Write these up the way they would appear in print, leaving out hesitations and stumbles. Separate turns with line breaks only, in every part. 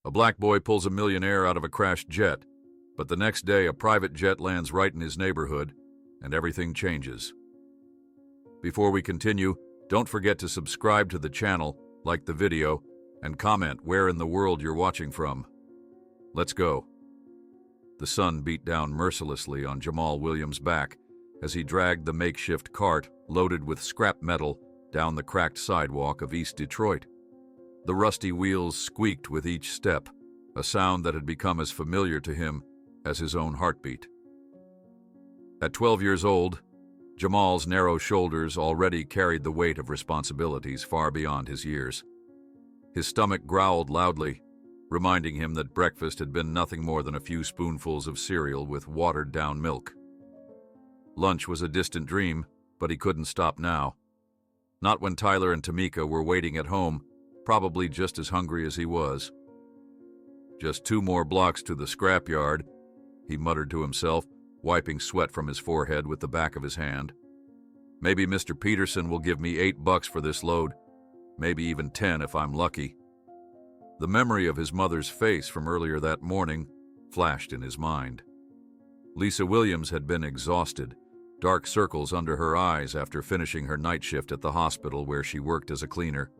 A black boy pulls a millionaire out of a crashed jet, but the next day a private jet lands right in his neighborhood, and everything changes. Before we continue, don't forget to subscribe to the channel, like the video, and comment where in the world you're watching from. Let's go. The sun beat down mercilessly on Jamal Williams' back as he dragged the makeshift cart loaded with scrap metal down the cracked sidewalk of East Detroit. The rusty wheels squeaked with each step, a sound that had become as familiar to him as his own heartbeat. At 12 years old, Jamal's narrow shoulders already carried the weight of responsibilities far beyond his years. His stomach growled loudly, reminding him that breakfast had been nothing more than a few spoonfuls of cereal with watered-down milk. Lunch was a distant dream, but he couldn't stop now. Not when Tyler and Tamika were waiting at home, probably just as hungry as he was. Just 2 more blocks to the scrapyard, he muttered to himself, wiping sweat from his forehead with the back of his hand. Maybe Mr. Peterson will give me $8 for this load, maybe even 10 if I'm lucky. The memory of his mother's face from earlier that morning flashed in his mind. Lisa Williams had been exhausted, dark circles under her eyes after finishing her night shift at the hospital where she worked as a cleaner.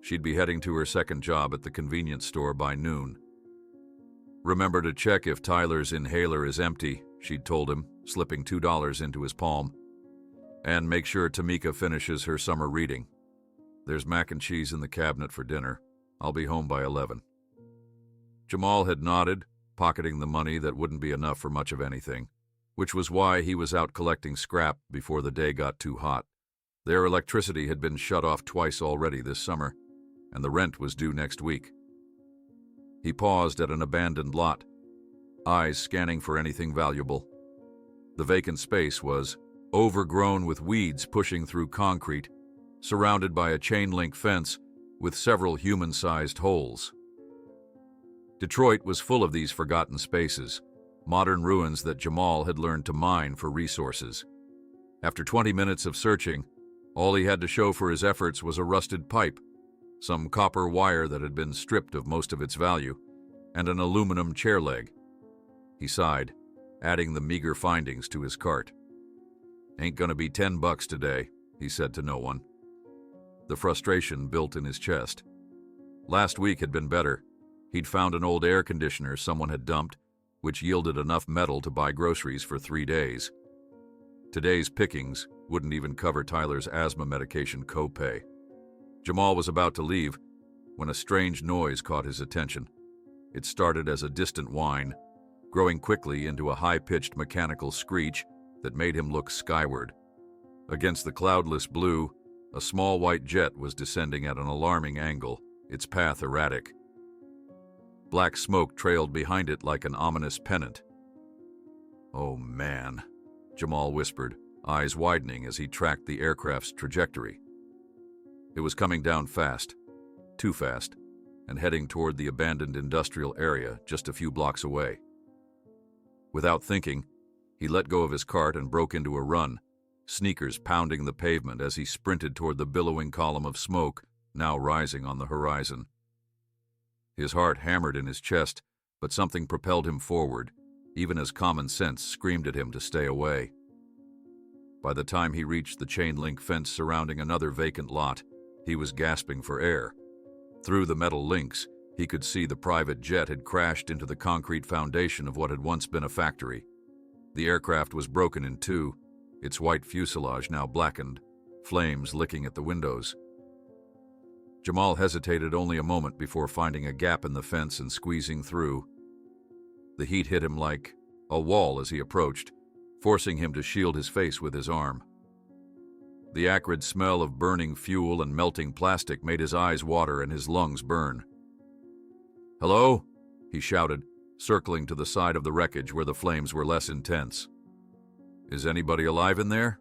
She'd be heading to her second job at the convenience store by noon. Remember to check if Tyler's inhaler is empty, she'd told him, slipping $2 into his palm. And make sure Tamika finishes her summer reading. There's mac and cheese in the cabinet for dinner. I'll be home by 11. Jamal had nodded, pocketing the money that wouldn't be enough for much of anything, which was why he was out collecting scrap before the day got too hot. Their electricity had been shut off twice already this summer, and the rent was due next week. He paused at an abandoned lot, eyes scanning for anything valuable. The vacant space was overgrown with weeds pushing through concrete, surrounded by a chain-link fence with several human-sized holes. Detroit was full of these forgotten spaces, modern ruins that Jamal had learned to mine for resources. After 20 minutes of searching, all he had to show for his efforts was a rusted pipe, some copper wire that had been stripped of most of its value, and an aluminum chair leg. He sighed, adding the meager findings to his cart. "Ain't gonna be $10 today," he said to no one. The frustration built in his chest. Last week had been better. He'd found an old air conditioner someone had dumped, which yielded enough metal to buy groceries for 3 days. Today's pickings wouldn't even cover Tyler's asthma medication copay. Jamal was about to leave when a strange noise caught his attention. It started as a distant whine, growing quickly into a high-pitched mechanical screech that made him look skyward. Against the cloudless blue, a small white jet was descending at an alarming angle, its path erratic. Black smoke trailed behind it like an ominous pennant. "Oh man," Jamal whispered, eyes widening as he tracked the aircraft's trajectory. It was coming down fast, too fast, and heading toward the abandoned industrial area just a few blocks away. Without thinking, he let go of his cart and broke into a run, sneakers pounding the pavement as he sprinted toward the billowing column of smoke now rising on the horizon. His heart hammered in his chest, but something propelled him forward, even as common sense screamed at him to stay away. By the time he reached the chain-link fence surrounding another vacant lot, he was gasping for air. Through the metal links, he could see the private jet had crashed into the concrete foundation of what had once been a factory. The aircraft was broken in two, its white fuselage now blackened, flames licking at the windows. Jamal hesitated only a moment before finding a gap in the fence and squeezing through. The heat hit him like a wall as he approached, forcing him to shield his face with his arm. The acrid smell of burning fuel and melting plastic made his eyes water and his lungs burn. "Hello?" he shouted, circling to the side of the wreckage where the flames were less intense. "Is anybody alive in there?"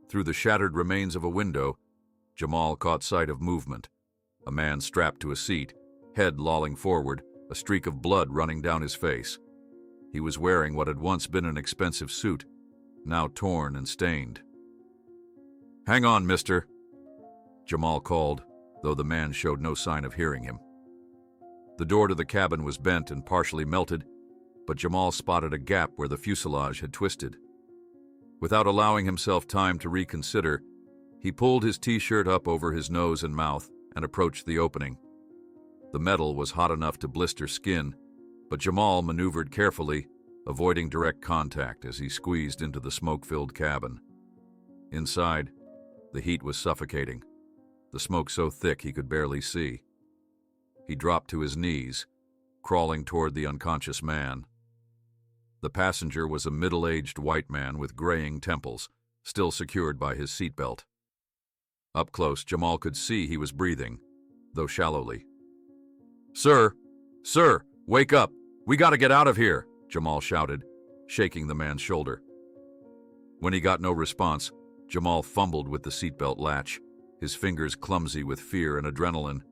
Through the shattered remains of a window, Jamal caught sight of movement. A man strapped to a seat, head lolling forward, a streak of blood running down his face. He was wearing what had once been an expensive suit, now torn and stained. "Hang on, mister," Jamal called, though the man showed no sign of hearing him. The door to the cabin was bent and partially melted, but Jamal spotted a gap where the fuselage had twisted. Without allowing himself time to reconsider, he pulled his t-shirt up over his nose and mouth and approached the opening. The metal was hot enough to blister skin, but Jamal maneuvered carefully, avoiding direct contact as he squeezed into the smoke-filled cabin. Inside, the heat was suffocating, the smoke so thick he could barely see. He dropped to his knees, crawling toward the unconscious man. The passenger was a middle-aged white man with graying temples, still secured by his seatbelt. Up close, Jamal could see he was breathing, though shallowly. "Sir! Sir! Wake up! We gotta get out of here!" Jamal shouted, shaking the man's shoulder. When he got no response, Jamal fumbled with the seatbelt latch, his fingers clumsy with fear and adrenaline.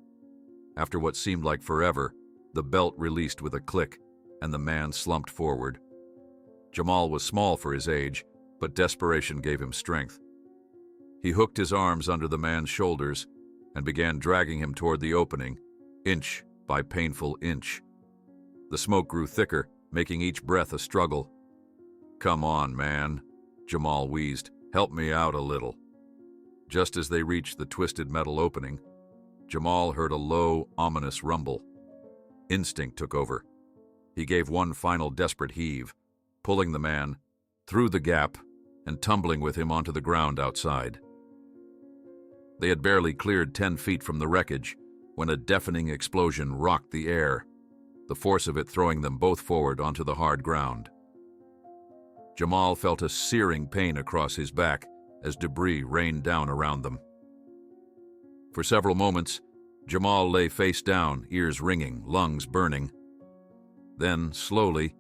After what seemed like forever, the belt released with a click, and the man slumped forward. Jamal was small for his age, but desperation gave him strength. He hooked his arms under the man's shoulders and began dragging him toward the opening, inch by painful inch. The smoke grew thicker, making each breath a struggle. "Come on, man," Jamal wheezed. "Help me out a little." Just as they reached the twisted metal opening, Jamal heard a low, ominous rumble. Instinct took over. He gave one final desperate heave, pulling the man through the gap and tumbling with him onto the ground outside. They had barely cleared 10 feet from the wreckage when a deafening explosion rocked the air, the force of it throwing them both forward onto the hard ground. Jamal felt a searing pain across his back as debris rained down around them. For several moments, Jamal lay face down, ears ringing, lungs burning. Then, slowly,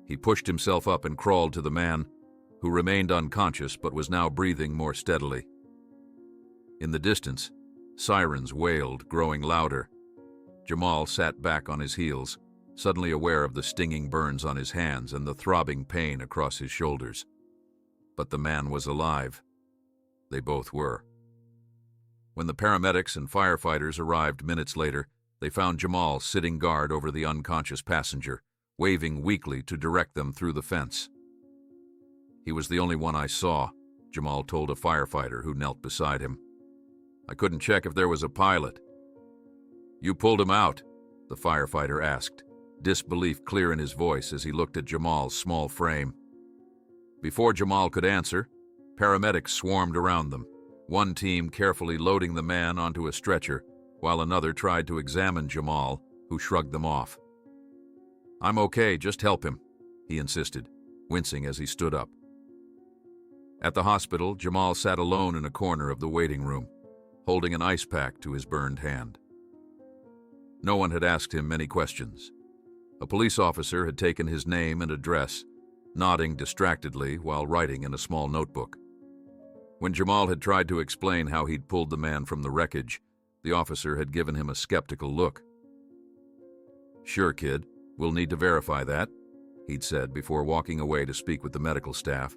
he pushed himself up and crawled to the man, who remained unconscious but was now breathing more steadily. In the distance, sirens wailed, growing louder. Jamal sat back on his heels, suddenly aware of the stinging burns on his hands and the throbbing pain across his shoulders. But the man was alive. They both were. When the paramedics and firefighters arrived minutes later, they found Jamal sitting guard over the unconscious passenger, waving weakly to direct them through the fence. "He was the only one I saw," Jamal told a firefighter who knelt beside him. "I couldn't check if there was a pilot." "You pulled him out?" the firefighter asked, disbelief clear in his voice as he looked at Jamal's small frame. Before Jamal could answer, paramedics swarmed around them, one team carefully loading the man onto a stretcher, while another tried to examine Jamal, who shrugged them off. "I'm okay, just help him," he insisted, wincing as he stood up. At the hospital, Jamal sat alone in a corner of the waiting room, holding an ice pack to his burned hand. No one had asked him many questions. A police officer had taken his name and address, nodding distractedly while writing in a small notebook. When Jamal had tried to explain how he'd pulled the man from the wreckage, the officer had given him a skeptical look. "Sure, kid, we'll need to verify that," he'd said before walking away to speak with the medical staff.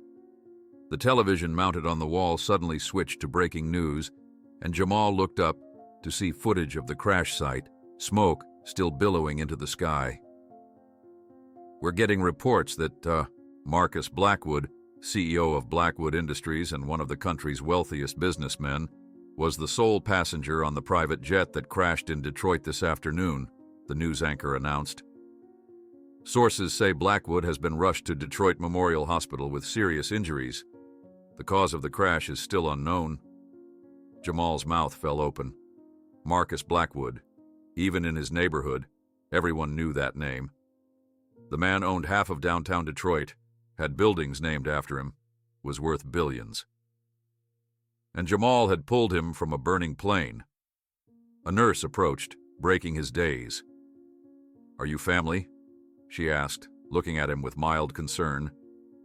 The television mounted on the wall suddenly switched to breaking news, and Jamal looked up to see footage of the crash site, smoke still billowing into the sky. "We're getting reports that Marcus Blackwood, CEO of Blackwood Industries and one of the country's wealthiest businessmen, was the sole passenger on the private jet that crashed in Detroit this afternoon," the news anchor announced. "Sources say Blackwood has been rushed to Detroit Memorial Hospital with serious injuries. The cause of the crash is still unknown." Jamal's mouth fell open. Marcus Blackwood. Even in his neighborhood, everyone knew that name. The man owned half of downtown Detroit, had buildings named after him, was worth billions. And Jamal had pulled him from a burning plane. A nurse approached, breaking his daze. "Are you family?" she asked, looking at him with mild concern,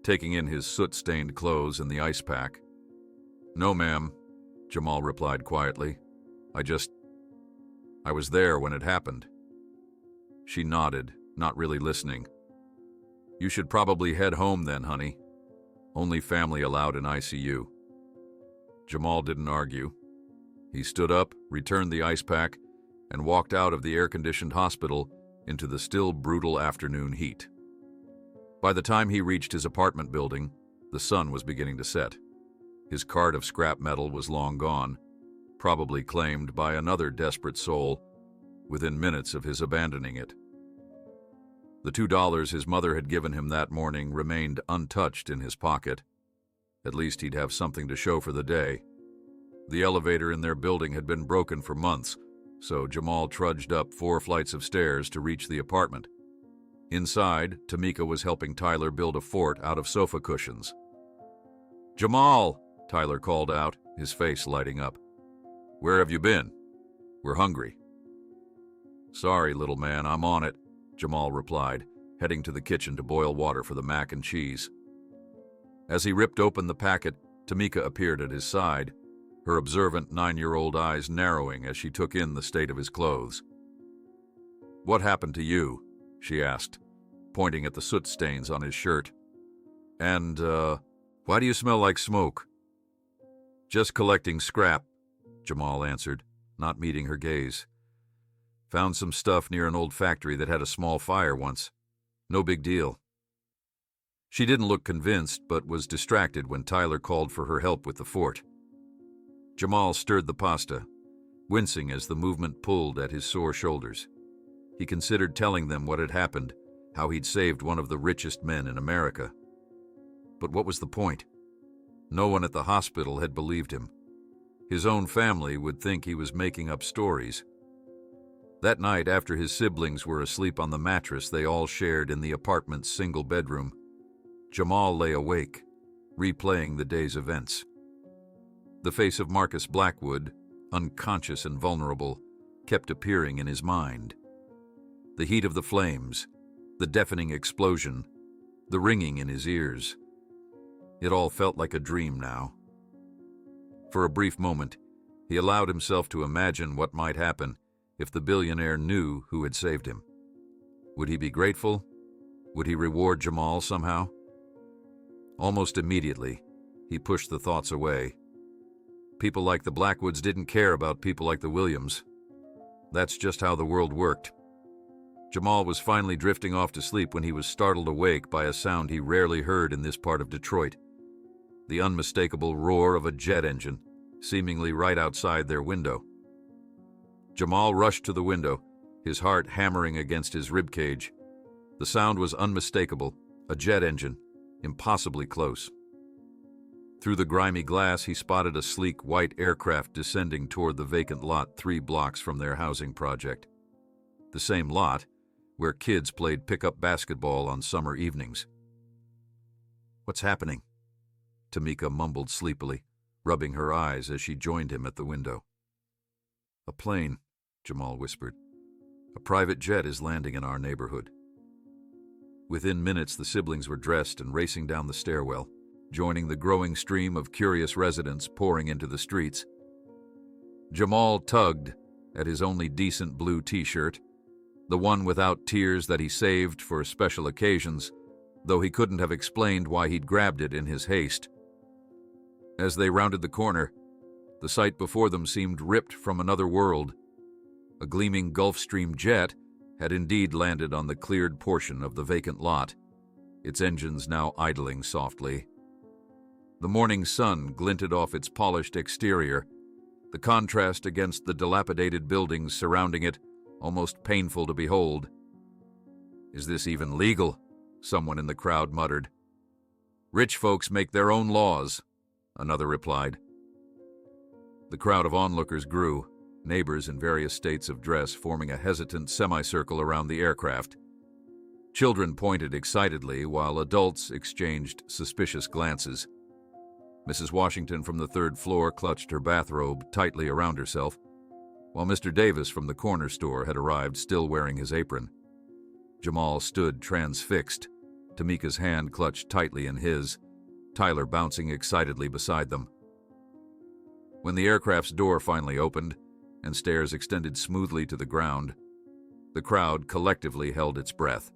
taking in his soot-stained clothes and the ice pack. "No, ma'am," Jamal replied quietly. I was there when it happened." She nodded, not really listening. "You should probably head home then, honey. Only family allowed in ICU." Jamal didn't argue. He stood up, returned the ice pack, and walked out of the air-conditioned hospital into the still brutal afternoon heat. By the time he reached his apartment building, the sun was beginning to set. His cart of scrap metal was long gone, probably claimed by another desperate soul within minutes of his abandoning it. The $2 his mother had given him that morning remained untouched in his pocket. At least he'd have something to show for the day. The elevator in their building had been broken for months, so Jamal trudged up 4 flights of stairs to reach the apartment. Inside, Tamika was helping Tyler build a fort out of sofa cushions. "Jamal!" Tyler called out, his face lighting up. "Where have you been? We're hungry." "Sorry, little man, I'm on it," Jamal replied, heading to the kitchen to boil water for the mac and cheese. As he ripped open the packet, Tamika appeared at his side, her observant 9-year-old eyes narrowing as she took in the state of his clothes. "What happened to you?" she asked, pointing at the soot stains on his shirt. "And, why do you smell like smoke?" "Just collecting scrap," Jamal answered, not meeting her gaze. "Found some stuff near an old factory that had a small fire once. No big deal." She didn't look convinced, but was distracted when Tyler called for her help with the fort. Jamal stirred the pasta, wincing as the movement pulled at his sore shoulders. He considered telling them what had happened, how he'd saved one of the richest men in America. But what was the point? No one at the hospital had believed him. His own family would think he was making up stories. That night, after his siblings were asleep on the mattress they all shared in the apartment's single bedroom, Jamal lay awake, replaying the day's events. The face of Marcus Blackwood, unconscious and vulnerable, kept appearing in his mind. The heat of the flames, the deafening explosion, the ringing in his ears. It all felt like a dream now. For a brief moment, he allowed himself to imagine what might happen if the billionaire knew who had saved him. Would he be grateful? Would he reward Jamal somehow? Almost immediately, he pushed the thoughts away. People like the Blackwoods didn't care about people like the Williams. That's just how the world worked. Jamal was finally drifting off to sleep when he was startled awake by a sound he rarely heard in this part of Detroit. The unmistakable roar of a jet engine, seemingly right outside their window. Jamal rushed to the window, his heart hammering against his ribcage. The sound was unmistakable, a jet engine, impossibly close. Through the grimy glass, he spotted a sleek white aircraft descending toward the vacant lot 3 blocks from their housing project. The same lot where kids played pickup basketball on summer evenings. "What's happening?" Tamika mumbled sleepily, rubbing her eyes as she joined him at the window. "A plane," Jamal whispered. "A private jet is landing in our neighborhood." Within minutes, the siblings were dressed and racing down the stairwell, joining the growing stream of curious residents pouring into the streets. Jamal tugged at his only decent blue t-shirt, the one without tears that he saved for special occasions, though he couldn't have explained why he'd grabbed it in his haste. As they rounded the corner, the sight before them seemed ripped from another world. A gleaming Gulfstream jet had indeed landed on the cleared portion of the vacant lot, its engines now idling softly. The morning sun glinted off its polished exterior, the contrast against the dilapidated buildings surrounding it almost painful to behold. "Is this even legal?" someone in the crowd muttered. "Rich folks make their own laws," another replied. The crowd of onlookers grew, neighbors in various states of dress forming a hesitant semicircle around the aircraft. Children pointed excitedly while adults exchanged suspicious glances. Mrs. Washington from the 3rd floor clutched her bathrobe tightly around herself, while Mr. Davis from the corner store had arrived still wearing his apron. Jamal stood transfixed, Tamika's hand clutched tightly in his, Tyler bouncing excitedly beside them. When the aircraft's door finally opened and stairs extended smoothly to the ground, the crowd collectively held its breath.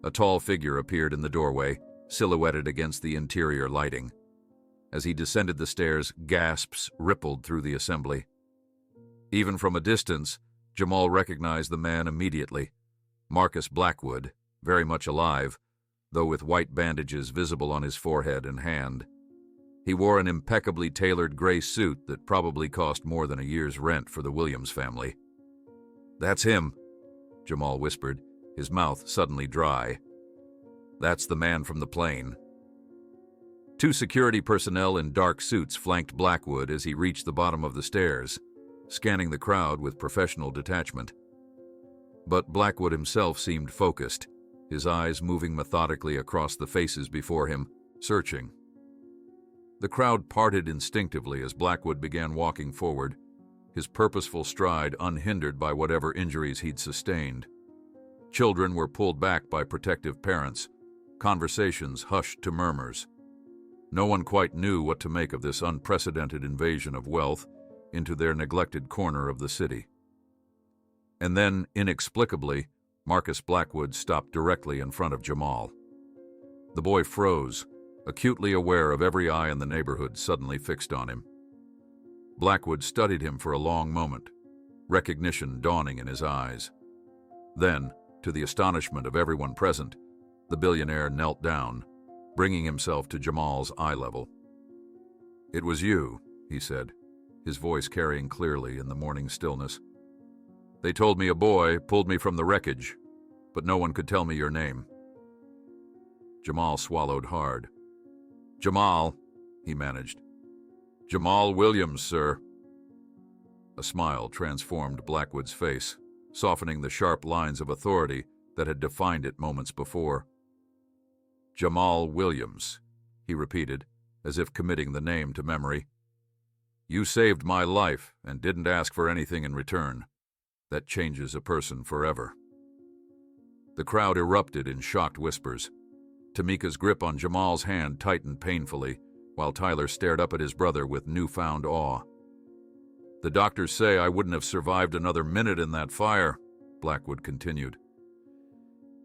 A tall figure appeared in the doorway, silhouetted against the interior lighting. As he descended the stairs, gasps rippled through the assembly. Even from a distance, Jamal recognized the man immediately. Marcus Blackwood, very much alive, though with white bandages visible on his forehead and hand. He wore an impeccably tailored gray suit that probably cost more than a year's rent for the Williams family. "That's him," Jamal whispered, his mouth suddenly dry. "That's the man from the plane." Two security personnel in dark suits flanked Blackwood as he reached the bottom of the stairs, scanning the crowd with professional detachment. But Blackwood himself seemed focused, his eyes moving methodically across the faces before him, searching. The crowd parted instinctively as Blackwood began walking forward, his purposeful stride unhindered by whatever injuries he'd sustained. Children were pulled back by protective parents, conversations hushed to murmurs. No one quite knew what to make of this unprecedented invasion of wealth into their neglected corner of the city. And then, inexplicably, Marcus Blackwood stopped directly in front of Jamal. The boy froze, acutely aware of every eye in the neighborhood suddenly fixed on him. Blackwood studied him for a long moment, recognition dawning in his eyes. Then, to the astonishment of everyone present, the billionaire knelt down, bringing himself to Jamal's eye level. "It was you," he said, his voice carrying clearly in the morning stillness. "They told me a boy pulled me from the wreckage, but no one could tell me your name." Jamal swallowed hard. "Jamal," he managed. "Jamal Williams, sir." A smile transformed Blackwood's face, softening the sharp lines of authority that had defined it moments before. "Jamal Williams," he repeated, as if committing the name to memory. "You saved my life and didn't ask for anything in return. That changes a person forever." The crowd erupted in shocked whispers. Tamika's grip on Jamal's hand tightened painfully, while Tyler stared up at his brother with newfound awe. "The doctors say I wouldn't have survived another minute in that fire," Blackwood continued.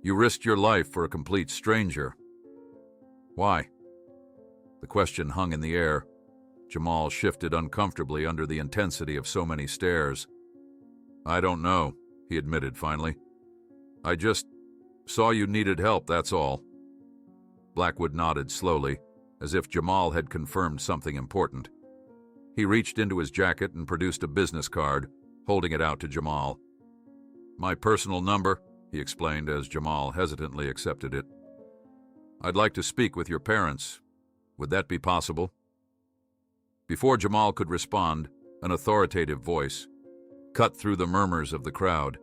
"You risked your life for a complete stranger. Why?" The question hung in the air. Jamal shifted uncomfortably under the intensity of so many stares. "I don't know," he admitted finally. "I just saw you needed help, that's all." Blackwood nodded slowly, as if Jamal had confirmed something important. He reached into his jacket and produced a business card, holding it out to Jamal. "My personal number," he explained as Jamal hesitantly accepted it. "I'd like to speak with your parents. Would that be possible?" Before Jamal could respond, an authoritative voice cut through the murmurs of the crowd.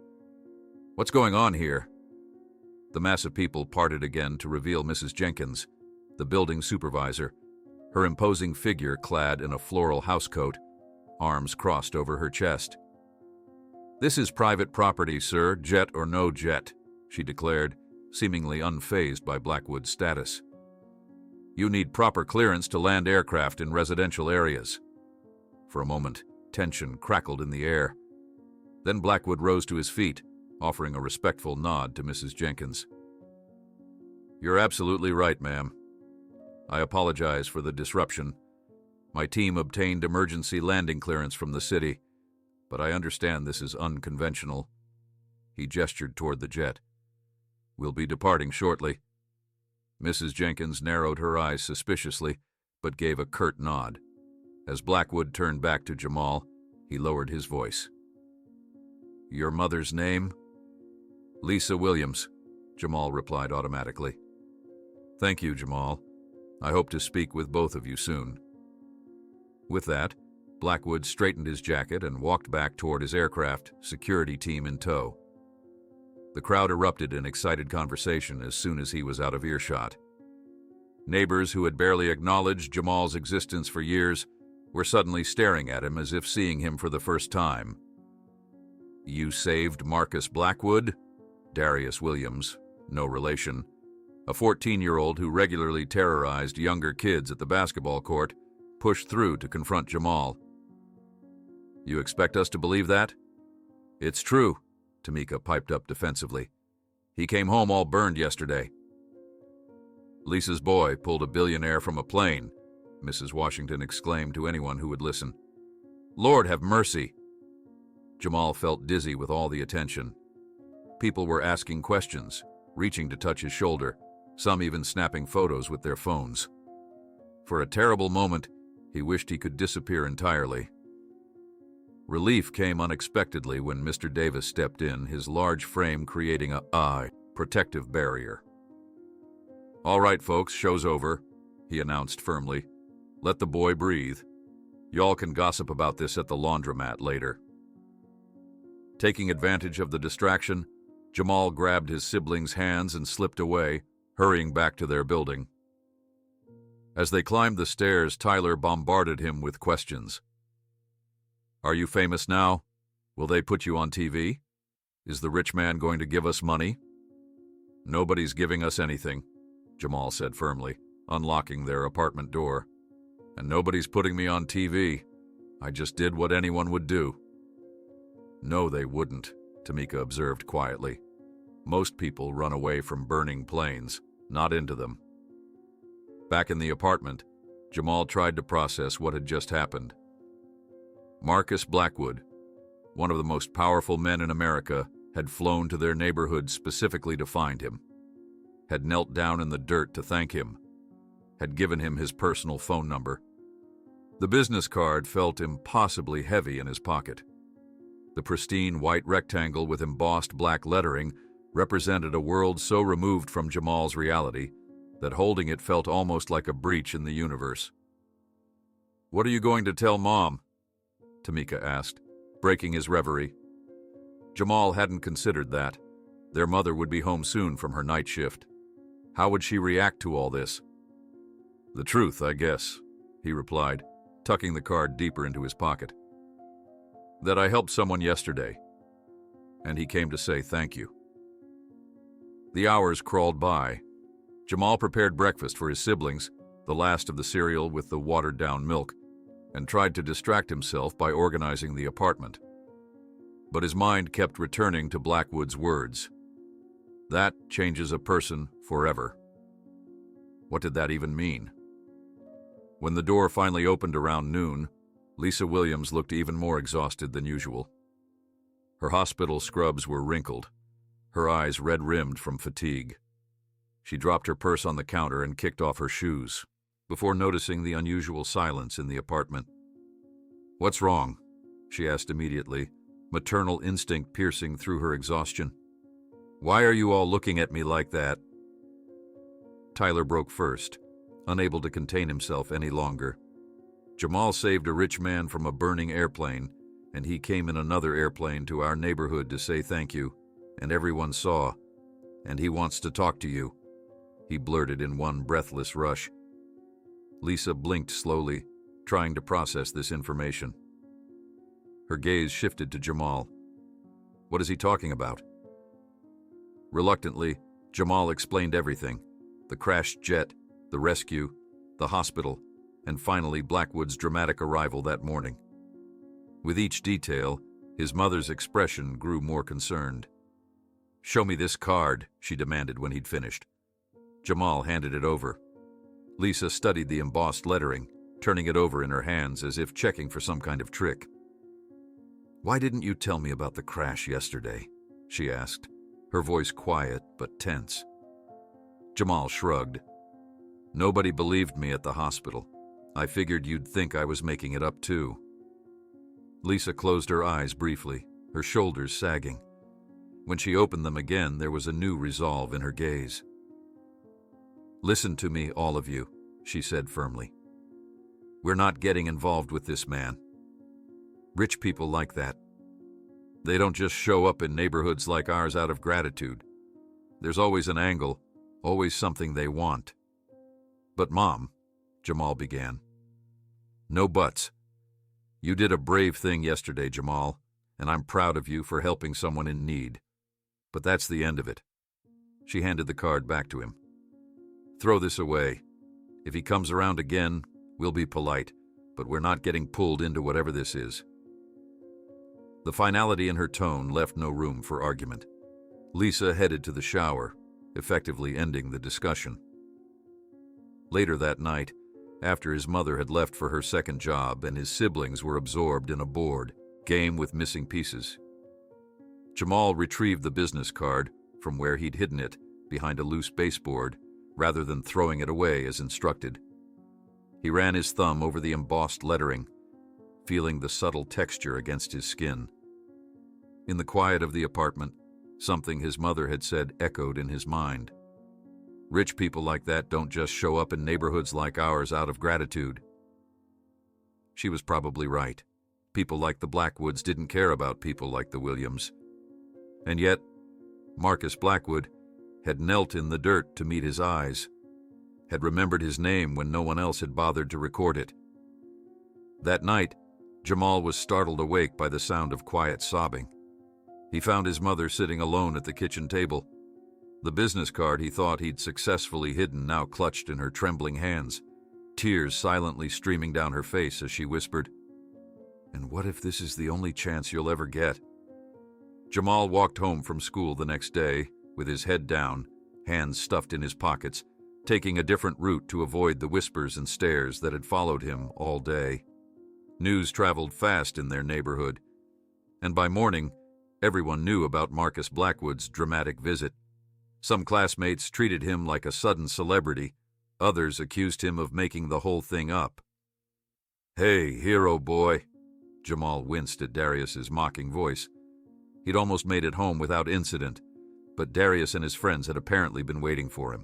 "What's going on here?" The mass of people parted again to reveal Mrs. Jenkins, the building supervisor, her imposing figure clad in a floral housecoat, arms crossed over her chest. "This is private property, sir, jet or no jet," she declared, seemingly unfazed by Blackwood's status. "You need proper clearance to land aircraft in residential areas." For a moment, tension crackled in the air. Then Blackwood rose to his feet, offering a respectful nod to Mrs. Jenkins. "You're absolutely right, ma'am. I apologize for the disruption. My team obtained emergency landing clearance from the city, but I understand this is unconventional." He gestured toward the jet. "We'll be departing shortly." Mrs. Jenkins narrowed her eyes suspiciously, but gave a curt nod. As Blackwood turned back to Jamal, he lowered his voice. "Your mother's name?" "Lisa Williams," Jamal replied automatically. "Thank you, Jamal. I hope to speak with both of you soon." With that, Blackwood straightened his jacket and walked back toward his aircraft, security team in tow. The crowd erupted in excited conversation as soon as he was out of earshot. Neighbors who had barely acknowledged Jamal's existence for years were suddenly staring at him as if seeing him for the first time. "You saved Marcus Blackwood?" Darius Williams, no relation, a 14-year-old who regularly terrorized younger kids at the basketball court, pushed through to confront Jamal. "You expect us to believe that?" "It's true," Tamika piped up defensively. "He came home all burned yesterday." "Lisa's boy pulled a billionaire from a plane," Mrs. Washington exclaimed to anyone who would listen. "Lord have mercy!" Jamal felt dizzy with all the attention. People were asking questions, reaching to touch his shoulder, some even snapping photos with their phones. For a terrible moment, he wished he could disappear entirely. Relief came unexpectedly when Mr. Davis stepped in, his large frame creating a protective barrier. "All right, folks, show's over," he announced firmly. "Let the boy breathe. Y'all can gossip about this at the laundromat later." Taking advantage of the distraction, Jamal grabbed his siblings' hands and slipped away, hurrying back to their building. As they climbed the stairs, Tyler bombarded him with questions. "Are you famous now? Will they put you on TV? Is the rich man going to give us money?" "Nobody's giving us anything," Jamal said firmly, unlocking their apartment door. "And nobody's putting me on TV. I just did what anyone would do." "No, they wouldn't," Tamika observed quietly. "Most people run away from burning planes, not into them." Back in the apartment, Jamal tried to process what had just happened. Marcus Blackwood, one of the most powerful men in America, had flown to their neighborhood specifically to find him, had knelt down in the dirt to thank him, had given him his personal phone number. The business card felt impossibly heavy in his pocket. The pristine white rectangle with embossed black lettering represented a world so removed from Jamal's reality that holding it felt almost like a breach in the universe. "What are you going to tell Mom?" Tamika asked, breaking his reverie. Jamal hadn't considered that. Their mother would be home soon from her night shift. How would she react to all this? "The truth, I guess," he replied, tucking the card deeper into his pocket. "That I helped someone yesterday, and he came to say thank you." The hours crawled by. Jamal prepared breakfast for his siblings, the last of the cereal with the watered-down milk, and tried to distract himself by organizing the apartment. But his mind kept returning to Blackwood's words. "That changes a person forever." What did that even mean? When the door finally opened around noon, Lisa Williams looked even more exhausted than usual. Her hospital scrubs were wrinkled, her eyes red-rimmed from fatigue. She dropped her purse on the counter and kicked off her shoes, before noticing the unusual silence in the apartment. "What's wrong?" she asked immediately, maternal instinct piercing through her exhaustion. "Why are you all looking at me like that?" Tyler broke first, unable to contain himself any longer. Jamal saved a rich man from a burning airplane, and he came in another airplane to our neighborhood to say thank you, and everyone saw. "And he wants to talk to you," he blurted in one breathless rush. Lisa blinked slowly, trying to process this information. Her gaze shifted to Jamal. "What is he talking about?" Reluctantly, Jamal explained everything: the crashed jet, the rescue, the hospital, and finally Blackwood's dramatic arrival that morning. With each detail, his mother's expression grew more concerned. "Show me this card," she demanded when he'd finished. Jamal handed it over. Lisa studied the embossed lettering, turning it over in her hands as if checking for some kind of trick. "Why didn't you tell me about the crash yesterday?" she asked, her voice quiet but tense. Jamal shrugged. "Nobody believed me at the hospital. I figured you'd think I was making it up too." Lisa closed her eyes briefly, her shoulders sagging. When she opened them again, there was a new resolve in her gaze. "Listen to me, all of you," she said firmly. "We're not getting involved with this man. Rich people like that. They don't just show up in neighborhoods like ours out of gratitude. There's always an angle, always something they want." "But Mom," Jamal began. "No buts. You did a brave thing yesterday, Jamal, and I'm proud of you for helping someone in need. But that's the end of it." She handed the card back to him. "Throw this away. If he comes around again, we'll be polite, but we're not getting pulled into whatever this is." The finality in her tone left no room for argument. Lisa headed to the shower, effectively ending the discussion. Later that night, after his mother had left for her second job and his siblings were absorbed in a board game with missing pieces, Jamal retrieved the business card from where he'd hidden it behind a loose baseboard rather than throwing it away as instructed. He ran his thumb over the embossed lettering, feeling the subtle texture against his skin. In the quiet of the apartment, something his mother had said echoed in his mind. Rich people like that don't just show up in neighborhoods like ours out of gratitude. She was probably right. People like the Blackwoods didn't care about people like the Williams. And yet, Marcus Blackwood had knelt in the dirt to meet his eyes, had remembered his name when no one else had bothered to record it. That night, Jamal was startled awake by the sound of quiet sobbing. He found his mother sitting alone at the kitchen table. The business card he thought he'd successfully hidden now clutched in her trembling hands, tears silently streaming down her face as she whispered, "And what if this is the only chance you'll ever get?" Jamal walked home from school the next day, with his head down, hands stuffed in his pockets, taking a different route to avoid the whispers and stares that had followed him all day. News traveled fast in their neighborhood, and by morning, everyone knew about Marcus Blackwood's dramatic visit. Some classmates treated him like a sudden celebrity. Others accused him of making the whole thing up. "Hey, hero boy." Jamal winced at Darius's mocking voice. He'd almost made it home without incident, but Darius and his friends had apparently been waiting for him.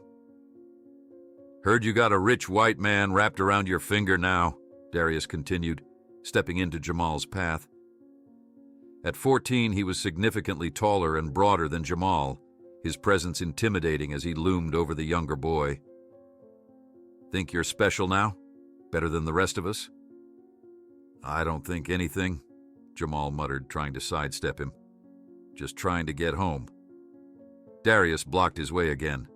"Heard you got a rich white man wrapped around your finger now," Darius continued, stepping into Jamal's path. At 14, he was significantly taller and broader than Jamal, his presence intimidating as he loomed over the younger boy. "Think you're special now? Better than the rest of us?" "I don't think anything," Jamal muttered, trying to sidestep him. "Just trying to get home." Darius blocked his way again.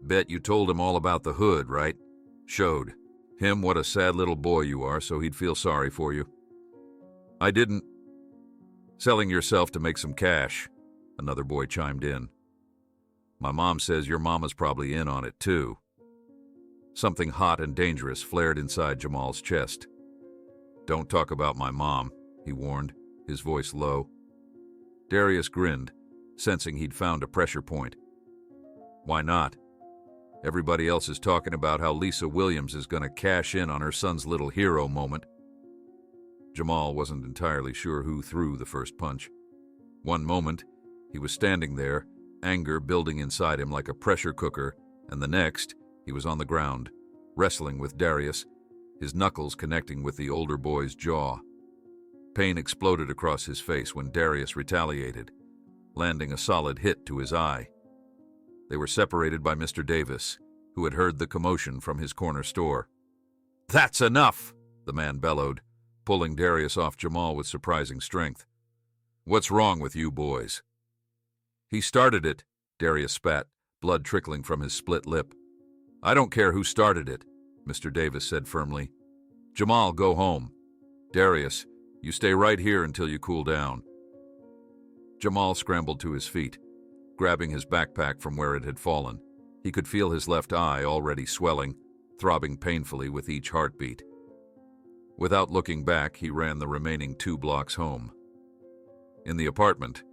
"Bet you told him all about the hood, right? Showed him what a sad little boy you are, so he'd feel sorry for you." "I didn't." "Selling yourself to make some cash," another boy chimed in. "My mom says your mama's probably in on it, too." Something hot and dangerous flared inside Jamal's chest. "Don't talk about my mom," he warned, his voice low. Darius grinned, sensing he'd found a pressure point. "Why not? Everybody else is talking about how Lisa Williams is going to cash in on her son's little hero moment." Jamal wasn't entirely sure who threw the first punch. One moment, he was standing there, anger building inside him like a pressure cooker, and the next, he was on the ground, wrestling with Darius, his knuckles connecting with the older boy's jaw. Pain exploded across his face when Darius retaliated, landing a solid hit to his eye. They were separated by Mr. Davis, who had heard the commotion from his corner store. "That's enough!" the man bellowed, pulling Darius off Jamal with surprising strength. "What's wrong with you boys?" "He started it," Darius spat, blood trickling from his split lip. "I don't care who started it," Mr. Davis said firmly. "Jamal, go home. Darius, you stay right here until you cool down." Jamal scrambled to his feet, grabbing his backpack from where it had fallen. He could feel his left eye already swelling, throbbing painfully with each heartbeat. Without looking back, he ran the remaining 2 blocks home. In the apartment,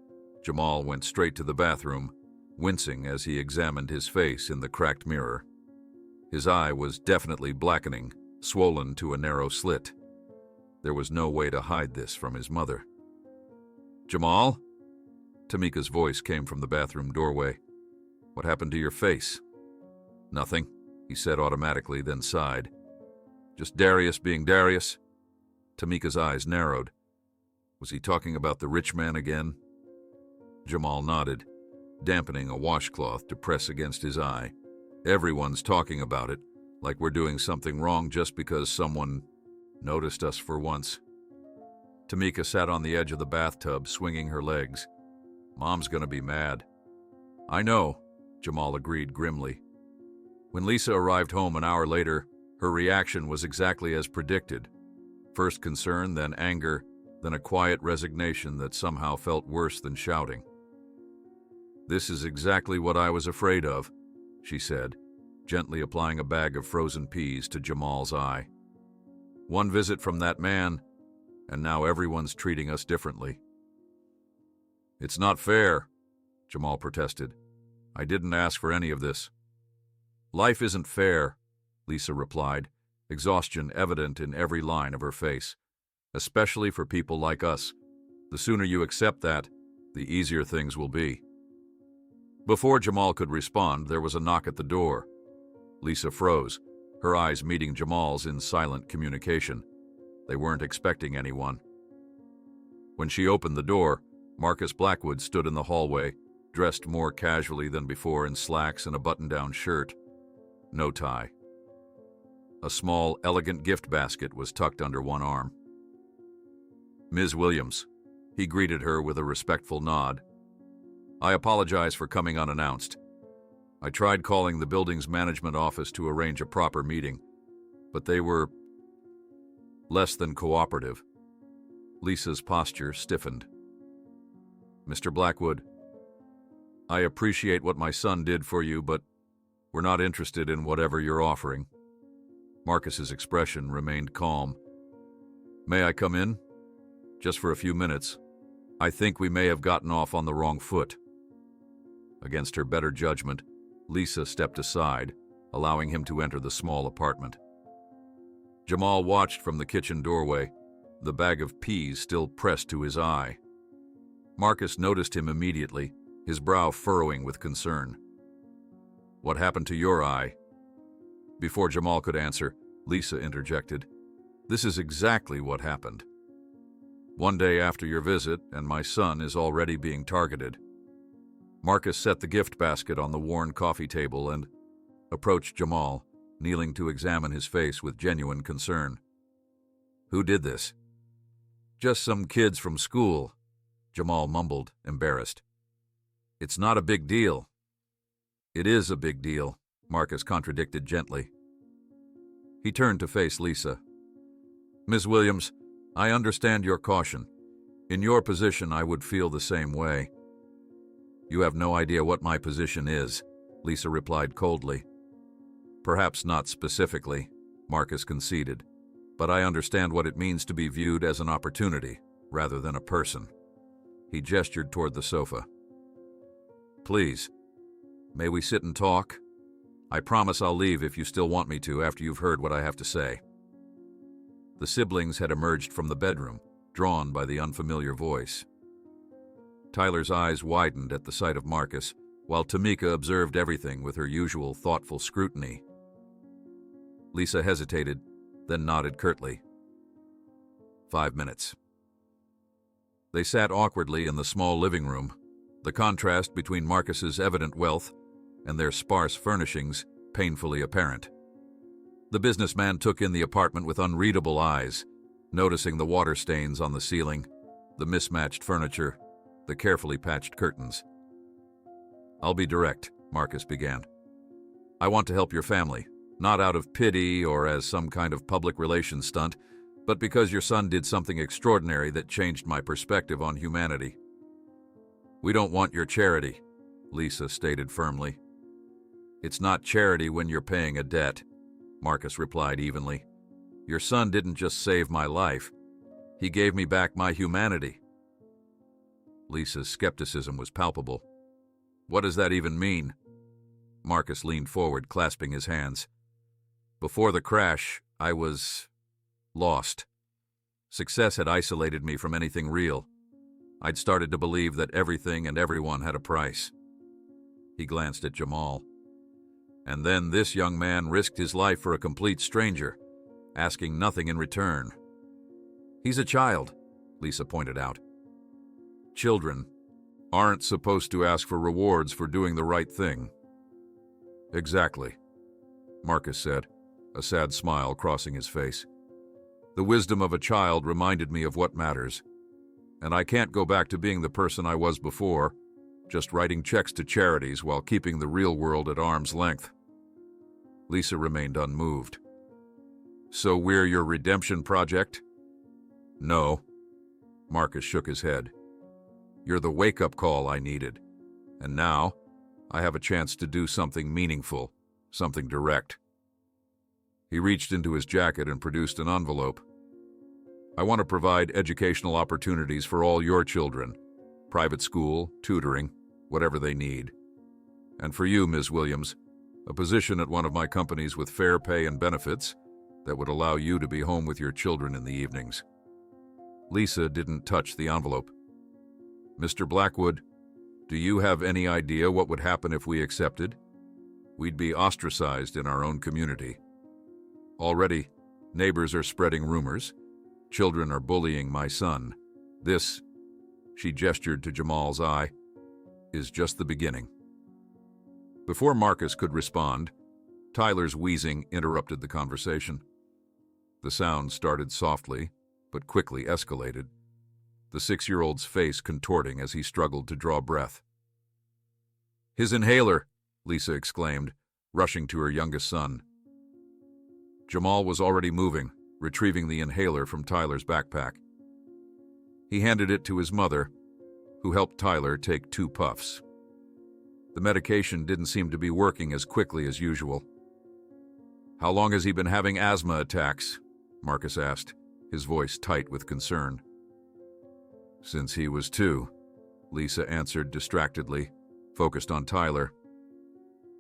Jamal went straight to the bathroom, wincing as he examined his face in the cracked mirror. His eye was definitely blackening, swollen to a narrow slit. There was no way to hide this from his mother. "Jamal?" Tamika's voice came from the bathroom doorway. "What happened to your face?" "Nothing," he said automatically, then sighed. "Just Darius being Darius?" Tamika's eyes narrowed. Was he talking about the rich man again? Jamal nodded, dampening a washcloth to press against his eye. "Everyone's talking about it, like we're doing something wrong just because someone noticed us for once." Tamika sat on the edge of the bathtub, swinging her legs. "Mom's gonna be mad." "I know," Jamal agreed grimly. When Lisa arrived home an hour later, her reaction was exactly as predicted. First concern, then anger, then a quiet resignation that somehow felt worse than shouting. "This is exactly what I was afraid of," she said, gently applying a bag of frozen peas to Jamal's eye. "One visit from that man, and now everyone's treating us differently." It's not fair, Jamal protested. I didn't ask for any of this. Life isn't fair, Lisa replied, exhaustion evident in every line of her face. Especially for people like us. The sooner you accept that, the easier things will be. Before Jamal could respond, there was a knock at the door. Lisa froze, her eyes meeting Jamal's in silent communication. They weren't expecting anyone. When she opened the door, Marcus Blackwood stood in the hallway, dressed more casually than before in slacks and a button-down shirt. No tie. A small, elegant gift basket was tucked under one arm. Ms. Williams, he greeted her with a respectful nod. I apologize for coming unannounced. I tried calling the building's management office to arrange a proper meeting, but they were less than cooperative. Lisa's posture stiffened. Mr. Blackwood, I appreciate what my son did for you, but we're not interested in whatever you're offering. Marcus's expression remained calm. May I come in? Just for a few minutes. I think we may have gotten off on the wrong foot. Against her better judgment, Lisa stepped aside, allowing him to enter the small apartment. Jamal watched from the kitchen doorway, the bag of peas still pressed to his eye. Marcus noticed him immediately, his brow furrowing with concern. What happened to your eye? Before Jamal could answer, Lisa interjected. This is exactly what happened. One day after your visit, and my son is already being targeted. Marcus set the gift basket on the worn coffee table and approached Jamal, kneeling to examine his face with genuine concern. Who did this? Just some kids from school, Jamal mumbled, embarrassed. It's not a big deal. It is a big deal, Marcus contradicted gently. He turned to face Lisa. Ms. Williams, I understand your caution. In your position, I would feel the same way. You have no idea what my position is, Lisa replied coldly. Perhaps not specifically, Marcus conceded, but I understand what it means to be viewed as an opportunity rather than a person. He gestured toward the sofa. Please, may we sit and talk? I promise I'll leave if you still want me to after you've heard what I have to say. The siblings had emerged from the bedroom, drawn by the unfamiliar voice. Tyler's eyes widened at the sight of Marcus, while Tamika observed everything with her usual thoughtful scrutiny. Lisa hesitated, then nodded curtly. 5 minutes. They sat awkwardly in the small living room, the contrast between Marcus's evident wealth and their sparse furnishings painfully apparent. The businessman took in the apartment with unreadable eyes, noticing the water stains on the ceiling, the mismatched furniture, the carefully patched curtains. I'll be direct, Marcus began. I want to help your family, not out of pity or as some kind of public relations stunt, but because your son did something extraordinary that changed my perspective on humanity. We don't want your charity, Lisa stated firmly. It's not charity when you're paying a debt, Marcus replied evenly. Your son didn't just save my life. He gave me back my humanity. Lisa's skepticism was palpable. What does that even mean? Marcus leaned forward, clasping his hands. Before the crash, I was lost. Success had isolated me from anything real. I'd started to believe that everything and everyone had a price. He glanced at Jamal. And then this young man risked his life for a complete stranger, asking nothing in return. He's a child, Lisa pointed out. Children aren't supposed to ask for rewards for doing the right thing. Exactly, Marcus said, a sad smile crossing his face. The wisdom of a child reminded me of what matters, and I can't go back to being the person I was before, just writing checks to charities while keeping the real world at arm's length. Lisa remained unmoved. So we're your redemption project? No. Marcus shook his head. You're the wake-up call I needed, and now I have a chance to do something meaningful, something direct. He reached into his jacket and produced an envelope. I want to provide educational opportunities for all your children, private school, tutoring, whatever they need. And for you, Ms. Williams, a position at one of my companies with fair pay and benefits that would allow you to be home with your children in the evenings. Lisa didn't touch the envelope. Mr. Blackwood, do you have any idea what would happen if we accepted? We'd be ostracized in our own community. Already, neighbors are spreading rumors. Children are bullying my son. This, she gestured to Jamal's eye, is just the beginning. Before Marcus could respond, Tyler's wheezing interrupted the conversation. The sound started softly, but quickly escalated, the 6-year-old's face contorting as he struggled to draw breath. "His inhaler!" Lisa exclaimed, rushing to her youngest son. Jamal was already moving, retrieving the inhaler from Tyler's backpack. He handed it to his mother, who helped Tyler take 2 puffs. The medication didn't seem to be working as quickly as usual. "How long has he been having asthma attacks?" Marcus asked, his voice tight with concern. "Since he was 2, Lisa answered distractedly, focused on Tyler.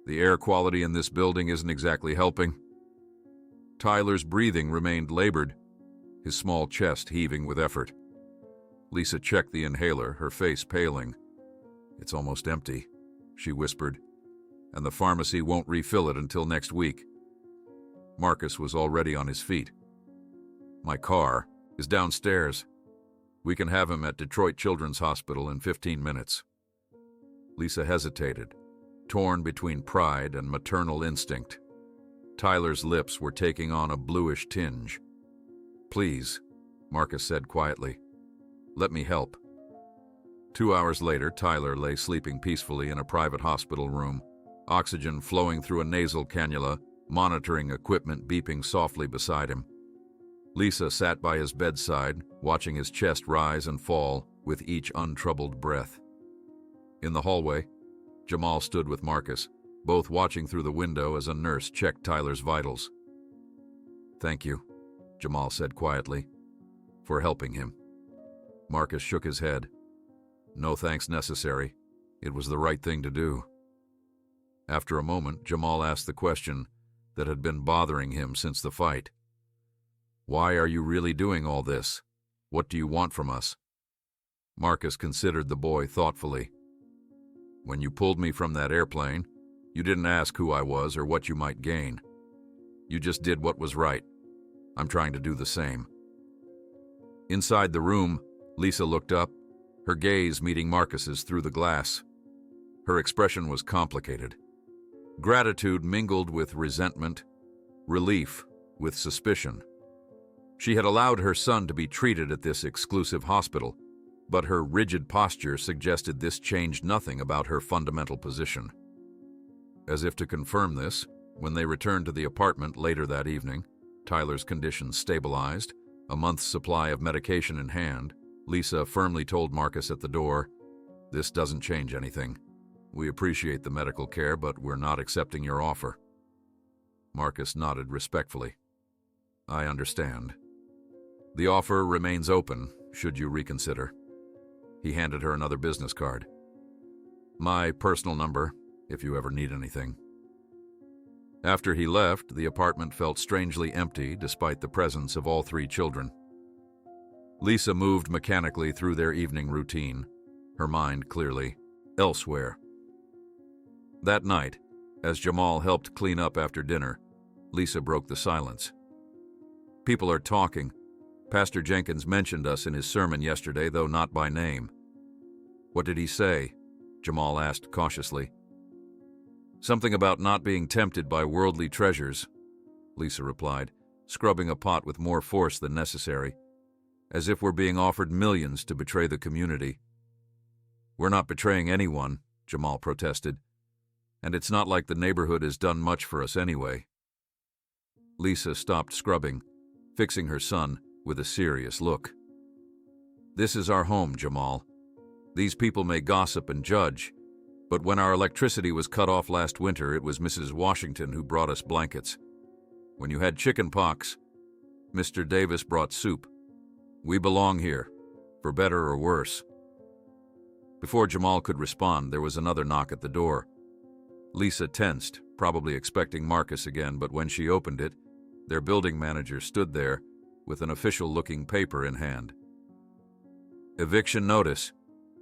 "The air quality in this building isn't exactly helping." Tyler's breathing remained labored, his small chest heaving with effort. Lisa checked the inhaler, her face paling. "It's almost empty," she whispered, "and the pharmacy won't refill it until next week." Marcus was already on his feet. "My car is downstairs. We can have him at Detroit Children's Hospital in 15 minutes. Lisa hesitated, torn between pride and maternal instinct. Tyler's lips were taking on a bluish tinge. "Please," Marcus said quietly. "Let me help." 2 hours later, Tyler lay sleeping peacefully in a private hospital room, oxygen flowing through a nasal cannula, monitoring equipment beeping softly beside him. Lisa sat by his bedside, watching his chest rise and fall with each untroubled breath. In the hallway, Jamal stood with Marcus, both watching through the window as a nurse checked Tyler's vitals. "Thank you," Jamal said quietly, "for helping him." Marcus shook his head. "No thanks necessary. It was the right thing to do." After a moment, Jamal asked the question that had been bothering him since the fight. "Why are you really doing all this? What do you want from us?" Marcus considered the boy thoughtfully. "When you pulled me from that airplane, you didn't ask who I was or what you might gain. You just did what was right. I'm trying to do the same." Inside the room, Lisa looked up, her gaze meeting Marcus's through the glass. Her expression was complicated. Gratitude mingled with resentment, relief with suspicion. She had allowed her son to be treated at this exclusive hospital, but her rigid posture suggested this changed nothing about her fundamental position. As if to confirm this, when they returned to the apartment later that evening, Tyler's condition stabilized, a month's supply of medication in hand, Lisa firmly told Marcus at the door, "This doesn't change anything. We appreciate the medical care, but we're not accepting your offer." Marcus nodded respectfully. "I understand. The offer remains open, should you reconsider." He handed her another business card. "My personal number, if you ever need anything." After he left, the apartment felt strangely empty despite the presence of all 3 children. Lisa moved mechanically through their evening routine, her mind clearly elsewhere. That night, as Jamal helped clean up after dinner, Lisa broke the silence. "People are talking. Pastor Jenkins mentioned us in his sermon yesterday, though not by name." "What did he say?" Jamal asked cautiously. "Something about not being tempted by worldly treasures," Lisa replied, scrubbing a pot with more force than necessary, "as if we're being offered millions to betray the community." "We're not betraying anyone," Jamal protested, "and it's not like the neighborhood has done much for us anyway." Lisa stopped scrubbing, fixing her son with a serious look. "This is our home, Jamal. These people may gossip and judge, but when our electricity was cut off last winter, it was Mrs. Washington who brought us blankets. When you had chicken pox, Mr. Davis brought soup. We belong here, for better or worse." Before Jamal could respond, there was another knock at the door. Lisa tensed, probably expecting Marcus again, but when she opened it, their building manager stood there with an official-looking paper in hand. "Eviction notice,"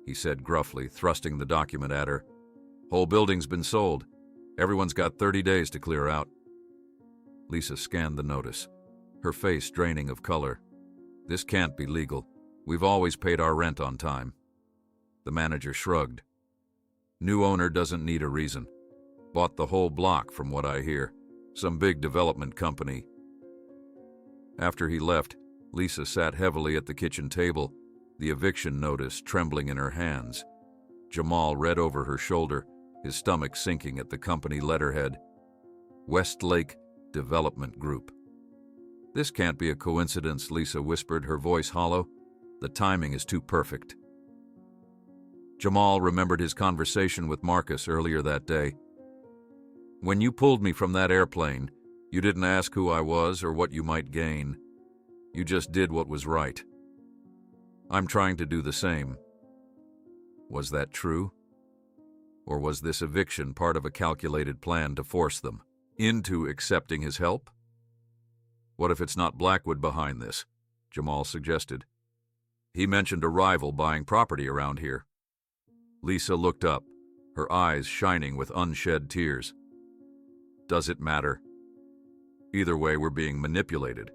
he said gruffly, thrusting the document at her. "Whole building's been sold. Everyone's got 30 days to clear out." Lisa scanned the notice, her face draining of color. "This can't be legal. We've always paid our rent on time." The manager shrugged. "New owner doesn't need a reason. Bought the whole block from what I hear. Some big development company." After he left, Lisa sat heavily at the kitchen table, the eviction notice trembling in her hands. Jamal read over her shoulder, his stomach sinking at the company letterhead. Westlake Development Group. "This can't be a coincidence," Lisa whispered, her voice hollow. "The timing is too perfect." Jamal remembered his conversation with Marcus earlier that day. "When you pulled me from that airplane, you didn't ask who I was or what you might gain. You just did what was right. I'm trying to do the same." Was that true? Or was this eviction part of a calculated plan to force them into accepting his help? "What if it's not Blackwood behind this?" Jamal suggested. "He mentioned a rival buying property around here." Lisa looked up, her eyes shining with unshed tears. "Does it matter? Either way, we're being manipulated."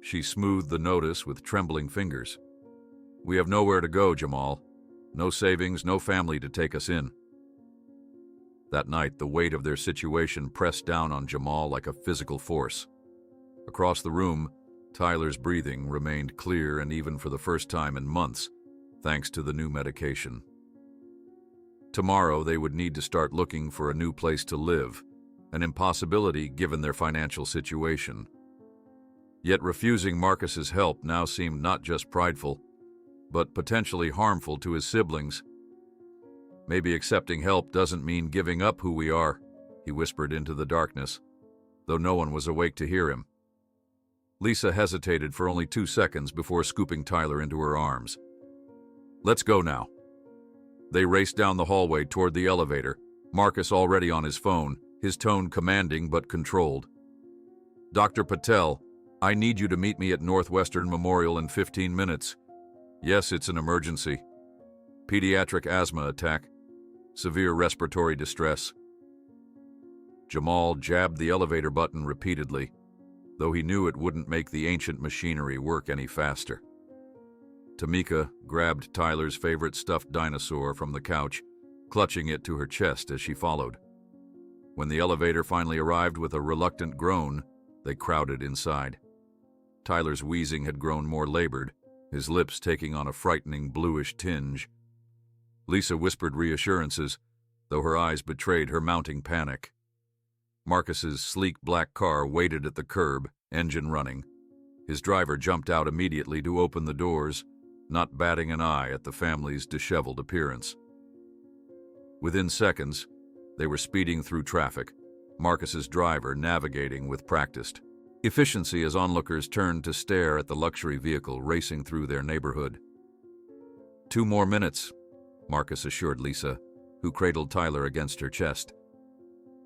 She smoothed the notice with trembling fingers. "We have nowhere to go, Jamal. No savings, no family to take us in." That night, the weight of their situation pressed down on Jamal like a physical force. Across the room, Tyler's breathing remained clear, and even for the first time in months, thanks to the new medication. Tomorrow, they would need to start looking for a new place to live, an impossibility given their financial situation. Yet refusing Marcus's help now seemed not just prideful, but potentially harmful to his siblings. "Maybe accepting help doesn't mean giving up who we are," he whispered into the darkness, though no one was awake to hear him. Lisa hesitated for only 2 seconds before scooping Tyler into her arms. "Let's go now." They raced down the hallway toward the elevator, Marcus already on his phone, his tone commanding but controlled. "Dr. Patel, I need you to meet me at Northwestern Memorial in 15 minutes. Yes, it's an emergency. Pediatric asthma attack. Severe respiratory distress." Jamal jabbed the elevator button repeatedly, though he knew it wouldn't make the ancient machinery work any faster. Tamika grabbed Tyler's favorite stuffed dinosaur from the couch, clutching it to her chest as she followed. When the elevator finally arrived with a reluctant groan, they crowded inside. Tyler's wheezing had grown more labored, his lips taking on a frightening bluish tinge. Lisa whispered reassurances, though her eyes betrayed her mounting panic. Marcus's sleek black car waited at the curb, engine running. His driver jumped out immediately to open the doors, not batting an eye at the family's disheveled appearance. Within seconds, they were speeding through traffic, Marcus's driver navigating with practiced efficiency as onlookers turned to stare at the luxury vehicle racing through their neighborhood. 2 more minutes, Marcus assured Lisa, who cradled Tyler against her chest.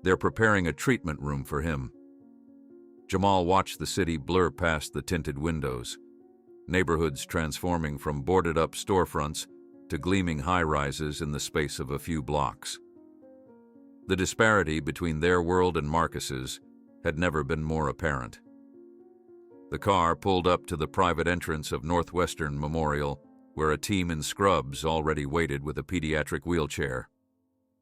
They're preparing a treatment room for him. Jamal watched the city blur past the tinted windows, neighborhoods transforming from boarded-up storefronts to gleaming high-rises in the space of a few blocks. The disparity between their world and Marcus's had never been more apparent. The car pulled up to the private entrance of Northwestern Memorial, where a team in scrubs already waited with a pediatric wheelchair.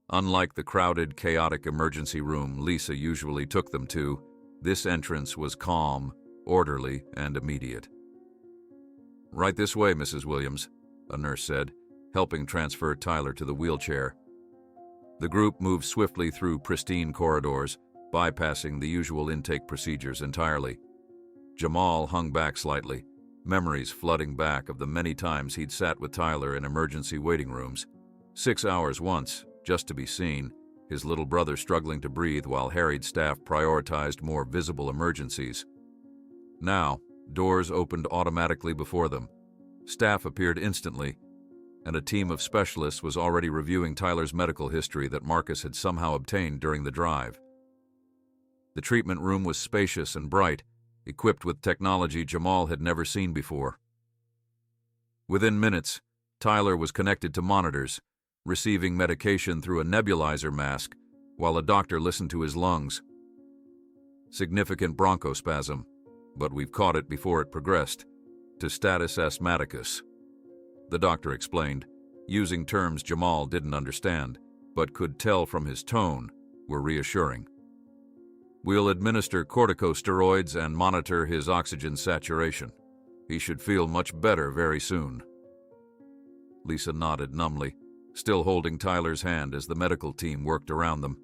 Unlike the crowded, chaotic emergency room Lisa usually took them to, this entrance was calm, orderly, and immediate. "Right this way, Mrs. Williams," a nurse said, helping transfer Tyler to the wheelchair. The group moved swiftly through pristine corridors, bypassing the usual intake procedures entirely. Jamal hung back slightly, memories flooding back of the many times he'd sat with Tyler in emergency waiting rooms. 6 hours once, just to be seen, his little brother struggling to breathe while harried staff prioritized more visible emergencies. Now, doors opened automatically before them. Staff appeared instantly, and a team of specialists was already reviewing Tyler's medical history that Marcus had somehow obtained during the drive. The treatment room was spacious and bright, equipped with technology Jamal had never seen before. Within minutes, Tyler was connected to monitors, receiving medication through a nebulizer mask while a doctor listened to his lungs. Significant bronchospasm, but we've caught it before it progressed to status asthmaticus, the doctor explained, using terms Jamal didn't understand, but could tell from his tone were reassuring. We'll administer corticosteroids and monitor his oxygen saturation. He should feel much better very soon. Lisa nodded numbly, still holding Tyler's hand as the medical team worked around them.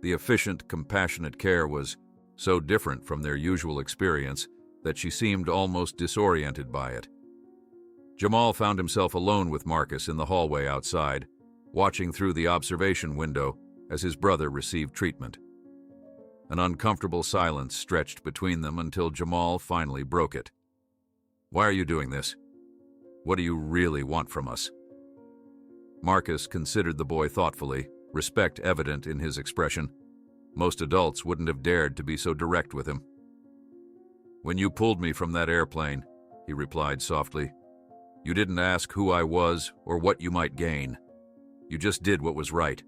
The efficient, compassionate care was so different from their usual experience that she seemed almost disoriented by it. Jamal found himself alone with Marcus in the hallway outside, watching through the observation window as his brother received treatment. An uncomfortable silence stretched between them until Jamal finally broke it. "Why are you doing this? What do you really want from us?" Marcus considered the boy thoughtfully, respect evident in his expression. Most adults wouldn't have dared to be so direct with him. "When you pulled me from that airplane," he replied softly, "you didn't ask who I was or what you might gain. You just did what was right."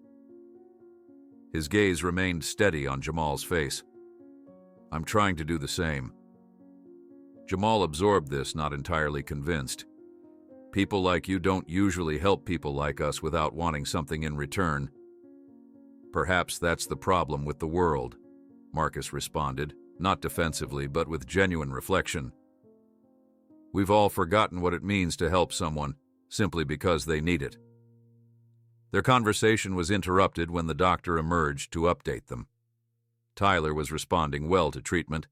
His gaze remained steady on Jamal's face. "I'm trying to do the same." Jamal absorbed this, not entirely convinced. "People like you don't usually help people like us without wanting something in return." "Perhaps that's the problem with the world," Marcus responded, not defensively but with genuine reflection. "We've all forgotten what it means to help someone simply because they need it." Their conversation was interrupted when the doctor emerged to update them. Tyler was responding well to treatment,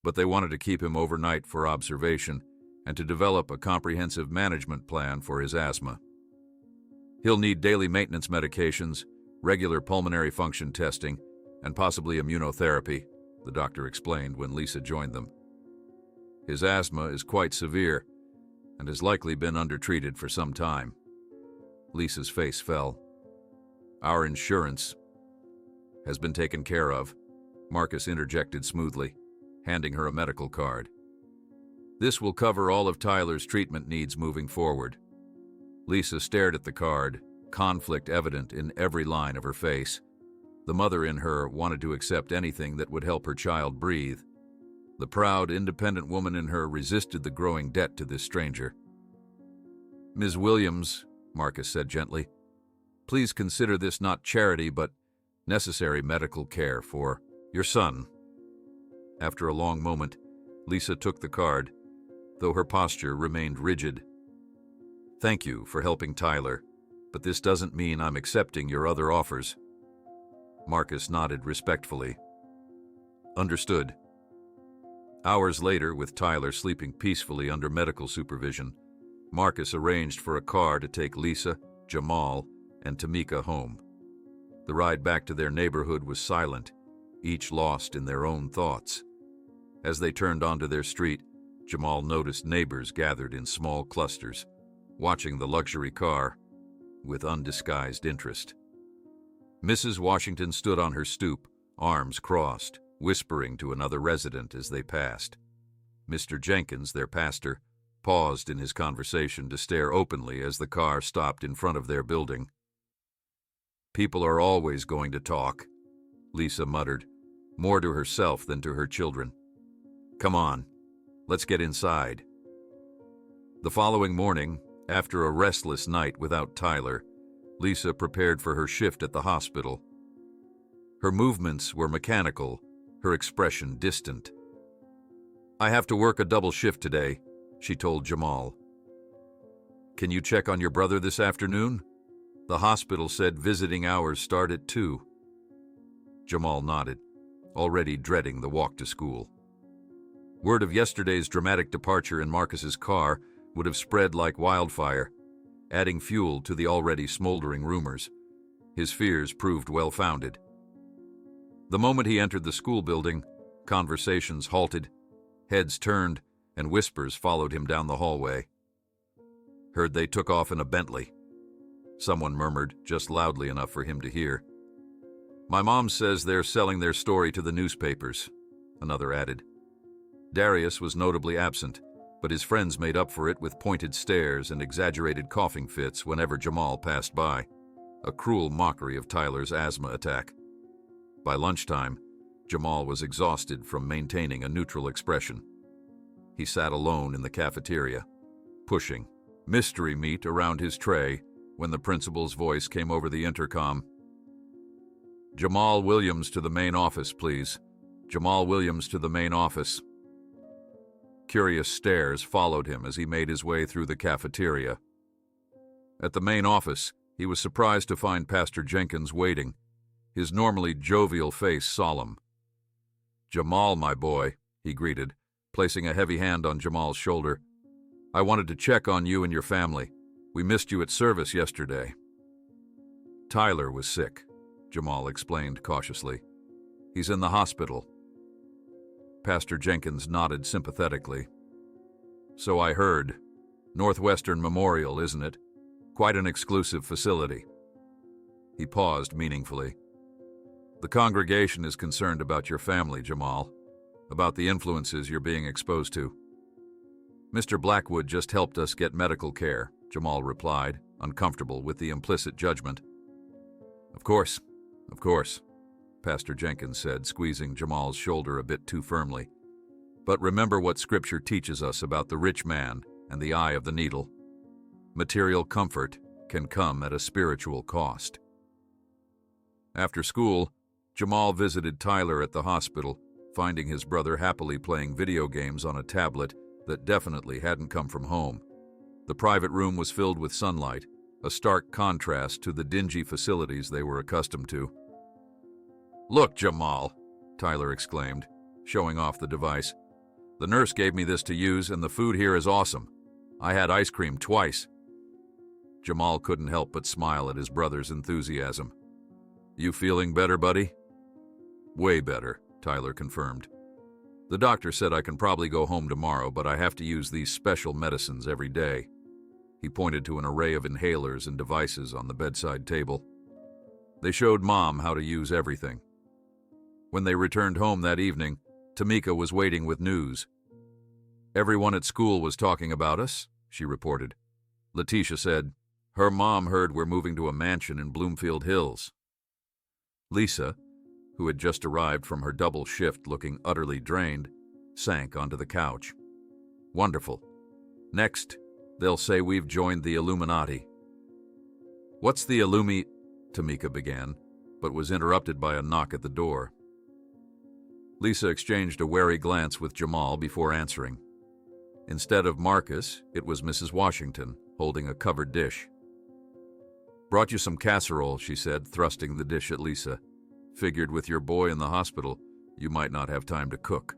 but they wanted to keep him overnight for observation and to develop a comprehensive management plan for his asthma. "He'll need daily maintenance medications, regular pulmonary function testing, and possibly immunotherapy," the doctor explained when Lisa joined them. "His asthma is quite severe and has likely been undertreated for some time." Lisa's face fell. "Our insurance has been taken care of," Marcus interjected smoothly, handing her a medical card. "This will cover all of Tyler's treatment needs moving forward." Lisa stared at the card, conflict evident in every line of her face. The mother in her wanted to accept anything that would help her child breathe. The proud, independent woman in her resisted the growing debt to this stranger. "Ms. Williams," Marcus said gently, "please consider this not charity but necessary medical care for your son." After a long moment, Lisa took the card, though her posture remained rigid. "Thank you for helping Tyler, but this doesn't mean I'm accepting your other offers." Marcus nodded respectfully. "Understood." Hours later, with Tyler sleeping peacefully under medical supervision, Marcus arranged for a car to take Lisa, Jamal, and Tamika home. The ride back to their neighborhood was silent, each lost in their own thoughts. As they turned onto their street, Jamal noticed neighbors gathered in small clusters, watching the luxury car with undisguised interest. Mrs. Washington stood on her stoop, arms crossed, whispering to another resident as they passed. Mr. Jenkins, their pastor, paused in his conversation to stare openly as the car stopped in front of their building. "People are always going to talk," Lisa muttered, more to herself than to her children. "Come on, let's get inside." The following morning, after a restless night without Tyler, Lisa prepared for her shift at the hospital. Her movements were mechanical, her expression distant. "I have to work a double shift today," she told Jamal. "Can you check on your brother this afternoon? The hospital said visiting hours start at 2. Jamal nodded, already dreading the walk to school. Word of yesterday's dramatic departure in Marcus's car would have spread like wildfire, adding fuel to the already smoldering rumors. His fears proved well-founded. The moment he entered the school building, conversations halted, heads turned, and whispers followed him down the hallway. "Heard they took off in a Bentley," someone murmured, just loudly enough for him to hear. My mom says they're selling their story to the newspapers, another added. Darius was notably absent, but his friends made up for it with pointed stares and exaggerated coughing fits whenever Jamal passed by, a cruel mockery of Tyler's asthma attack. By lunchtime, Jamal was exhausted from maintaining a neutral expression. He sat alone in the cafeteria, pushing mystery meat around his tray when the principal's voice came over the intercom. Jamal Williams to the main office, please. Jamal Williams to the main office. Curious stares followed him as he made his way through the cafeteria. At the main office, he was surprised to find Pastor Jenkins waiting, his normally jovial face solemn. Jamal, my boy, he greeted, placing a heavy hand on Jamal's shoulder. I wanted to check on you and your family. We missed you at service yesterday. Tyler was sick, Jamal explained cautiously. He's in the hospital. Pastor Jenkins nodded sympathetically. So I heard. Northwestern Memorial, isn't it? Quite an exclusive facility. He paused meaningfully. The congregation is concerned about your family, Jamal, about the influences you're being exposed to. Mr. Blackwood just helped us get medical care, Jamal replied, uncomfortable with the implicit judgment. Of course, Pastor Jenkins said, squeezing Jamal's shoulder a bit too firmly. But remember what Scripture teaches us about the rich man and the eye of the needle. Material comfort can come at a spiritual cost. After school, Jamal visited Tyler at the hospital, finding his brother happily playing video games on a tablet that definitely hadn't come from home. The private room was filled with sunlight, a stark contrast to the dingy facilities they were accustomed to. Look, Jamal, Tyler exclaimed, showing off the device. The nurse gave me this to use, and the food here is awesome. I had ice cream twice. Jamal couldn't help but smile at his brother's enthusiasm. You feeling better, buddy? Way better, Tyler confirmed. The doctor said I can probably go home tomorrow, but I have to use these special medicines every day. He pointed to an array of inhalers and devices on the bedside table. They showed Mom how to use everything. When they returned home that evening, Tamika was waiting with news. Everyone at school was talking about us, she reported. Letitia said, her mom heard we're moving to a mansion in Bloomfield Hills. Lisa, who had just arrived from her double shift looking utterly drained, sank onto the couch. Wonderful. Next, they'll say we've joined the Illuminati. What's the Tamika began, but was interrupted by a knock at the door. Lisa exchanged a wary glance with Jamal before answering. Instead of Marcus, it was Mrs. Washington, holding a covered dish. Brought you some casserole, she said, thrusting the dish at Lisa. Figured with your boy in the hospital, you might not have time to cook.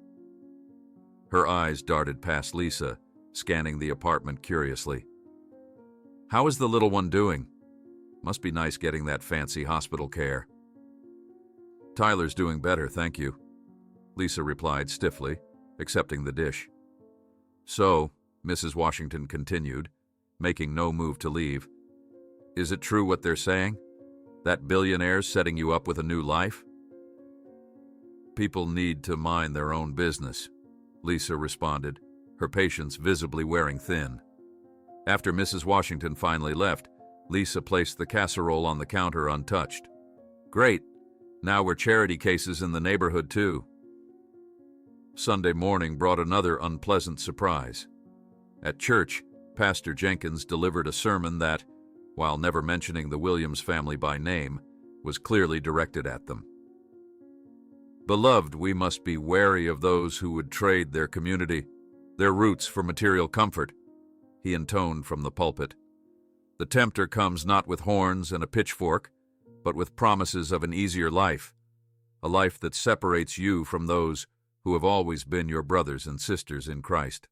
Her eyes darted past Lisa, scanning the apartment curiously. How is the little one doing? Must be nice getting that fancy hospital care. Tyler's doing better, thank you, Lisa replied stiffly, accepting the dish. So, Mrs. Washington continued, making no move to leave, is it true what they're saying? That billionaire's setting you up with a new life? People need to mind their own business, Lisa responded, her patience visibly wearing thin. After Mrs. Washington finally left, Lisa placed the casserole on the counter untouched. Great, now we're charity cases in the neighborhood too. Sunday morning brought another unpleasant surprise. At church, Pastor Jenkins delivered a sermon that, while never mentioning the Williams family by name, was clearly directed at them. Beloved, we must be wary of those who would trade their community, their roots for material comfort, he intoned from the pulpit. The tempter comes not with horns and a pitchfork, but with promises of an easier life, a life that separates you from those who have always been your brothers and sisters in Christ.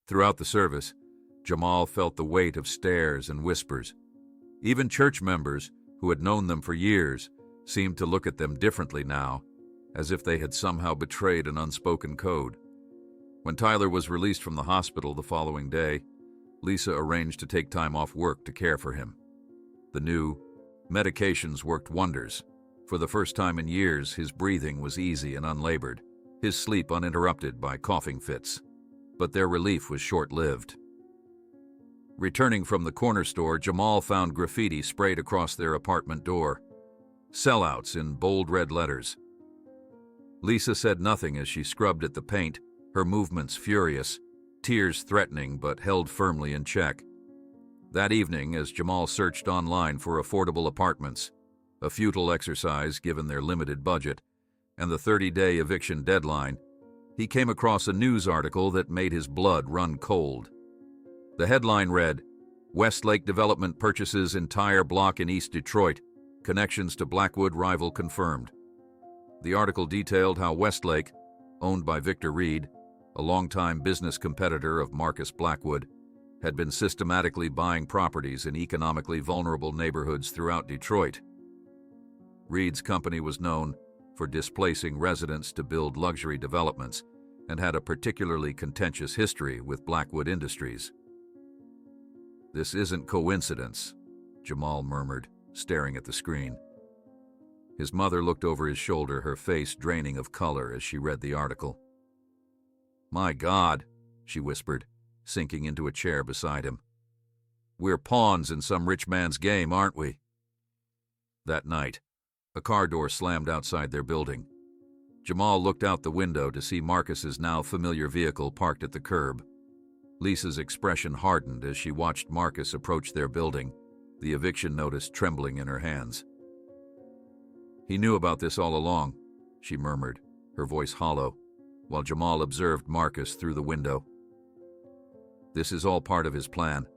Throughout the service, Jamal felt the weight of stares and whispers. Even church members, who had known them for years, seemed to look at them differently now, as if they had somehow betrayed an unspoken code. When Tyler was released from the hospital the following day, Lisa arranged to take time off work to care for him. The new medications worked wonders. For the first time in years, his breathing was easy and unlabored, his sleep uninterrupted by coughing fits. But their relief was short-lived. Returning from the corner store, Jamal found graffiti sprayed across their apartment door. Sellouts in bold red letters. Lisa said nothing as she scrubbed at the paint, her movements furious, tears threatening but held firmly in check. That evening, as Jamal searched online for affordable apartments, a futile exercise given their limited budget, and the 30-day eviction deadline, he came across a news article that made his blood run cold. The headline read, "Westlake Development purchases entire block in East Detroit. Connections to Blackwood rival confirmed." The article detailed how Westlake, owned by Victor Reed, a longtime business competitor of Marcus Blackwood, had been systematically buying properties in economically vulnerable neighborhoods throughout Detroit. Reed's company was known for displacing residents to build luxury developments and had a particularly contentious history with Blackwood Industries. "This isn't coincidence," Jamal murmured, staring at the screen. His mother looked over his shoulder, her face draining of color as she read the article. "My God," she whispered, sinking into a chair beside him. "We're pawns in some rich man's game, aren't we?" That night, a car door slammed outside their building. Jamal looked out the window to see Marcus's now familiar vehicle parked at the curb. Lisa's expression hardened as she watched Marcus approach their building, the eviction notice trembling in her hands. "He knew about this all along," she murmured, her voice hollow, while Jamal observed Marcus through the window. "This is all part of his plan."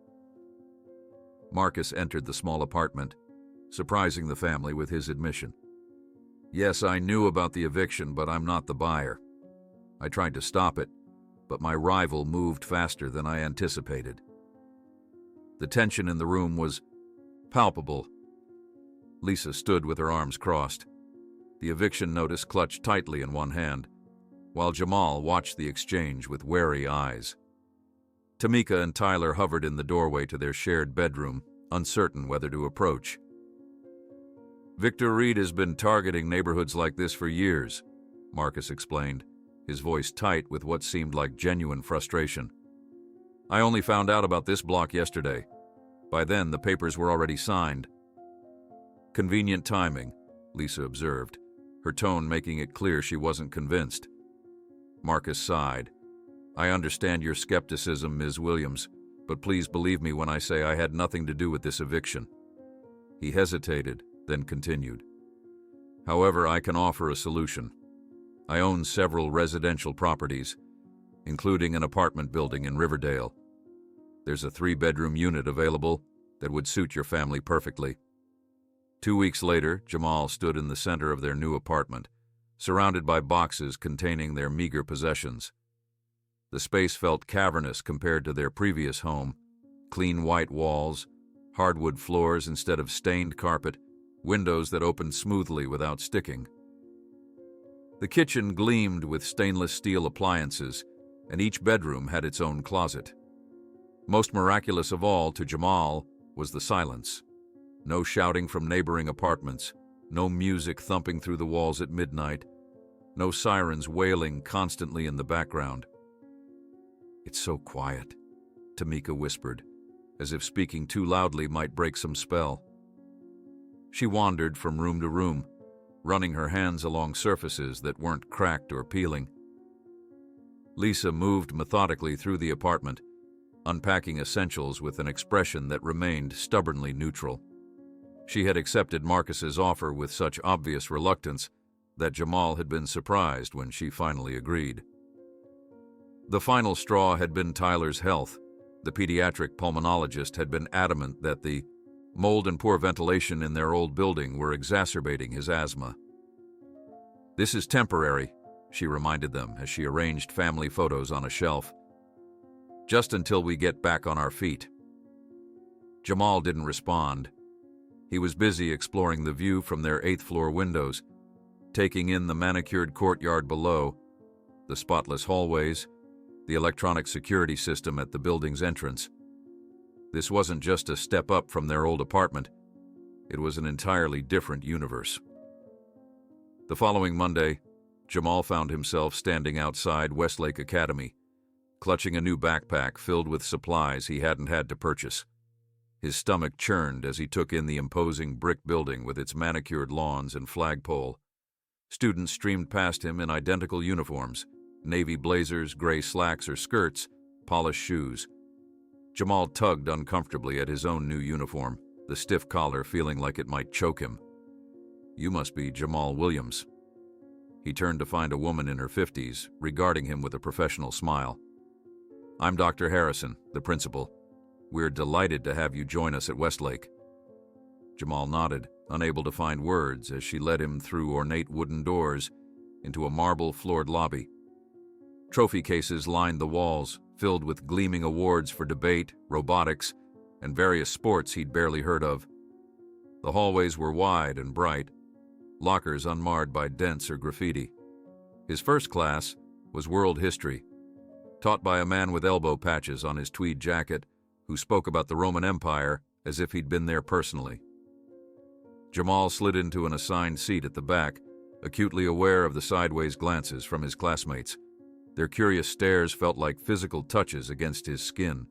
Marcus entered the small apartment, surprising the family with his admission. "Yes, I knew about the eviction, but I'm not the buyer. I tried to stop it, but my rival moved faster than I anticipated." The tension in the room was palpable. Lisa stood with her arms crossed, the eviction notice clutched tightly in one hand, while Jamal watched the exchange with wary eyes. Tamika and Tyler hovered in the doorway to their shared bedroom, uncertain whether to approach. "Victor Reed has been targeting neighborhoods like this for years," Marcus explained, his voice tight with what seemed like genuine frustration. "I only found out about this block yesterday. By then, the papers were already signed." "Convenient timing," Lisa observed, her tone making it clear she wasn't convinced. Marcus sighed. "I understand your skepticism, Ms. Williams, but please believe me when I say I had nothing to do with this eviction." He hesitated, then continued. "However, I can offer a solution. I own several residential properties, including an apartment building in Riverdale. There's a 3-bedroom unit available that would suit your family perfectly." 2 weeks later, Jamal stood in the center of their new apartment, surrounded by boxes containing their meager possessions. The space felt cavernous compared to their previous home: clean white walls, hardwood floors instead of stained carpet, windows that opened smoothly without sticking. The kitchen gleamed with stainless steel appliances, and each bedroom had its own closet. Most miraculous of all to Jamal was the silence. No shouting from neighboring apartments, no music thumping through the walls at midnight, no sirens wailing constantly in the background. "It's so quiet," Tamika whispered, as if speaking too loudly might break some spell. She wandered from room to room, running her hands along surfaces that weren't cracked or peeling. Lisa moved methodically through the apartment, unpacking essentials with an expression that remained stubbornly neutral. She had accepted Marcus's offer with such obvious reluctance that Jamal had been surprised when she finally agreed. The final straw had been Tyler's health. The pediatric pulmonologist had been adamant that the mold and poor ventilation in their old building were exacerbating his asthma. "This is temporary," she reminded them as she arranged family photos on a shelf. "Just until we get back on our feet." Jamal didn't respond. He was busy exploring the view from their 8th-floor windows, taking in the manicured courtyard below, the spotless hallways, the electronic security system at the building's entrance. This wasn't just a step up from their old apartment. It was an entirely different universe. The following Monday, Jamal found himself standing outside Westlake Academy, clutching a new backpack filled with supplies he hadn't had to purchase. His stomach churned as he took in the imposing brick building with its manicured lawns and flagpole. Students streamed past him in identical uniforms, navy blazers, gray slacks or skirts, polished shoes. Jamal tugged uncomfortably at his own new uniform, the stiff collar feeling like it might choke him. "You must be Jamal Williams." He turned to find a woman in her 50s, regarding him with a professional smile. "I'm Dr. Harrison, the principal. We're delighted to have you join us at Westlake." Jamal nodded, unable to find words as she led him through ornate wooden doors into a marble-floored lobby. Trophy cases lined the walls, filled with gleaming awards for debate, robotics, and various sports he'd barely heard of. The hallways were wide and bright, lockers unmarred by dents or graffiti. His first class was world history, taught by a man with elbow patches on his tweed jacket who spoke about the Roman Empire as if he'd been there personally. Jamal slid into an assigned seat at the back, acutely aware of the sideways glances from his classmates. Their curious stares felt like physical touches against his skin.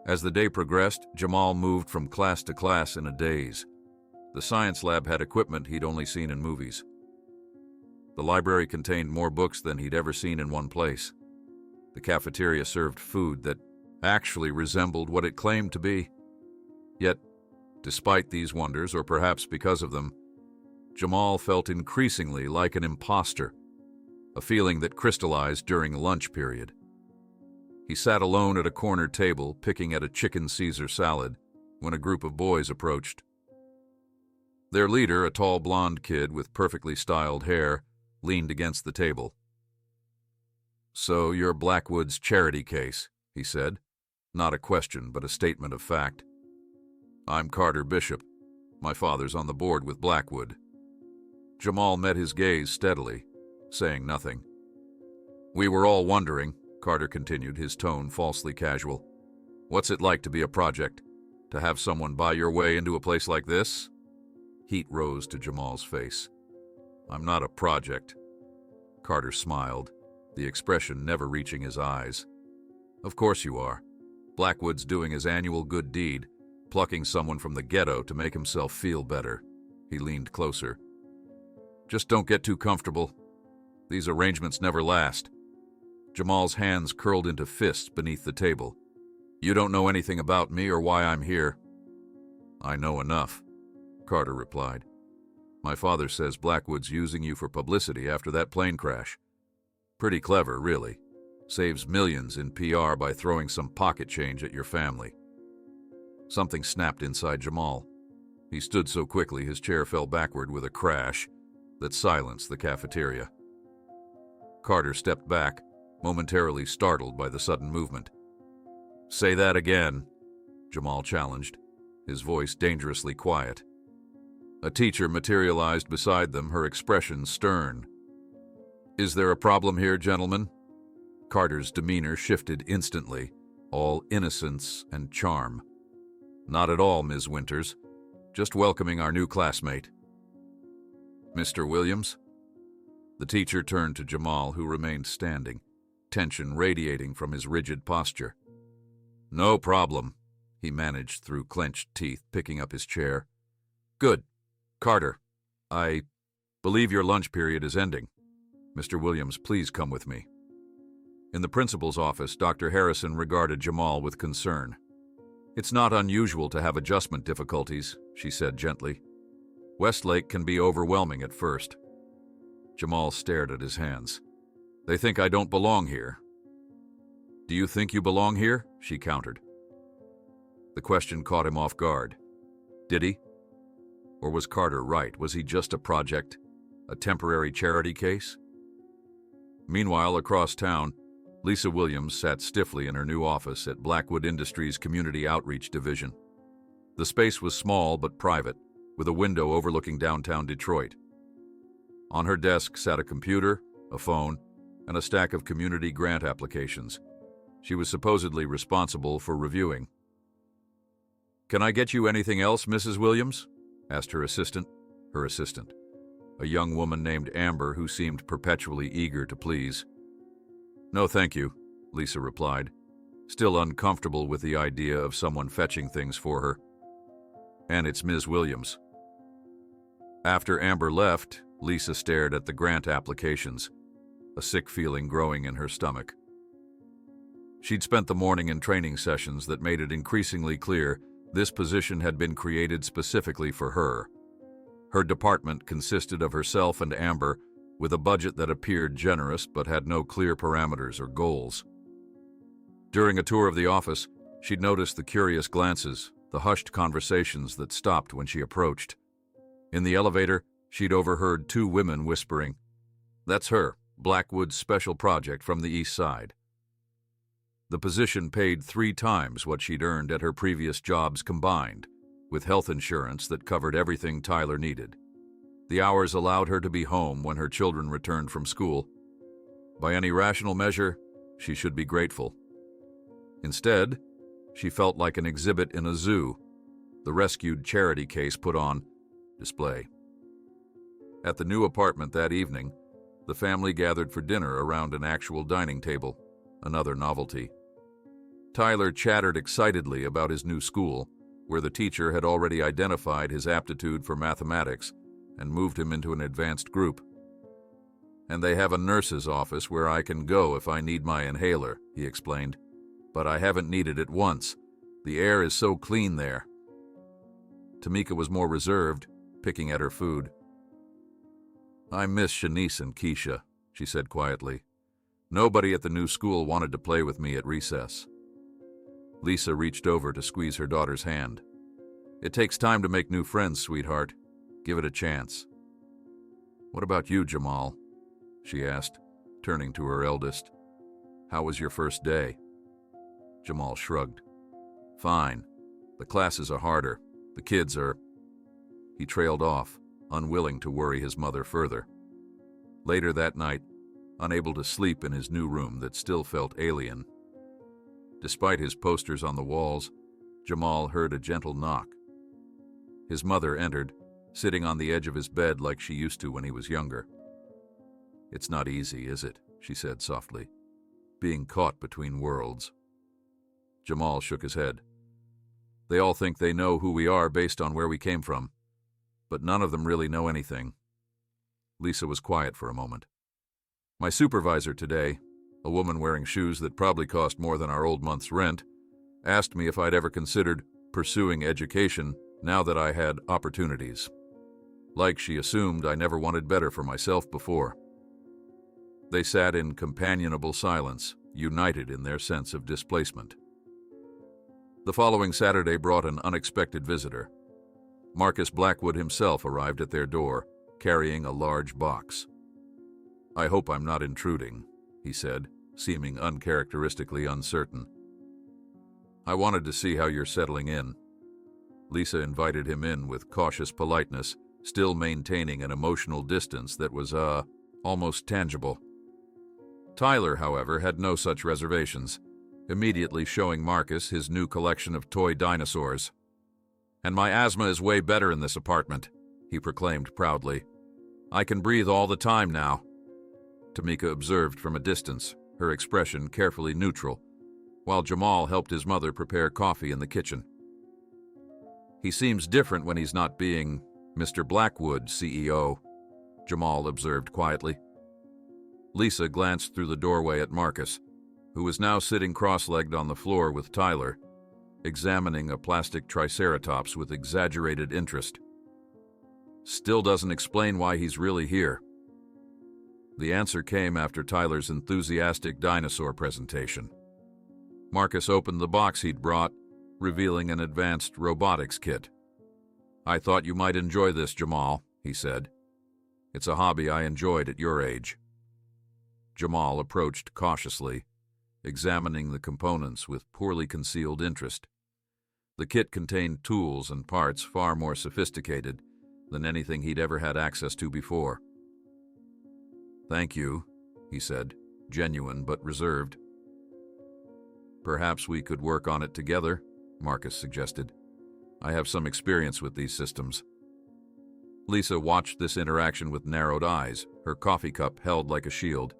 As the day progressed, Jamal moved from class to class in a daze. The science lab had equipment he'd only seen in movies. The library contained more books than he'd ever seen in one place. The cafeteria served food that actually resembled what it claimed to be. Yet, despite these wonders, or perhaps because of them, Jamal felt increasingly like an imposter, a feeling that crystallized during lunch period. He sat alone at a corner table, picking at a chicken Caesar salad, when a group of boys approached. Their leader, a tall blonde kid with perfectly styled hair, leaned against the table. "So you're Blackwood's charity case," he said. Not a question, but a statement of fact. "I'm Carter Bishop. My father's on the board with Blackwood." Jamal met his gaze steadily, saying nothing. "We were all wondering," Carter continued, his tone falsely casual. "What's it like to be a project? To have someone buy your way into a place like this?" Heat rose to Jamal's face. "I'm not a project." Carter smiled, the expression never reaching his eyes. "Of course you are. Blackwood's doing his annual good deed, plucking someone from the ghetto to make himself feel better." He leaned closer. "Just don't get too comfortable. These arrangements never last." Jamal's hands curled into fists beneath the table. "You don't know anything about me or why I'm here." "I know enough," Carter replied. "My father says Blackwood's using you for publicity after that plane crash. Pretty clever, really. Saves millions in PR by throwing some pocket change at your family." Something snapped inside Jamal. He stood so quickly his chair fell backward with a crash that silenced the cafeteria. Carter stepped back, momentarily startled by the sudden movement. "Say that again," Jamal challenged, his voice dangerously quiet. A teacher materialized beside them, her expression stern. "Is there a problem here, gentlemen?" Carter's demeanor shifted instantly, all innocence and charm. "Not at all, Ms. Winters. Just welcoming our new classmate." "Mr. Williams?" The teacher turned to Jamal, who remained standing, tension radiating from his rigid posture. "No problem," he managed through clenched teeth, picking up his chair. "Good. Carter, I believe your lunch period is ending. Mr. Williams, please come with me." In the principal's office, Dr. Harrison regarded Jamal with concern. "It's not unusual to have adjustment difficulties," she said gently. "Westlake can be overwhelming at first." Jamal stared at his hands. "They think I don't belong here." "Do you think you belong here?" she countered. The question caught him off guard. Did he? Or was Carter right? Was he just a project, a temporary charity case? Meanwhile, across town, Lisa Williams sat stiffly in her new office at Blackwood Industries' Community Outreach Division. The space was small but private, with a window overlooking downtown Detroit. On her desk sat a computer, a phone, and a stack of community grant applications. She was supposedly responsible for reviewing, "Can I get you anything else, Mrs. Williams?" asked her assistant, a young woman named Amber who seemed perpetually eager to please. "No, thank you," Lisa replied, still uncomfortable with the idea of someone fetching things for her. "And it's Ms. Williams." After Amber left, Lisa stared at the grant applications, a sick feeling growing in her stomach. She'd spent the morning in training sessions that made it increasingly clear this position had been created specifically for her. Her department consisted of herself and Amber, with a budget that appeared generous but had no clear parameters or goals. During a tour of the office, she'd noticed the curious glances, the hushed conversations that stopped when she approached. In the elevator, she'd overheard two women whispering, "That's her, Blackwood's special project from the East Side." The position paid 3 times what she'd earned at her previous jobs combined, with health insurance that covered everything Tyler needed. The hours allowed her to be home when her children returned from school. By any rational measure, she should be grateful. Instead, she felt like an exhibit in a zoo, the rescued charity case put on display. At the new apartment that evening, the family gathered for dinner around an actual dining table, another novelty. Tyler chattered excitedly about his new school, where the teacher had already identified his aptitude for mathematics and moved him into an advanced group. "And they have a nurse's office where I can go if I need my inhaler," he explained. "But I haven't needed it once. The air is so clean there." Tamika was more reserved, picking at her food. "I miss Shanice and Keisha," she said quietly. "Nobody at the new school wanted to play with me at recess." Lisa reached over to squeeze her daughter's hand. "It takes time to make new friends, sweetheart. Give it a chance." "What about you, Jamal?" she asked, turning to her eldest. "How was your first day?" Jamal shrugged. "Fine. The classes are harder. The kids are—" He trailed off, unwilling to worry his mother further. Later that night, unable to sleep in his new room that still felt alien. Despite his posters on the walls, Jamal heard a gentle knock. His mother entered, sitting on the edge of his bed like she used to when he was younger. "It's not easy, is it?" she said softly. "Being caught between worlds." Jamal shook his head. "They all think they know who we are based on where we came from, but none of them really know anything." Lisa was quiet for a moment. "My supervisor today, a woman wearing shoes that probably cost more than our old month's rent, asked me if I'd ever considered pursuing education now that I had opportunities. Like she assumed I never wanted better for myself before." They sat in companionable silence, united in their sense of displacement. The following Saturday brought an unexpected visitor. Marcus Blackwood himself arrived at their door, carrying a large box. "I hope I'm not intruding," he said, seeming uncharacteristically uncertain. "I wanted to see how you're settling in." Lisa invited him in with cautious politeness, still maintaining an emotional distance that was, almost tangible. Tyler, however, had no such reservations, immediately showing Marcus his new collection of toy dinosaurs. "And my asthma is way better in this apartment," he proclaimed proudly. "I can breathe all the time now." Tamika observed from a distance, her expression carefully neutral, while Jamal helped his mother prepare coffee in the kitchen. "He seems different when he's not being Mr. Blackwood, CEO," Jamal observed quietly. Lisa glanced through the doorway at Marcus, who was now sitting cross-legged on the floor with Tyler, examining a plastic triceratops with exaggerated interest. "Still doesn't explain why he's really here." The answer came after Tyler's enthusiastic dinosaur presentation. Marcus opened the box he'd brought, revealing an advanced robotics kit. "I thought you might enjoy this, Jamal," he said. "It's a hobby I enjoyed at your age." Jamal approached cautiously, examining the components with poorly concealed interest. The kit contained tools and parts far more sophisticated than anything he'd ever had access to before. "Thank you," he said, genuine but reserved. "Perhaps we could work on it together," Marcus suggested. I have some experience with these systems. Lisa watched this interaction with narrowed eyes, her coffee cup held like a shield.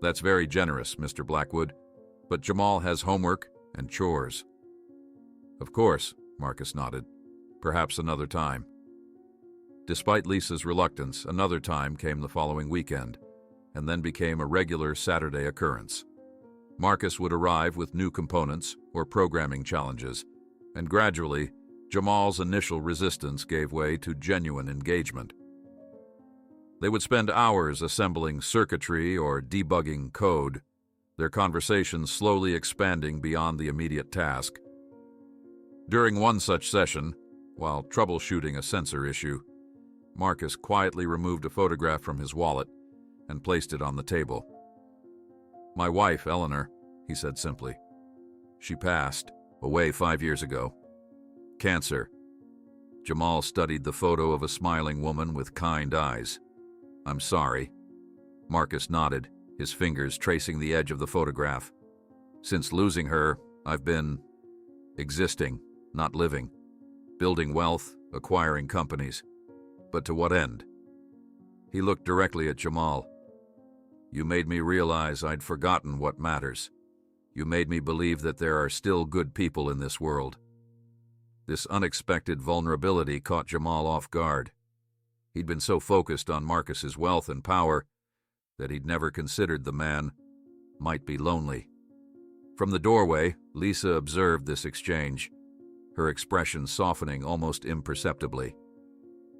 That's very generous, Mr. Blackwood, but Jamal has homework and chores. Of course, Marcus nodded. Perhaps another time. Despite Lisa's reluctance, another time came the following weekend, and then became a regular Saturday occurrence. Marcus would arrive with new components or programming challenges, and gradually, Jamal's initial resistance gave way to genuine engagement. They would spend hours assembling circuitry or debugging code, their conversations slowly expanding beyond the immediate task. During one such session, while troubleshooting a sensor issue, Marcus quietly removed a photograph from his wallet and placed it on the table. "My wife, Eleanor," he said simply. "She passed, away 5 years ago. Cancer." Jamal studied the photo of a smiling woman with kind eyes. "I'm sorry." Marcus nodded, his fingers tracing the edge of the photograph. "Since losing her, I've been existing, not living, building wealth, acquiring companies. But to what end?" He looked directly at Jamal. "You made me realize I'd forgotten what matters. You made me believe that there are still good people in this world." This unexpected vulnerability caught Jamal off guard. He'd been so focused on Marcus's wealth and power that he'd never considered the man might be lonely. From the doorway, Lisa observed this exchange, her expression softening almost imperceptibly.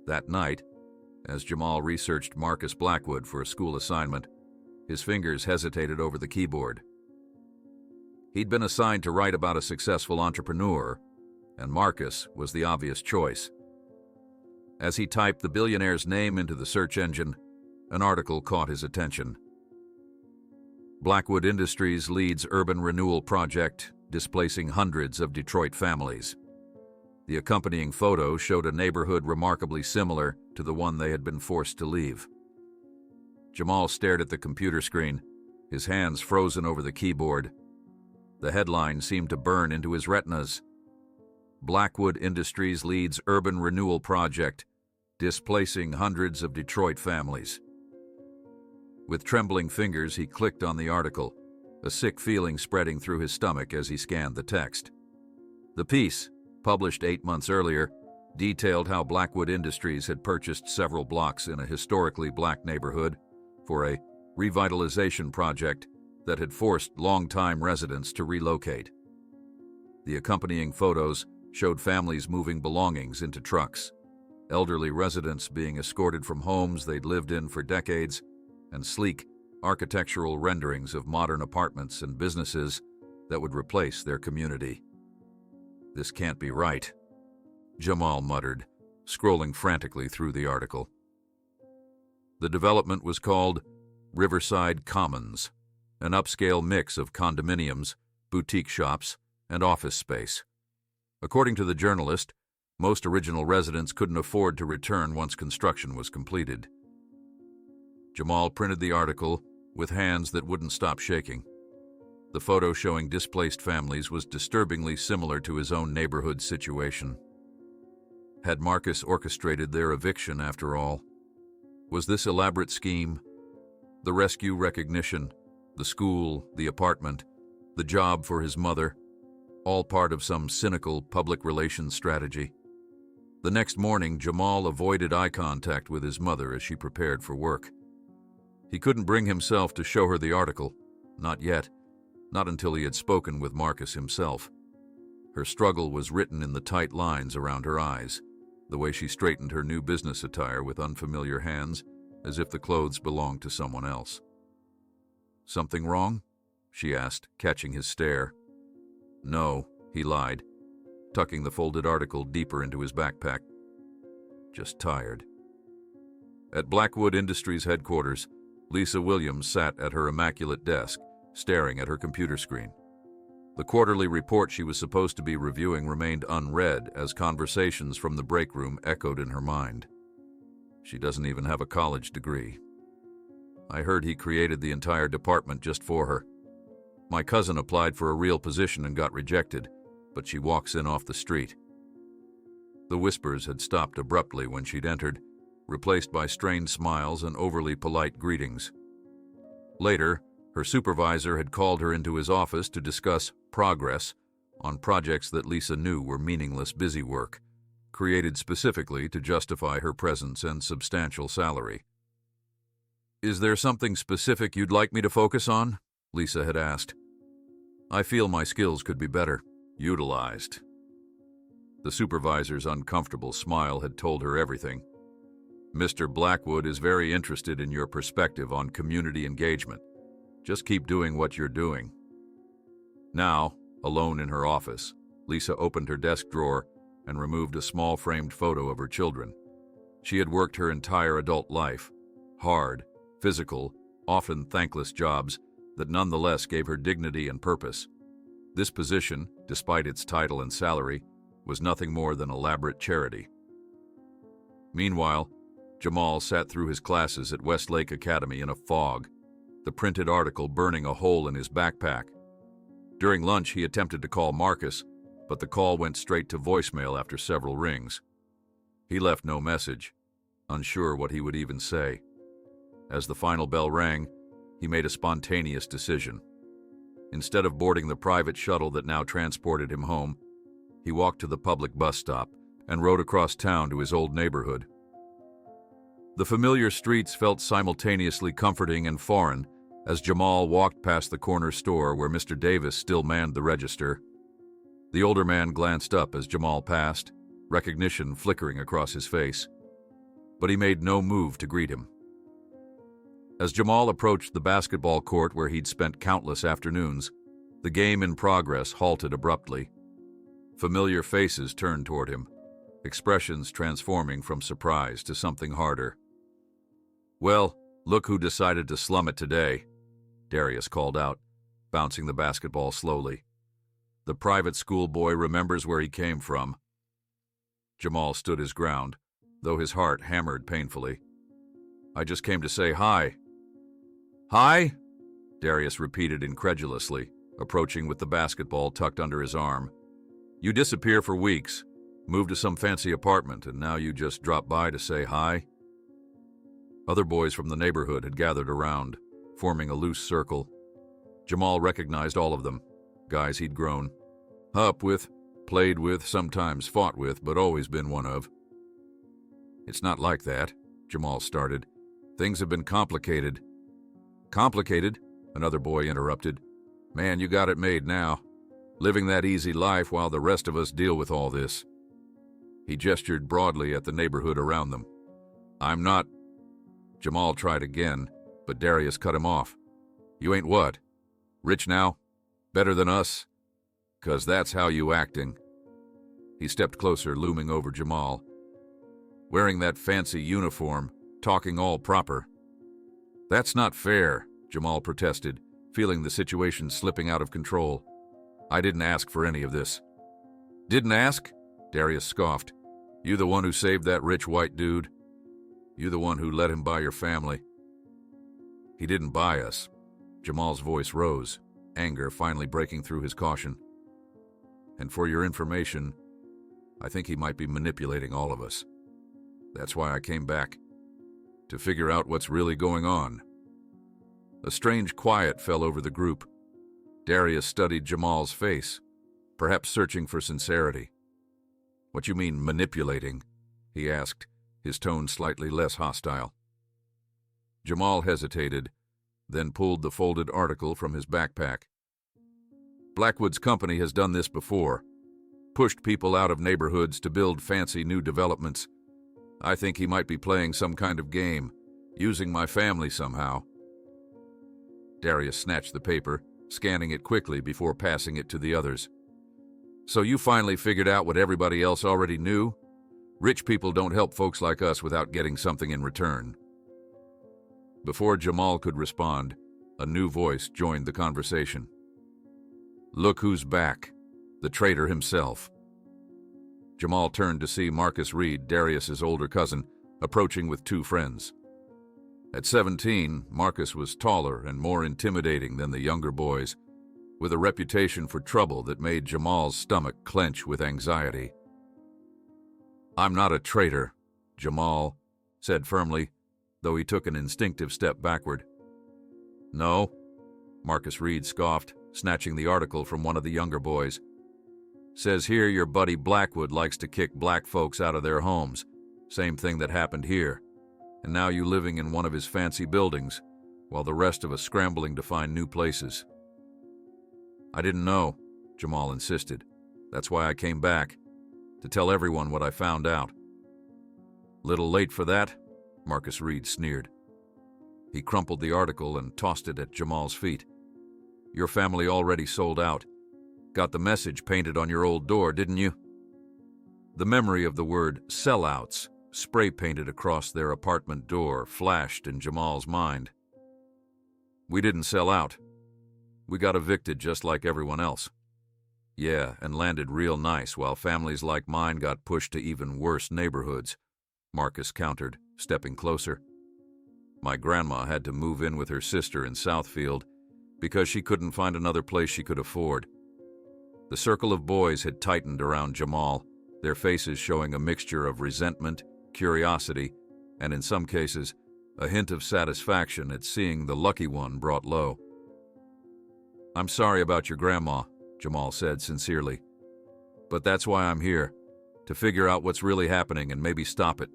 That night, as Jamal researched Marcus Blackwood for a school assignment, his fingers hesitated over the keyboard. He'd been assigned to write about a successful entrepreneur, and Marcus was the obvious choice. As he typed the billionaire's name into the search engine, an article caught his attention. Blackwood Industries leads urban renewal project, displacing hundreds of Detroit families. The accompanying photo showed a neighborhood remarkably similar to the one they had been forced to leave. Jamal stared at the computer screen, his hands frozen over the keyboard. The headline seemed to burn into his retinas. Blackwood Industries leads urban renewal project, displacing hundreds of Detroit families. With trembling fingers, he clicked on the article, a sick feeling spreading through his stomach as he scanned the text. The piece, published 8 months earlier, detailed how Blackwood Industries had purchased several blocks in a historically black neighborhood for a revitalization project that had forced longtime residents to relocate. The accompanying photos showed families moving belongings into trucks, elderly residents being escorted from homes they'd lived in for decades, and sleek, architectural renderings of modern apartments and businesses that would replace their community. "This can't be right," Jamal muttered, scrolling frantically through the article. The development was called Riverside Commons, an upscale mix of condominiums, boutique shops, and office space. According to the journalist, most original residents couldn't afford to return once construction was completed. Jamal printed the article with hands that wouldn't stop shaking. The photo showing displaced families was disturbingly similar to his own neighborhood situation. Had Marcus orchestrated their eviction after all? Was this elaborate scheme, the rescue recognition, the school, the apartment, the job for his mother, all part of some cynical public relations strategy? The next morning, Jamal avoided eye contact with his mother as she prepared for work. He couldn't bring himself to show her the article, not yet, not until he had spoken with Marcus himself. Her struggle was written in the tight lines around her eyes, the way she straightened her new business attire with unfamiliar hands, as if the clothes belonged to someone else. "Something wrong?" she asked, catching his stare. "No," he lied, tucking the folded article deeper into his backpack. "Just tired." At Blackwood Industries headquarters, Lisa Williams sat at her immaculate desk, staring at her computer screen. The quarterly report she was supposed to be reviewing remained unread as conversations from the break room echoed in her mind. "She doesn't even have a college degree. I heard he created the entire department just for her. My cousin applied for a real position and got rejected, but she walks in off the street. The whispers had stopped abruptly when she'd entered, replaced by strained smiles and overly polite greetings. Later, her supervisor had called her into his office to discuss progress on projects that Lisa knew were meaningless busy work, created specifically to justify her presence and substantial salary. "Is there something specific you'd like me to focus on?" Lisa had asked. "I feel my skills could be better utilized." The supervisor's uncomfortable smile had told her everything. "Mr. Blackwood is very interested in your perspective on community engagement. Just keep doing what you're doing." Now, alone in her office, Lisa opened her desk drawer and removed a small framed photo of her children. She had worked her entire adult life, hard, physical, often thankless jobs that nonetheless gave her dignity and purpose. This position, despite its title and salary, was nothing more than elaborate charity. Meanwhile, Jamal sat through his classes at Westlake Academy in a fog, the printed article burning a hole in his backpack. During lunch, he attempted to call Marcus, but the call went straight to voicemail after several rings. He left no message, unsure what he would even say. As the final bell rang, he made a spontaneous decision. Instead of boarding the private shuttle that now transported him home, he walked to the public bus stop and rode across town to his old neighborhood. The familiar streets felt simultaneously comforting and foreign as Jamal walked past the corner store where Mr. Davis still manned the register. The older man glanced up as Jamal passed, recognition flickering across his face. But he made no move to greet him. As Jamal approached the basketball court where he'd spent countless afternoons, the game in progress halted abruptly. Familiar faces turned toward him, expressions transforming from surprise to something harder. "Well, look who decided to slum it today," Darius called out, bouncing the basketball slowly. "The private school boy remembers where he came from." Jamal stood his ground, though his heart hammered painfully. "I just came to say hi." "Hi?" Darius repeated incredulously, approaching with the basketball tucked under his arm. "You disappear for weeks, move to some fancy apartment, and now you just drop by to say hi?" Other boys from the neighborhood had gathered around, forming a loose circle. Jamal recognized all of them, guys he'd grown up with, played with, sometimes fought with, but always been one of. "It's not like that," Jamal started. "Things have been complicated." "Complicated?" another boy interrupted. "Man, you got it made now. Living that easy life while the rest of us deal with all this." He gestured broadly at the neighborhood around them. "I'm not—" Jamal tried again, but Darius cut him off. "You ain't what? Rich now? Better than us? 'Cause that's how you acting." He stepped closer, looming over Jamal. "Wearing that fancy uniform, talking all proper." "That's not fair," Jamal protested, feeling the situation slipping out of control. "I didn't ask for any of this." "Didn't ask?" Darius scoffed. "You the one who saved that rich white dude? You the one who let him buy your family?" "He didn't buy us." Jamal's voice rose, anger finally breaking through his caution. "And for your information, I think he might be manipulating all of us. That's why I came back, to figure out what's really going on." A strange quiet fell over the group. Darius studied Jamal's face, perhaps searching for sincerity. "What you mean, manipulating?" he asked, his tone slightly less hostile. Jamal hesitated, then pulled the folded article from his backpack. "Blackwood's company has done this before. Pushed people out of neighborhoods to build fancy new developments. I think he might be playing some kind of game, using my family somehow." Darius snatched the paper, scanning it quickly before passing it to the others. "So you finally figured out what everybody else already knew? Rich people don't help folks like us without getting something in return." Before Jamal could respond, a new voice joined the conversation. "Look who's back, the traitor himself." Jamal turned to see Marcus Reed, Darius's older cousin, approaching with two friends. At 17, Marcus was taller and more intimidating than the younger boys, with a reputation for trouble that made Jamal's stomach clench with anxiety. I'm not a traitor, Jamal said firmly, though he took an instinctive step backward. No, Marcus Reed scoffed, snatching the article from one of the younger boys. Says here your buddy Blackwood likes to kick black folks out of their homes. Same thing that happened here. And now you living in one of his fancy buildings, while the rest of us scrambling to find new places. I didn't know, Jamal insisted. That's why I came back, to tell everyone what I found out. Little late for that, Marcus Reed sneered. He crumpled the article and tossed it at Jamal's feet. Your family already sold out. Got the message painted on your old door, didn't you? The memory of the word sellouts spray-painted across their apartment door flashed in Jamal's mind. We didn't sell out. We got evicted just like everyone else. Yeah, and landed real nice while families like mine got pushed to even worse neighborhoods, Marcus countered, stepping closer. My grandma had to move in with her sister in Southfield because she couldn't find another place she could afford. The circle of boys had tightened around Jamal, their faces showing a mixture of resentment, curiosity, and in some cases, a hint of satisfaction at seeing the lucky one brought low. I'm sorry about your grandma, Jamal said sincerely. But that's why I'm here, to figure out what's really happening and maybe stop it.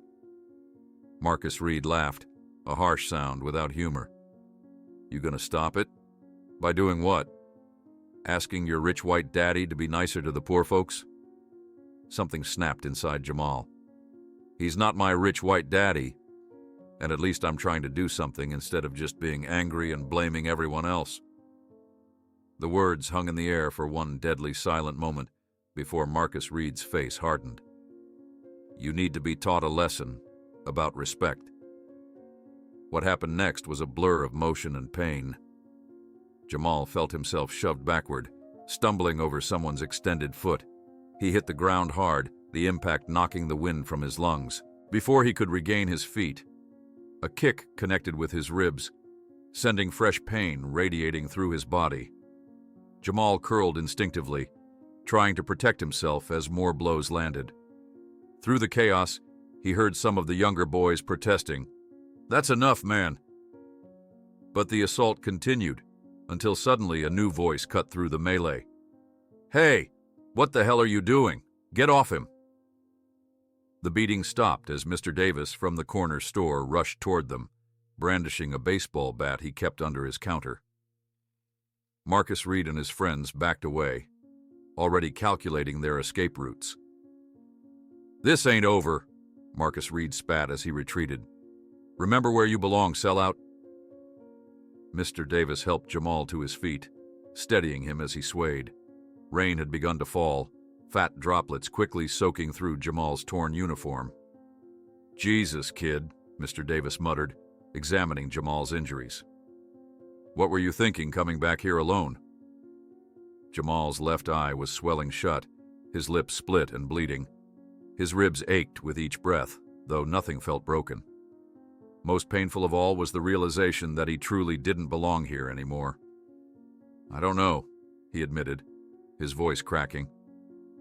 Marcus Reed laughed, a harsh sound without humor. You gonna stop it? By doing what? Asking your rich white daddy to be nicer to the poor folks? Something snapped inside Jamal. He's not my rich white daddy, and at least I'm trying to do something instead of just being angry and blaming everyone else. The words hung in the air for one deadly silent moment before Marcus Reed's face hardened. You need to be taught a lesson about respect. What happened next was a blur of motion and pain. Jamal felt himself shoved backward, stumbling over someone's extended foot. He hit the ground hard, the impact knocking the wind from his lungs. Before he could regain his feet, a kick connected with his ribs, sending fresh pain radiating through his body. Jamal curled instinctively, trying to protect himself as more blows landed. Through the chaos, he heard some of the younger boys protesting, "That's enough, man." But the assault continued, until suddenly a new voice cut through the melee. "Hey, what the hell are you doing? Get off him!" The beating stopped as Mr. Davis from the corner store rushed toward them, brandishing a baseball bat he kept under his counter. Marcus Reed and his friends backed away, already calculating their escape routes. "This ain't over," Marcus Reed spat as he retreated. "Remember where you belong, sellout." Mr. Davis helped Jamal to his feet, steadying him as he swayed. Rain had begun to fall, fat droplets quickly soaking through Jamal's torn uniform. "Jesus, kid," Mr. Davis muttered, examining Jamal's injuries. "What were you thinking coming back here alone?" Jamal's left eye was swelling shut, his lips split and bleeding. His ribs ached with each breath, though nothing felt broken. Most painful of all was the realization that he truly didn't belong here anymore. "I don't know," he admitted, his voice cracking.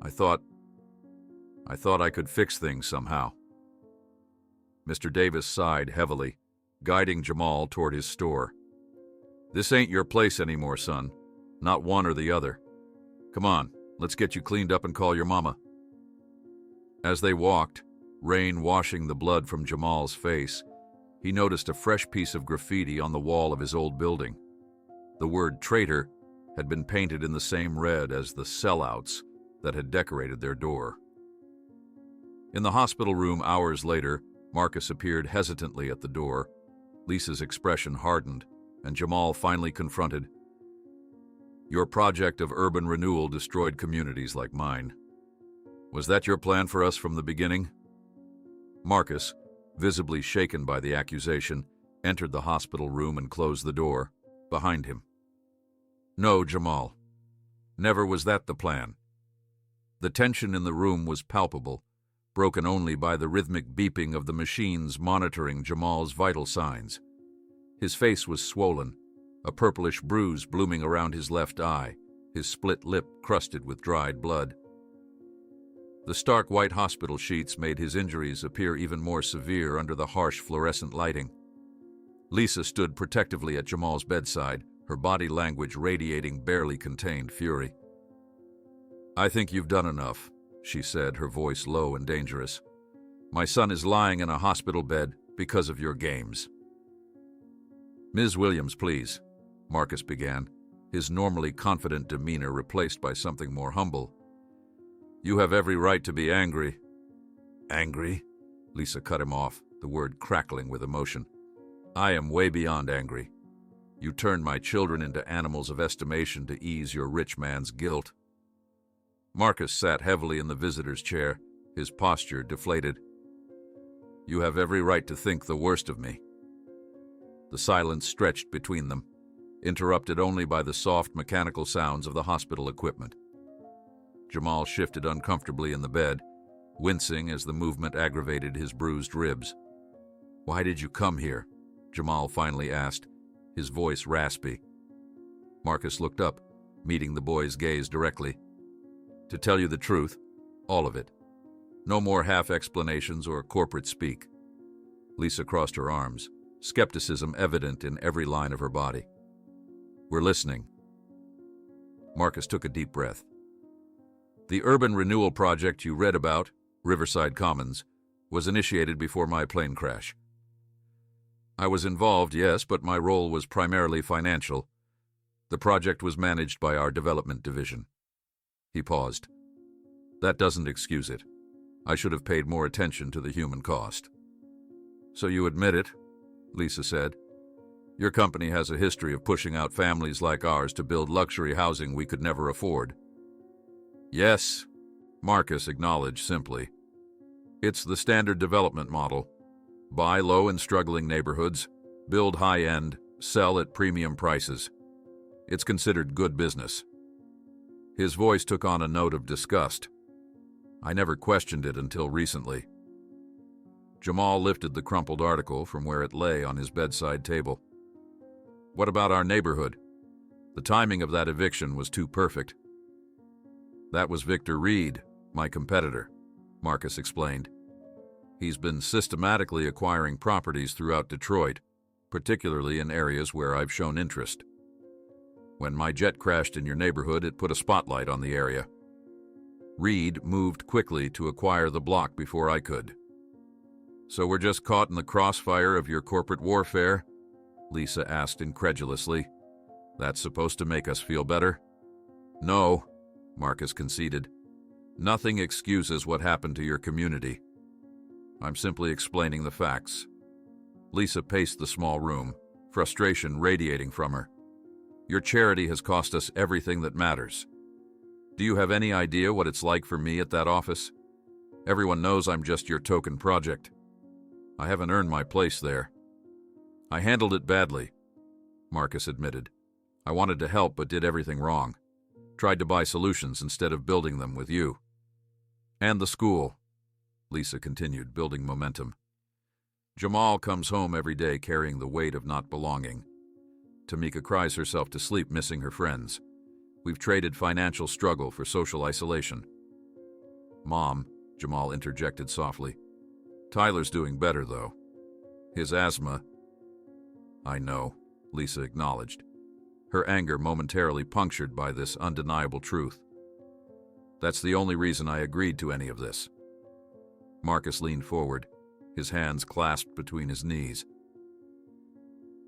I thought I could fix things somehow." Mr. Davis sighed heavily, guiding Jamal toward his store. "This ain't your place anymore, son. Not one or the other. Come on, let's get you cleaned up and call your mama." As they walked, rain washing the blood from Jamal's face, he noticed a fresh piece of graffiti on the wall of his old building. The word traitor had been painted in the same red as the sellouts that had decorated their door. In the hospital room hours later, Marcus appeared hesitantly at the door. Lisa's expression hardened, and Jamal finally confronted, "Your project of urban renewal destroyed communities like mine. Was that your plan for us from the beginning?" Marcus, visibly shaken by the accusation, entered the hospital room and closed the door behind him. "No, Jamal. Never was that the plan." The tension in the room was palpable, broken only by the rhythmic beeping of the machines monitoring Jamal's vital signs. His face was swollen, a purplish bruise blooming around his left eye, his split lip crusted with dried blood. The stark white hospital sheets made his injuries appear even more severe under the harsh fluorescent lighting. Lisa stood protectively at Jamal's bedside, her body language radiating barely contained fury. "I think you've done enough," she said, her voice low and dangerous. "My son is lying in a hospital bed because of your games." "Ms. Williams, please," Marcus began, his normally confident demeanor replaced by something more humble. "You have every right to be angry." "Angry?" Lisa cut him off, the word crackling with emotion. "I am way beyond angry. You turned my children into animals of estimation to ease your rich man's guilt." Marcus sat heavily in the visitor's chair, his posture deflated. "You have every right to think the worst of me." The silence stretched between them, interrupted only by the soft mechanical sounds of the hospital equipment. Jamal shifted uncomfortably in the bed, wincing as the movement aggravated his bruised ribs. "Why did you come here?" Jamal finally asked, his voice raspy. Marcus looked up, meeting the boy's gaze directly. "To tell you the truth, all of it. No more half explanations or corporate speak." Lisa crossed her arms, skepticism evident in every line of her body. "We're listening." Marcus took a deep breath. "The urban renewal project you read about, Riverside Commons, was initiated before my plane crash. I was involved, yes, but my role was primarily financial. The project was managed by our development division." He paused. "That doesn't excuse it. I should have paid more attention to the human cost." "So you admit it," Lisa said. "Your company has a history of pushing out families like ours to build luxury housing we could never afford." "Yes," Marcus acknowledged simply. "It's the standard development model. Buy low and struggling neighborhoods, build high-end, sell at premium prices. It's considered good business." His voice took on a note of disgust. "I never questioned it until recently." Jamal lifted the crumpled article from where it lay on his bedside table. "What about our neighborhood? The timing of that eviction was too perfect." "That was Victor Reed, my competitor," Marcus explained. "He's been systematically acquiring properties throughout Detroit, particularly in areas where I've shown interest. When my jet crashed in your neighborhood, it put a spotlight on the area. Reed moved quickly to acquire the block before I could." "So we're just caught in the crossfire of your corporate warfare?" Lisa asked incredulously. "That's supposed to make us feel better?" "No," Marcus conceded. "Nothing excuses what happened to your community. I'm simply explaining the facts." Lisa paced the small room, frustration radiating from her. "Your charity has cost us everything that matters. Do you have any idea what it's like for me at that office? Everyone knows I'm just your token project. I haven't earned my place there." "I handled it badly," Marcus admitted. "I wanted to help but did everything wrong. Tried to buy solutions instead of building them with you." "And the school," Lisa continued, building momentum. "Jamal comes home every day carrying the weight of not belonging. Tamika cries herself to sleep missing her friends. We've traded financial struggle for social isolation." "Mom," Jamal interjected softly. "Tyler's doing better, though. His asthma—" "I know," Lisa acknowledged, her anger momentarily punctured by this undeniable truth. "That's the only reason I agreed to any of this." Marcus leaned forward, his hands clasped between his knees.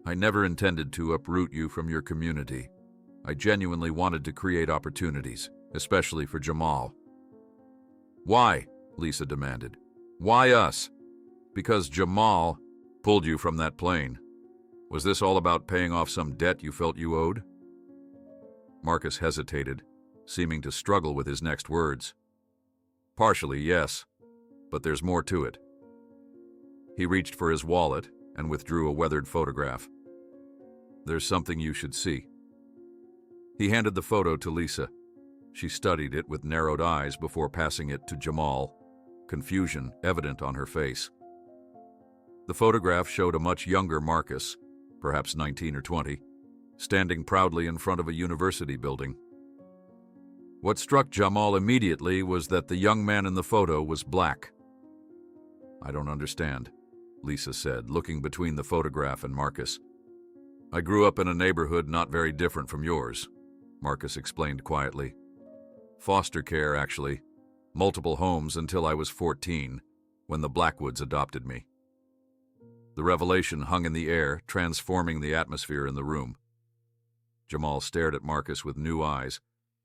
"I never intended to uproot you from your community. I genuinely wanted to create opportunities, especially for Jamal." "Why?" Lisa demanded. "Why us?" "Because Jamal pulled you from that plane. Was this all about paying off some debt you felt you owed?" Marcus hesitated, seeming to struggle with his next words. "Partially, yes, but there's more to it." He reached for his wallet and withdrew a weathered photograph. "There's something you should see." He handed the photo to Lisa. She studied it with narrowed eyes before passing it to Jamal, confusion evident on her face. The photograph showed a much younger Marcus, perhaps 19 or 20, standing proudly in front of a university building. What struck Jamal immediately was that the young man in the photo was black. "I don't understand," Lisa said, looking between the photograph and Marcus. "I grew up in a neighborhood not very different from yours," Marcus explained quietly. "Foster care, actually. Multiple homes until I was 14, when the Blackwoods adopted me." The revelation hung in the air, transforming the atmosphere in the room. Jamal stared at Marcus with new eyes,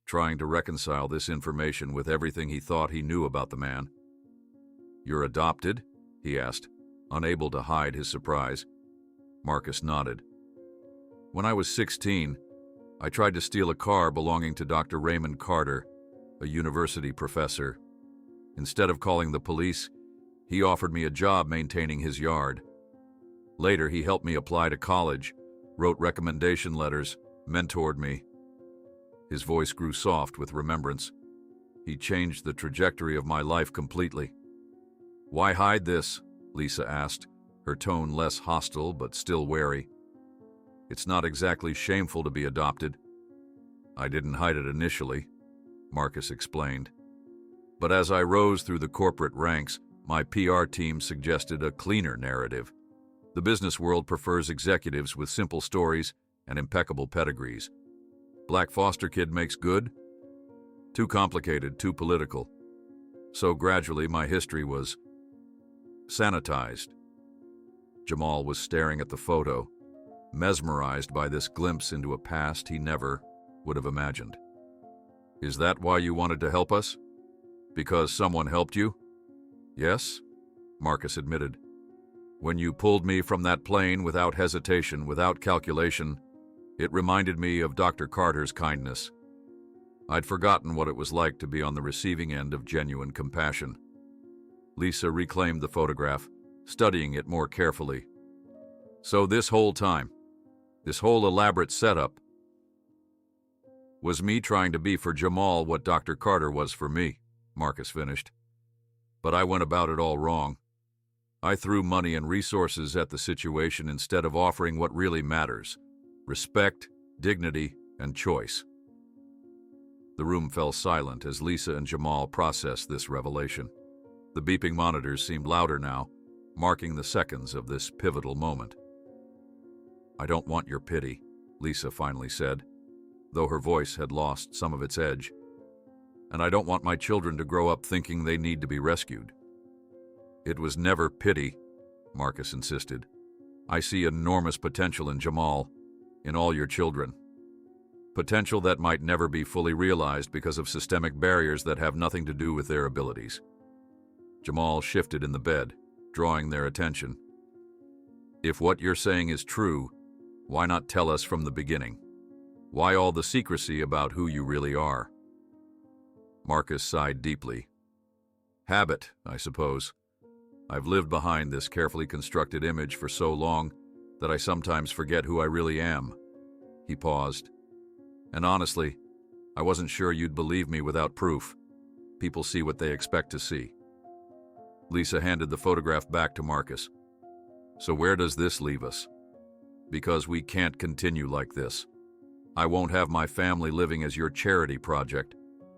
trying to reconcile this information with everything he thought he knew about the man. "You're adopted?" he asked, unable to hide his surprise. Marcus nodded. "When I was 16, I tried to steal a car belonging to Dr. Raymond Carter, a university professor. Instead of calling the police, he offered me a job maintaining his yard. Later, he helped me apply to college, wrote recommendation letters, mentored me." His voice grew soft with remembrance. "He changed the trajectory of my life completely." "Why hide this?" Lisa asked, her tone less hostile but still wary. "It's not exactly shameful to be adopted." "I didn't hide it initially," Marcus explained. "But as I rose through the corporate ranks, my PR team suggested a cleaner narrative. The business world prefers executives with simple stories and impeccable pedigrees. Black foster kid makes good? Too complicated, too political. So gradually my history was sanitized." Jamal was staring at the photo, mesmerized by this glimpse into a past he never would have imagined. "Is that why you wanted to help us? Because someone helped you?" "Yes," Marcus admitted. "When you pulled me from that plane without hesitation, without calculation, it reminded me of Dr. Carter's kindness. I'd forgotten what it was like to be on the receiving end of genuine compassion." Lisa reclaimed the photograph, studying it more carefully. "So this whole time, this whole elaborate setup, was me trying to be for Jamal what Dr. Carter was for me," Marcus finished. "But I went about it all wrong. I threw money and resources at the situation instead of offering what really matters: respect, dignity, and choice." The room fell silent as Lisa and Jamal processed this revelation. The beeping monitors seemed louder now, marking the seconds of this pivotal moment. "I don't want your pity," Lisa finally said, though her voice had lost some of its edge. "And I don't want my children to grow up thinking they need to be rescued." "It was never pity," Marcus insisted. "I see enormous potential in Jamal, in all your children. Potential that might never be fully realized because of systemic barriers that have nothing to do with their abilities." Jamal shifted in the bed, drawing their attention. "If what you're saying is true, why not tell us from the beginning? Why all the secrecy about who you really are?" Marcus sighed deeply. "Habit, I suppose. I've lived behind this carefully constructed image for so long that I sometimes forget who I really am." He paused. "And honestly, I wasn't sure you'd believe me without proof. People see what they expect to see." Lisa handed the photograph back to Marcus. "So where does this leave us? Because we can't continue like this. I won't have my family living as your charity project,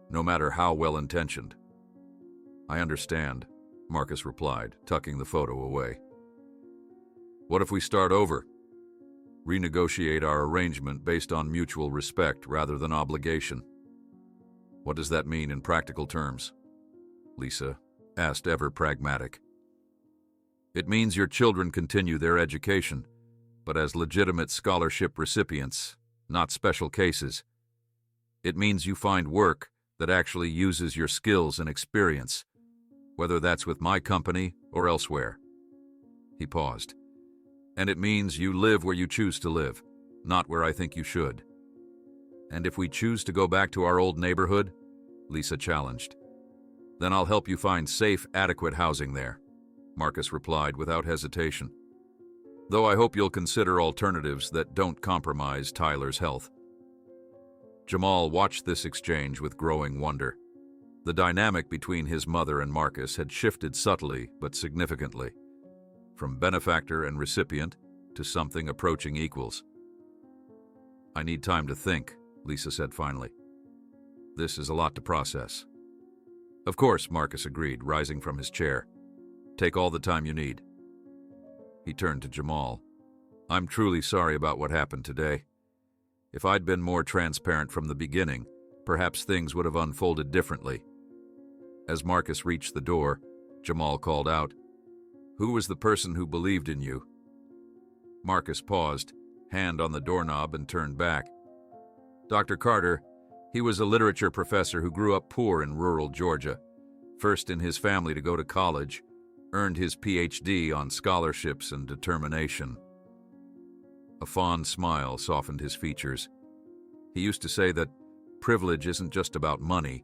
no matter how well-intentioned." "I understand," Marcus replied, tucking the photo away. "What if we start over? Renegotiate our arrangement based on mutual respect rather than obligation?" "What does that mean in practical terms?" Lisa asked, ever pragmatic. "It means your children continue their education, but as legitimate scholarship recipients, not special cases. It means you find work that actually uses your skills and experience, whether that's with my company or elsewhere." He paused. "And it means you live where you choose to live, not where I think you should." "And if we choose to go back to our old neighborhood?" Lisa challenged. "Then I'll help you find safe, adequate housing there," Marcus replied without hesitation. "Though I hope you'll consider alternatives that don't compromise Tyler's health." Jamal watched this exchange with growing wonder. The dynamic between his mother and Marcus had shifted subtly but significantly, from benefactor and recipient to something approaching equals. "I need time to think," Lisa said finally. This is a lot to process. Of course, Marcus agreed, rising from his chair. Take all the time you need. He turned to Jamal. I'm truly sorry about what happened today. If I'd been more transparent from the beginning, perhaps things would have unfolded differently. As Marcus reached the door, Jamal called out, Who was the person who believed in you? Marcus paused, hand on the doorknob, and turned back. Dr. Carter. He was a literature professor who grew up poor in rural Georgia, first in his family to go to college, earned his Ph.D. on scholarships and determination. A fond smile softened his features. He used to say that privilege isn't just about money,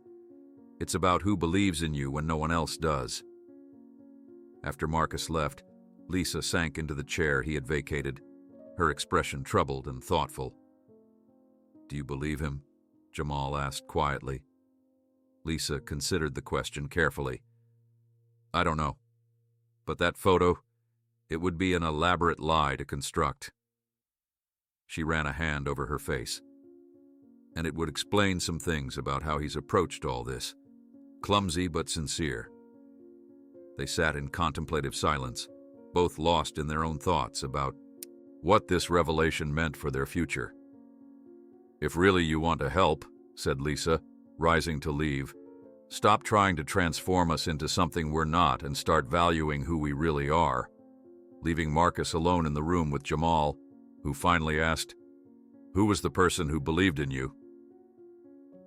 it's about who believes in you when no one else does. After Marcus left, Lisa sank into the chair he had vacated, her expression troubled and thoughtful. Do you believe him? Jamal asked quietly. Lisa considered the question carefully. I don't know. But that photo, it would be an elaborate lie to construct. She ran a hand over her face. And it would explain some things about how he's approached all this. Clumsy but sincere. They sat in contemplative silence, both lost in their own thoughts about what this revelation meant for their future. If really you want to help, said Lisa, rising to leave, stop trying to transform us into something we're not and start valuing who we really are. Leaving Marcus alone in the room with Jamal, who finally asked, Who was the person who believed in you?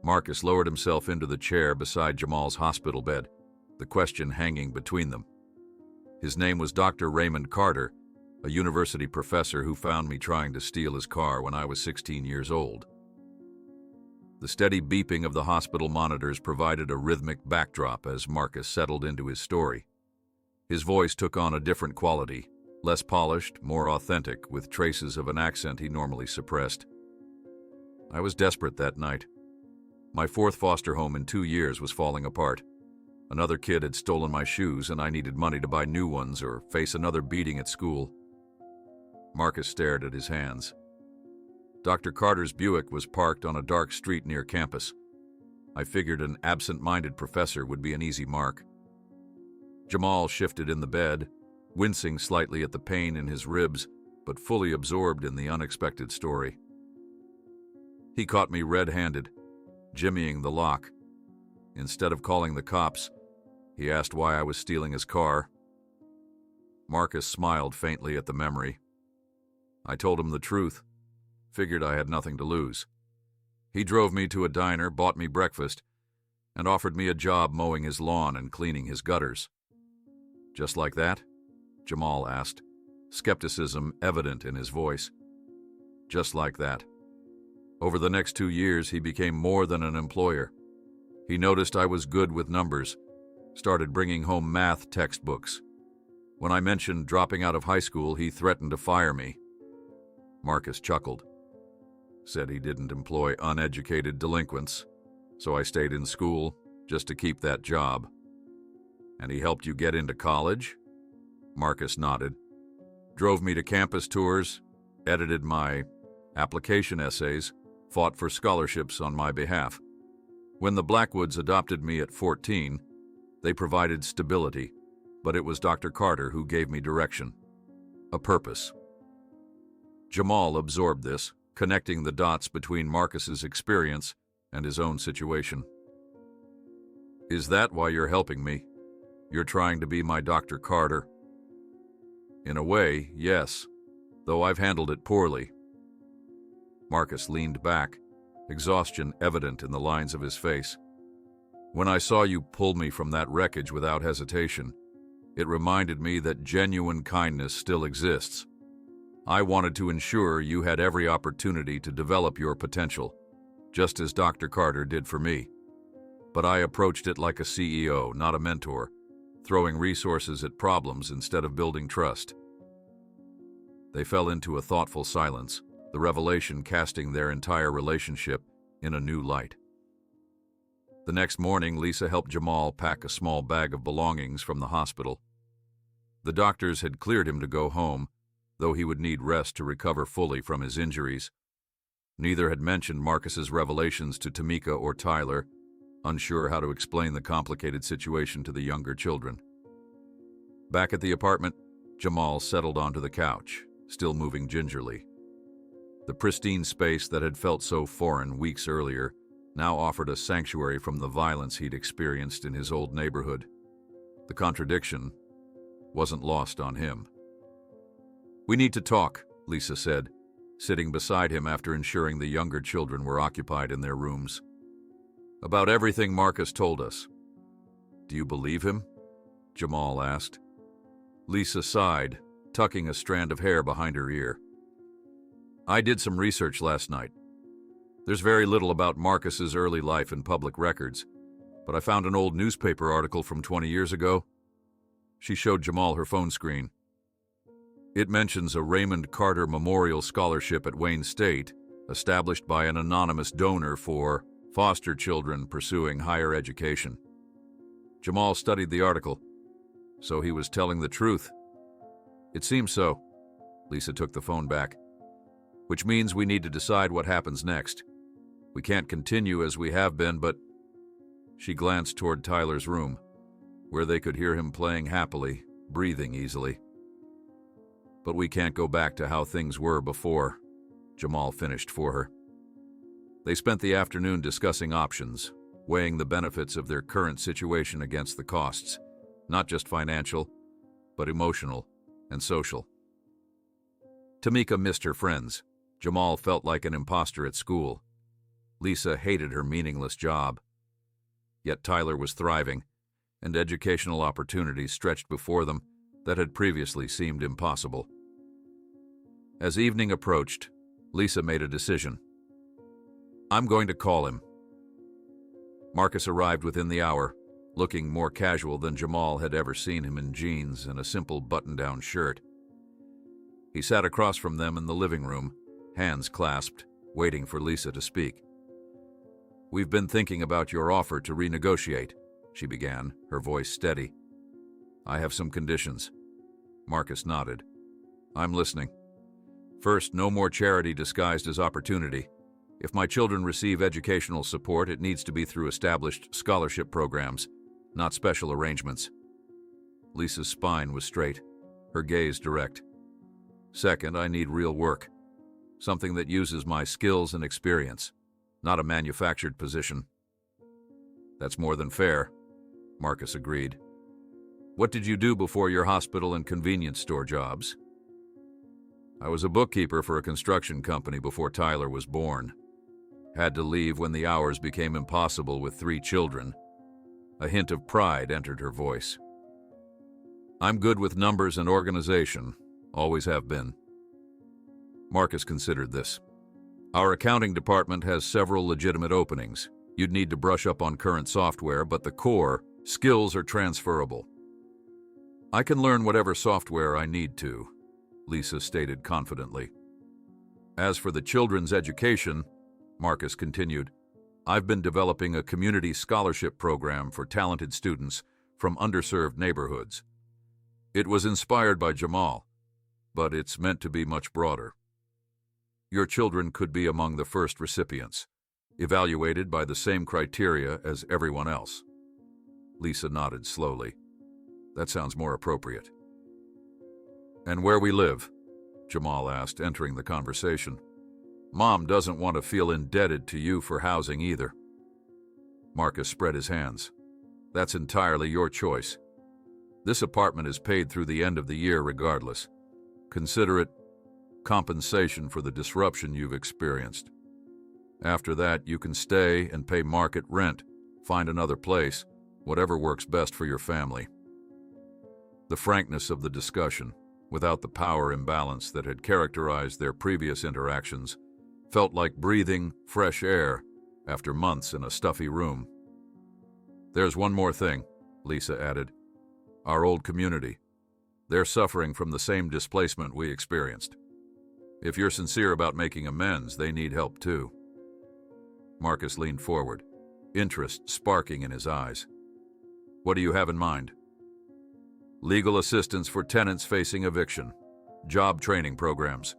Marcus lowered himself into the chair beside Jamal's hospital bed, the question hanging between them. His name was Dr. Raymond Carter, a university professor who found me trying to steal his car when I was 16 years old. The steady beeping of the hospital monitors provided a rhythmic backdrop as Marcus settled into his story. His voice took on a different quality, less polished, more authentic, with traces of an accent he normally suppressed. I was desperate that night. My fourth foster home in 2 years was falling apart. Another kid had stolen my shoes, and I needed money to buy new ones or face another beating at school. Marcus stared at his hands. Dr. Carter's Buick was parked on a dark street near campus. I figured an absent-minded professor would be an easy mark. Jamal shifted in the bed, wincing slightly at the pain in his ribs, but fully absorbed in the unexpected story. He caught me red-handed, jimmying the lock. Instead of calling the cops, he asked why I was stealing his car. Marcus smiled faintly at the memory. I told him the truth. Figured I had nothing to lose. He drove me to a diner, bought me breakfast, and offered me a job mowing his lawn and cleaning his gutters. Just like that? Jamal asked, skepticism evident in his voice. Just like that. Over the next 2 years, he became more than an employer. He noticed I was good with numbers, started bringing home math textbooks. When I mentioned dropping out of high school, he threatened to fire me. Marcus chuckled. Said he didn't employ uneducated delinquents, so I stayed in school just to keep that job. And he helped you get into college? Marcus nodded. Drove me to campus tours, edited my application essays, fought for scholarships on my behalf. When the Blackwoods adopted me at 14, they provided stability, but it was Dr. Carter who gave me direction, a purpose. Jamal absorbed this, connecting the dots between Marcus's experience and his own situation. Is that why you're helping me? You're trying to be my Dr. Carter? In a way, yes, though I've handled it poorly. Marcus leaned back, exhaustion evident in the lines of his face. When I saw you pull me from that wreckage without hesitation, it reminded me that genuine kindness still exists. I wanted to ensure you had every opportunity to develop your potential, just as Dr. Carter did for me. But I approached it like a CEO, not a mentor, throwing resources at problems instead of building trust. They fell into a thoughtful silence, the revelation casting their entire relationship in a new light. The next morning, Lisa helped Jamal pack a small bag of belongings from the hospital. The doctors had cleared him to go home, though he would need rest to recover fully from his injuries. Neither had mentioned Marcus's revelations to Tamika or Tyler, unsure how to explain the complicated situation to the younger children. Back at the apartment, Jamal settled onto the couch, still moving gingerly. The pristine space that had felt so foreign weeks earlier now offered a sanctuary from the violence he'd experienced in his old neighborhood. The contradiction wasn't lost on him. "We need to talk," Lisa said, sitting beside him after ensuring the younger children were occupied in their rooms. "About everything Marcus told us." "Do you believe him?" Jamal asked. Lisa sighed, tucking a strand of hair behind her ear. "I did some research last night. There's very little about Marcus's early life in public records, but I found an old newspaper article from 20 years ago." She showed Jamal her phone screen. "It mentions a Raymond Carter Memorial Scholarship at Wayne State, established by an anonymous donor for foster children pursuing higher education." Jamal studied the article. So he was telling the truth. "It seems so." Lisa took the phone back. "Which means we need to decide what happens next. We can't continue as we have been, but..." She glanced toward Tyler's room, where they could hear him playing happily, breathing easily. "But we can't go back to how things were before," Jamal finished for her. They spent the afternoon discussing options, weighing the benefits of their current situation against the costs, not just financial, but emotional and social. Tamika missed her friends. Jamal felt like an imposter at school. Lisa hated her meaningless job. Yet Tyler was thriving, and educational opportunities stretched before them that had previously seemed impossible. As evening approached, Lisa made a decision. "I'm going to call him." Marcus arrived within the hour, looking more casual than Jamal had ever seen him in jeans and a simple button-down shirt. He sat across from them in the living room, hands clasped, waiting for Lisa to speak. "We've been thinking about your offer to renegotiate," she began, her voice steady. "I have some conditions." Marcus nodded. "I'm listening. First, no more charity disguised as opportunity. If my children receive educational support, it needs to be through established scholarship programs, not special arrangements." Lisa's spine was straight, her gaze direct. "Second, I need real work. Something that uses my skills and experience, not a manufactured position." "That's more than fair," Marcus agreed. "What did you do before your hospital and convenience store jobs?" "I was a bookkeeper for a construction company before Tyler was born. Had to leave when the hours became impossible with 3 children. A hint of pride entered her voice. "I'm good with numbers and organization, always have been." Marcus considered this. "Our accounting department has several legitimate openings. You'd need to brush up on current software, but the core skills are transferable." "I can learn whatever software I need to," Lisa stated confidently. "As for the children's education," Marcus continued, "I've been developing a community scholarship program for talented students from underserved neighborhoods. It was inspired by Jamal, but it's meant to be much broader. Your children could be among the first recipients, evaluated by the same criteria as everyone else." Lisa nodded slowly. "That sounds more appropriate." "And where we live?" Jamal asked, entering the conversation. "Mom doesn't want to feel indebted to you for housing either." Marcus spread his hands. "That's entirely your choice. This apartment is paid through the end of the year regardless. Consider it compensation for the disruption you've experienced. After that, you can stay and pay market rent, find another place, whatever works best for your family." The frankness of the discussion, without the power imbalance that had characterized their previous interactions, felt like breathing fresh air after months in a stuffy room. "There's one more thing," Lisa added. "Our old community. They're suffering from the same displacement we experienced. If you're sincere about making amends, they need help too." Marcus leaned forward, interest sparking in his eyes. "What do you have in mind?" "Legal assistance for tenants facing eviction, job training programs,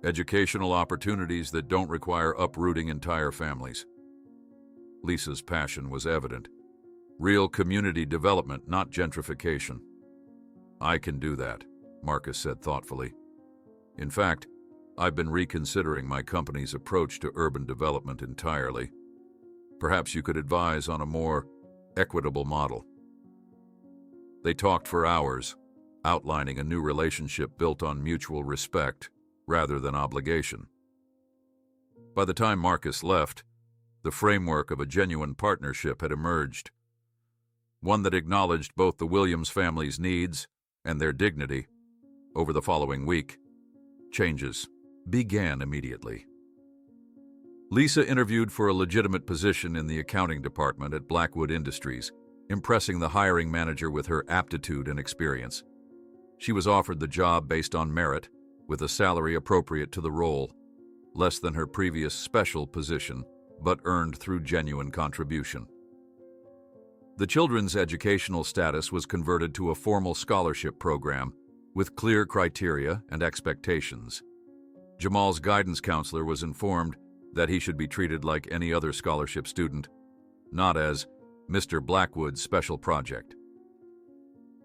educational opportunities that don't require uprooting entire families. Lisa's passion was evident. Real community development, not gentrification. I can do that, Marcus said thoughtfully. In fact, I've been reconsidering my company's approach to urban development entirely. Perhaps you could advise on a more equitable model. They talked for hours, outlining a new relationship built on mutual respect rather than obligation. By the time Marcus left, the framework of a genuine partnership had emerged, one that acknowledged both the Williams family's needs and their dignity. Over the following week, changes began immediately. Lisa interviewed for a legitimate position in the accounting department at Blackwood Industries, impressing the hiring manager with her aptitude and experience. She was offered the job based on merit, with a salary appropriate to the role, less than her previous special position, but earned through genuine contribution. The children's educational status was converted to a formal scholarship program with clear criteria and expectations. Jamal's guidance counselor was informed that he should be treated like any other scholarship student, not as Mr. Blackwood's special project.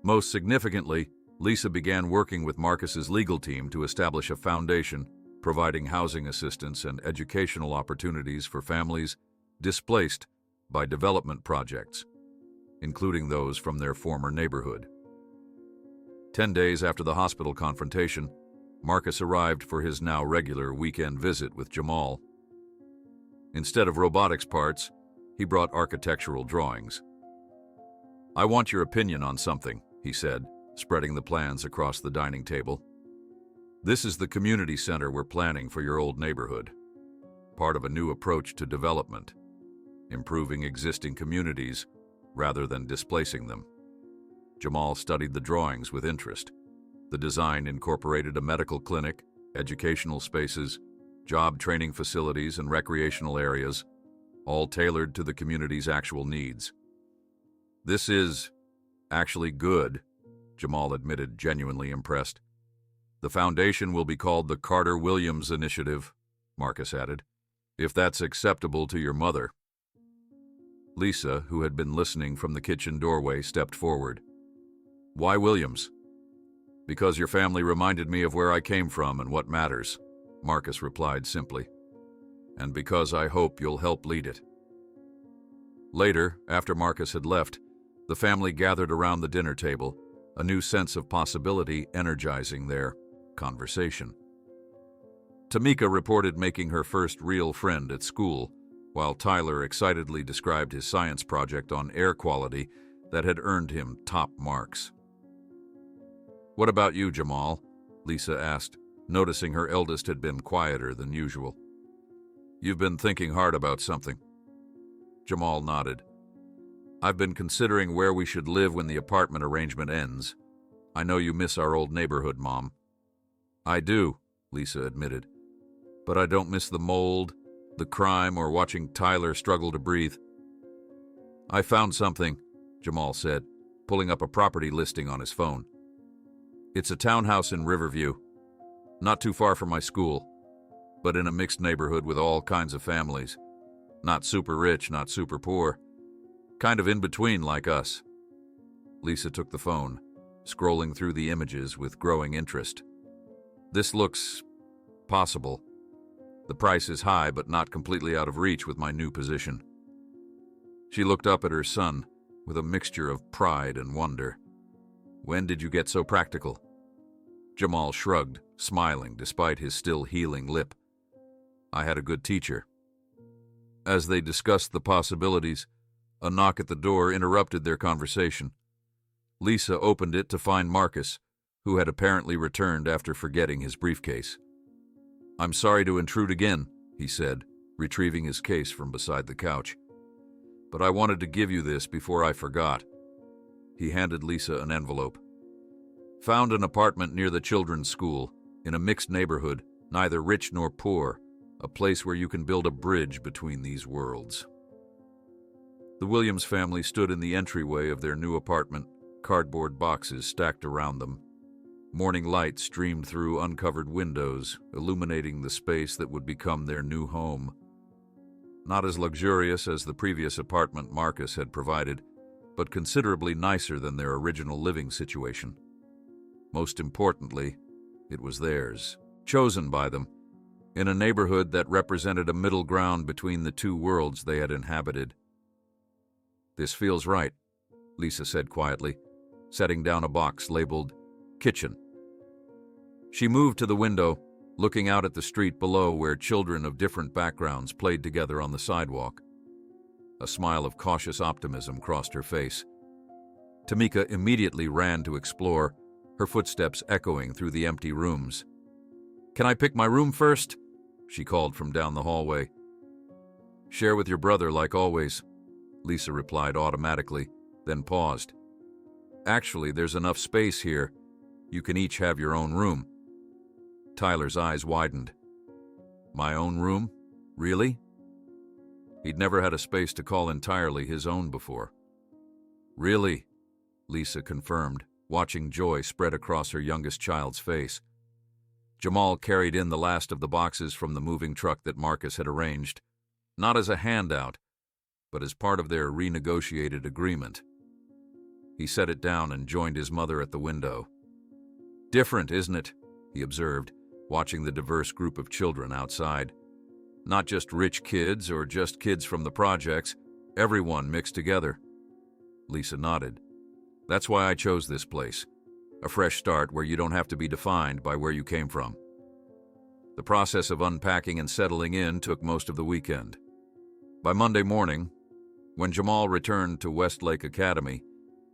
Most significantly, Lisa began working with Marcus's legal team to establish a foundation, providing housing assistance and educational opportunities for families displaced by development projects, including those from their former neighborhood. 10 days after the hospital confrontation, Marcus arrived for his now regular weekend visit with Jamal. Instead of robotics parts, he brought architectural drawings. "I want your opinion on something," he said, spreading the plans across the dining table. "This is the community center we're planning for your old neighborhood. Part of a new approach to development, improving existing communities rather than displacing them." Jamal studied the drawings with interest. The design incorporated a medical clinic, educational spaces, job training facilities, and recreational areas, all tailored to the community's actual needs. "This is actually good," Jamal admitted, genuinely impressed. "The foundation will be called the Carter Williams Initiative," Marcus added, "if that's acceptable to your mother." Lisa, who had been listening from the kitchen doorway, stepped forward. "Why Williams?" "Because your family reminded me of where I came from and what matters," Marcus replied simply. "And because I hope you'll help lead it." Later, after Marcus had left, the family gathered around the dinner table, a new sense of possibility energizing their conversation. Tamika reported making her first real friend at school, while Tyler excitedly described his science project on air quality that had earned him top marks. "What about you, Jamal?" Lisa asked, noticing her eldest had been quieter than usual. "You've been thinking hard about something." Jamal nodded. "I've been considering where we should live when the apartment arrangement ends. I know you miss our old neighborhood, Mom." "I do," Lisa admitted. "But I don't miss the mold, the crime, or watching Tyler struggle to breathe." "I found something," Jamal said, pulling up a property listing on his phone. "It's a townhouse in Riverview, not too far from my school, but in a mixed neighborhood with all kinds of families. Not super rich, not super poor. Kind of in between like us." Lisa took the phone, scrolling through the images with growing interest. "This looks possible. The price is high, but not completely out of reach with my new position." She looked up at her son with a mixture of pride and wonder. "When did you get so practical?" Jamal shrugged, smiling despite his still healing lip. "I had a good teacher." As they discussed the possibilities, a knock at the door interrupted their conversation. Lisa opened it to find Marcus, who had apparently returned after forgetting his briefcase. "I'm sorry to intrude again," he said, retrieving his case from beside the couch. "But I wanted to give you this before I forgot." He handed Lisa an envelope. "Found an apartment near the children's school, in a mixed neighborhood, neither rich nor poor, a place where you can build a bridge between these worlds." The Williams family stood in the entryway of their new apartment, cardboard boxes stacked around them. Morning light streamed through uncovered windows, illuminating the space that would become their new home. Not as luxurious as the previous apartment Marcus had provided, but considerably nicer than their original living situation. Most importantly, it was theirs, chosen by them, in a neighborhood that represented a middle ground between the two worlds they had inhabited. "This feels right," Lisa said quietly, setting down a box labeled Kitchen. She moved to the window, looking out at the street below where children of different backgrounds played together on the sidewalk. A smile of cautious optimism crossed her face. Tamika immediately ran to explore, her footsteps echoing through the empty rooms. "Can I pick my room first?" she called from down the hallway. "Share with your brother like always," Lisa replied automatically, then paused. "Actually, there's enough space here. You can each have your own room." Tyler's eyes widened. "My own room? Really?" He'd never had a space to call entirely his own before. "Really?" Lisa confirmed, watching joy spread across her youngest child's face. Jamal carried in the last of the boxes from the moving truck that Marcus had arranged, not as a handout, but as part of their renegotiated agreement. He set it down and joined his mother at the window. "Different, isn't it?" he observed, watching the diverse group of children outside. "Not just rich kids or just kids from the projects, everyone mixed together." Lisa nodded. "That's why I chose this place. A fresh start where you don't have to be defined by where you came from." The process of unpacking and settling in took most of the weekend. By Monday morning, when Jamal returned to Westlake Academy,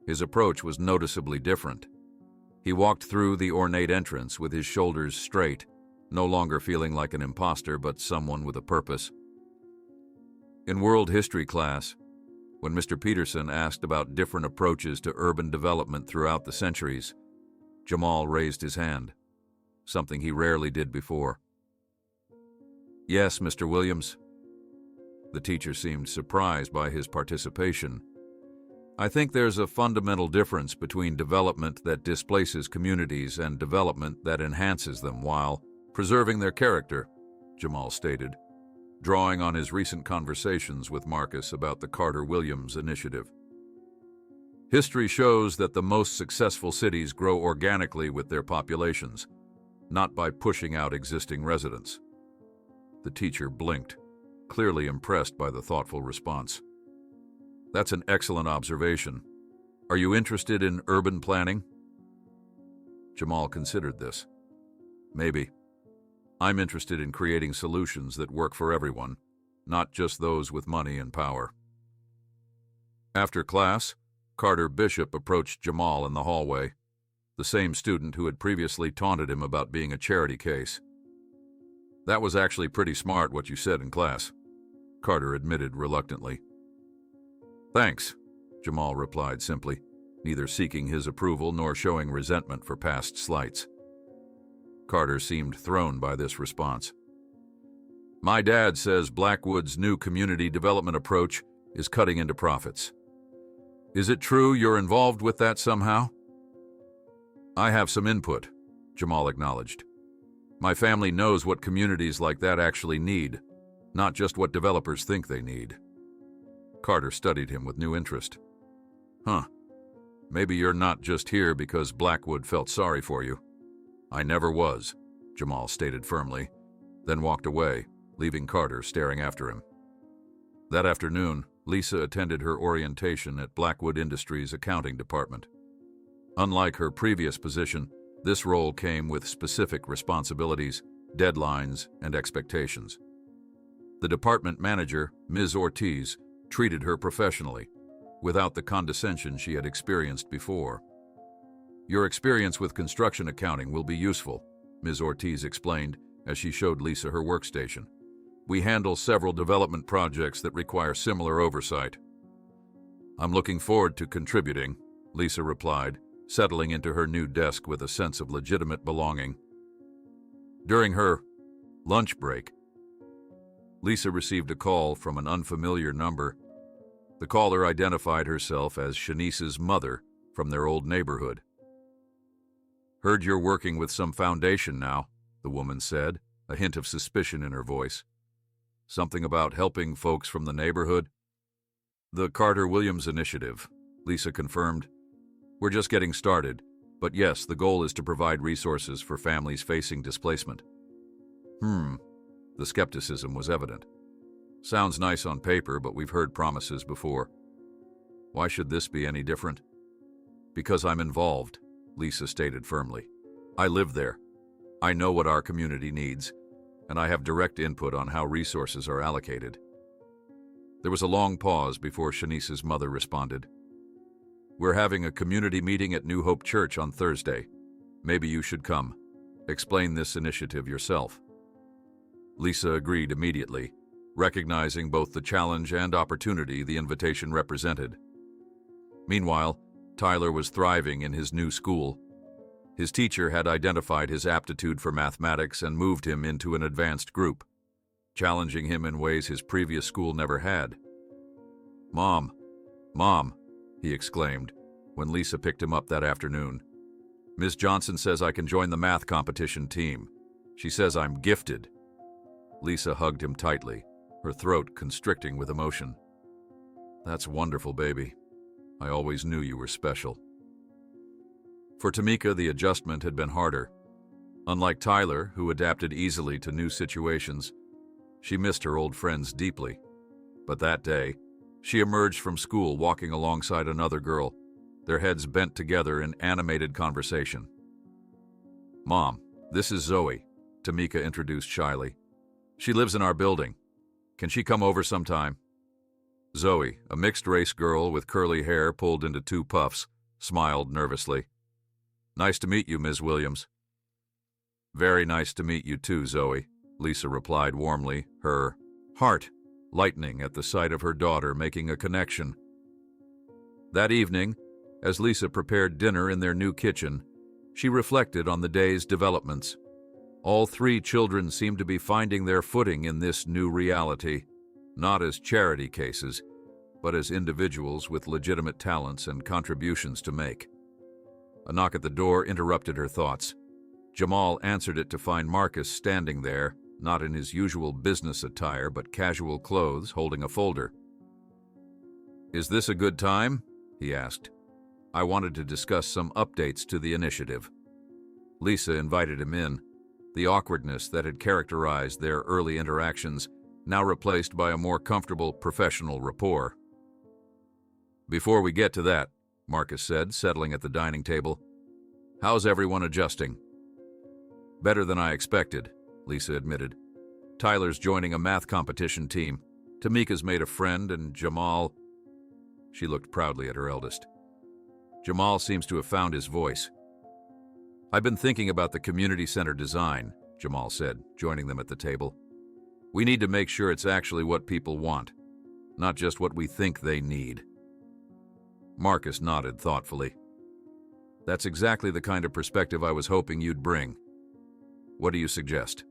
his approach was noticeably different. He walked through the ornate entrance with his shoulders straight, no longer feeling like an imposter but someone with a purpose. In world history class, when Mr. Peterson asked about different approaches to urban development throughout the centuries, Jamal raised his hand, something he rarely did before. "Yes, Mr. Williams." The teacher seemed surprised by his participation. "I think there's a fundamental difference between development that displaces communities and development that enhances them while preserving their character," Jamal stated, drawing on his recent conversations with Marcus about the Carter-Williams initiative. "History shows that the most successful cities grow organically with their populations, not by pushing out existing residents." The teacher blinked, clearly impressed by the thoughtful response. "That's an excellent observation. Are you interested in urban planning?" Jamal considered this. "Maybe. I'm interested in creating solutions that work for everyone, not just those with money and power." After class, Carter Bishop approached Jamal in the hallway, the same student who had previously taunted him about being a charity case. "That was actually pretty smart what you said in class," Carter admitted reluctantly. "Thanks," Jamal replied simply, neither seeking his approval nor showing resentment for past slights. Carter seemed thrown by this response. "My dad says Blackwood's new community development approach is cutting into profits. Is it true you're involved with that somehow?" "I have some input," Jamal acknowledged. "My family knows what communities like that actually need, not just what developers think they need." Carter studied him with new interest. "Huh. Maybe you're not just here because Blackwood felt sorry for you." "I never was," Jamal stated firmly, then walked away, leaving Carter staring after him. That afternoon, Lisa attended her orientation at Blackwood Industries' accounting department. Unlike her previous position, this role came with specific responsibilities, deadlines, and expectations. The department manager, Ms. Ortiz, treated her professionally, without the condescension she had experienced before. "Your experience with construction accounting will be useful," Ms. Ortiz explained as she showed Lisa her workstation. "We handle several development projects that require similar oversight." "I'm looking forward to contributing," Lisa replied, settling into her new desk with a sense of legitimate belonging. During her lunch break, Lisa received a call from an unfamiliar number. The caller identified herself as Shanice's mother from their old neighborhood. Heard you're working with some foundation now, the woman said, a hint of suspicion in her voice. Something about helping folks from the neighborhood? The Carter Williams Initiative, Lisa confirmed. We're just getting started, but yes, the goal is to provide resources for families facing displacement. The skepticism was evident. Sounds nice on paper, but we've heard promises before. Why should this be any different? Because I'm involved, Lisa stated firmly. I live there. I know what our community needs, and I have direct input on how resources are allocated. There was a long pause before Shanice's mother responded. We're having a community meeting at New Hope Church on Thursday. Maybe you should come. Explain this initiative yourself. Lisa agreed immediately, recognizing both the challenge and opportunity the invitation represented. Meanwhile, Tyler was thriving in his new school. His teacher had identified his aptitude for mathematics and moved him into an advanced group, challenging him in ways his previous school never had. Mom, he exclaimed when Lisa picked him up that afternoon. Ms. Johnson says I can join the math competition team. She says I'm gifted. Lisa hugged him tightly, her throat constricting with emotion. That's wonderful, baby. I always knew you were special. For Tamika, the adjustment had been harder. Unlike Tyler, who adapted easily to new situations, she missed her old friends deeply. But that day, she emerged from school walking alongside another girl, their heads bent together in animated conversation. Mom, this is Zoe, Tamika introduced shyly. She lives in our building. Can she come over sometime? Zoe, a mixed-race girl with curly hair pulled into two puffs, smiled nervously. Nice to meet you, Ms. Williams. Very nice to meet you too, Zoe, Lisa replied warmly, her heart lightening at the sight of her daughter making a connection. That evening, as Lisa prepared dinner in their new kitchen, she reflected on the day's developments. All three children seemed to be finding their footing in this new reality, not as charity cases, but as individuals with legitimate talents and contributions to make. A knock at the door interrupted her thoughts. Jamal answered it to find Marcus standing there, not in his usual business attire but casual clothes, holding a folder. Is this a good time? He asked. I wanted to discuss some updates to the initiative. Lisa invited him in, the awkwardness that had characterized their early interactions now replaced by a more comfortable professional rapport. Before we get to that, Marcus said, settling at the dining table, how's everyone adjusting? Better than I expected, Lisa admitted. Tyler's joining a math competition team. Tamika's made a friend, and Jamal... She looked proudly at her eldest. Jamal seems to have found his voice. I've been thinking about the community center design, Jamal said, joining them at the table. We need to make sure it's actually what people want, not just what we think they need. Marcus nodded thoughtfully. That's exactly the kind of perspective I was hoping you'd bring. What do you suggest?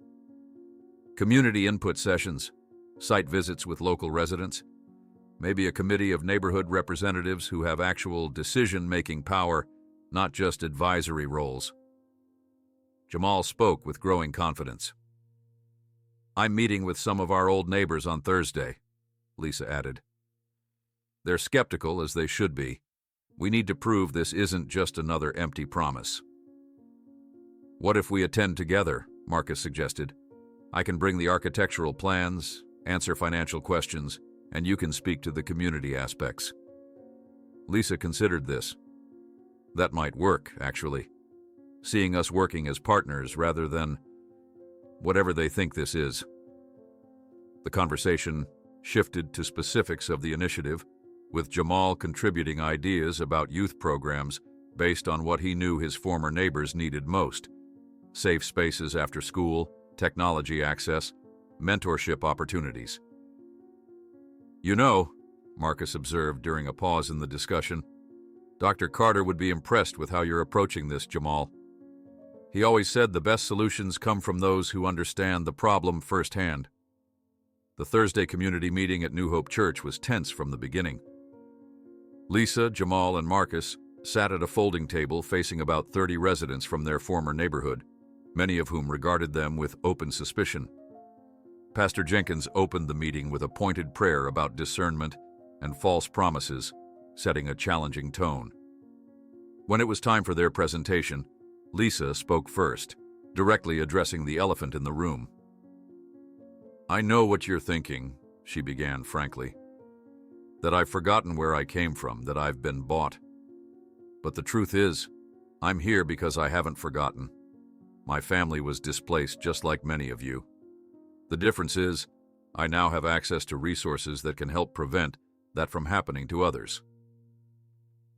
Community input sessions, site visits with local residents, maybe a committee of neighborhood representatives who have actual decision-making power, not just advisory roles. Jamal spoke with growing confidence. I'm meeting with some of our old neighbors on Thursday, Lisa added. They're skeptical, as they should be. We need to prove this isn't just another empty promise. What if we attend together? Marcus suggested. I can bring the architectural plans, answer financial questions, and you can speak to the community aspects. Lisa considered this. That might work, actually. Seeing us working as partners rather than whatever they think this is. The conversation shifted to specifics of the initiative, with Jamal contributing ideas about youth programs based on what he knew his former neighbors needed most: safe spaces after school, technology access, mentorship opportunities. You know, Marcus observed during a pause in the discussion, Dr. Carter would be impressed with how you're approaching this, Jamal. He always said the best solutions come from those who understand the problem firsthand. The Thursday community meeting at New Hope Church was tense from the beginning. Lisa, Jamal, and Marcus sat at a folding table facing about 30 residents from their former neighborhood, many of whom regarded them with open suspicion. Pastor Jenkins opened the meeting with a pointed prayer about discernment and false promises, setting a challenging tone. When it was time for their presentation, Lisa spoke first, directly addressing the elephant in the room. "I know what you're thinking," she began frankly. "That I've forgotten where I came from, that I've been bought. But the truth is, I'm here because I haven't forgotten. My family was displaced just like many of you. The difference is, I now have access to resources that can help prevent that from happening to others."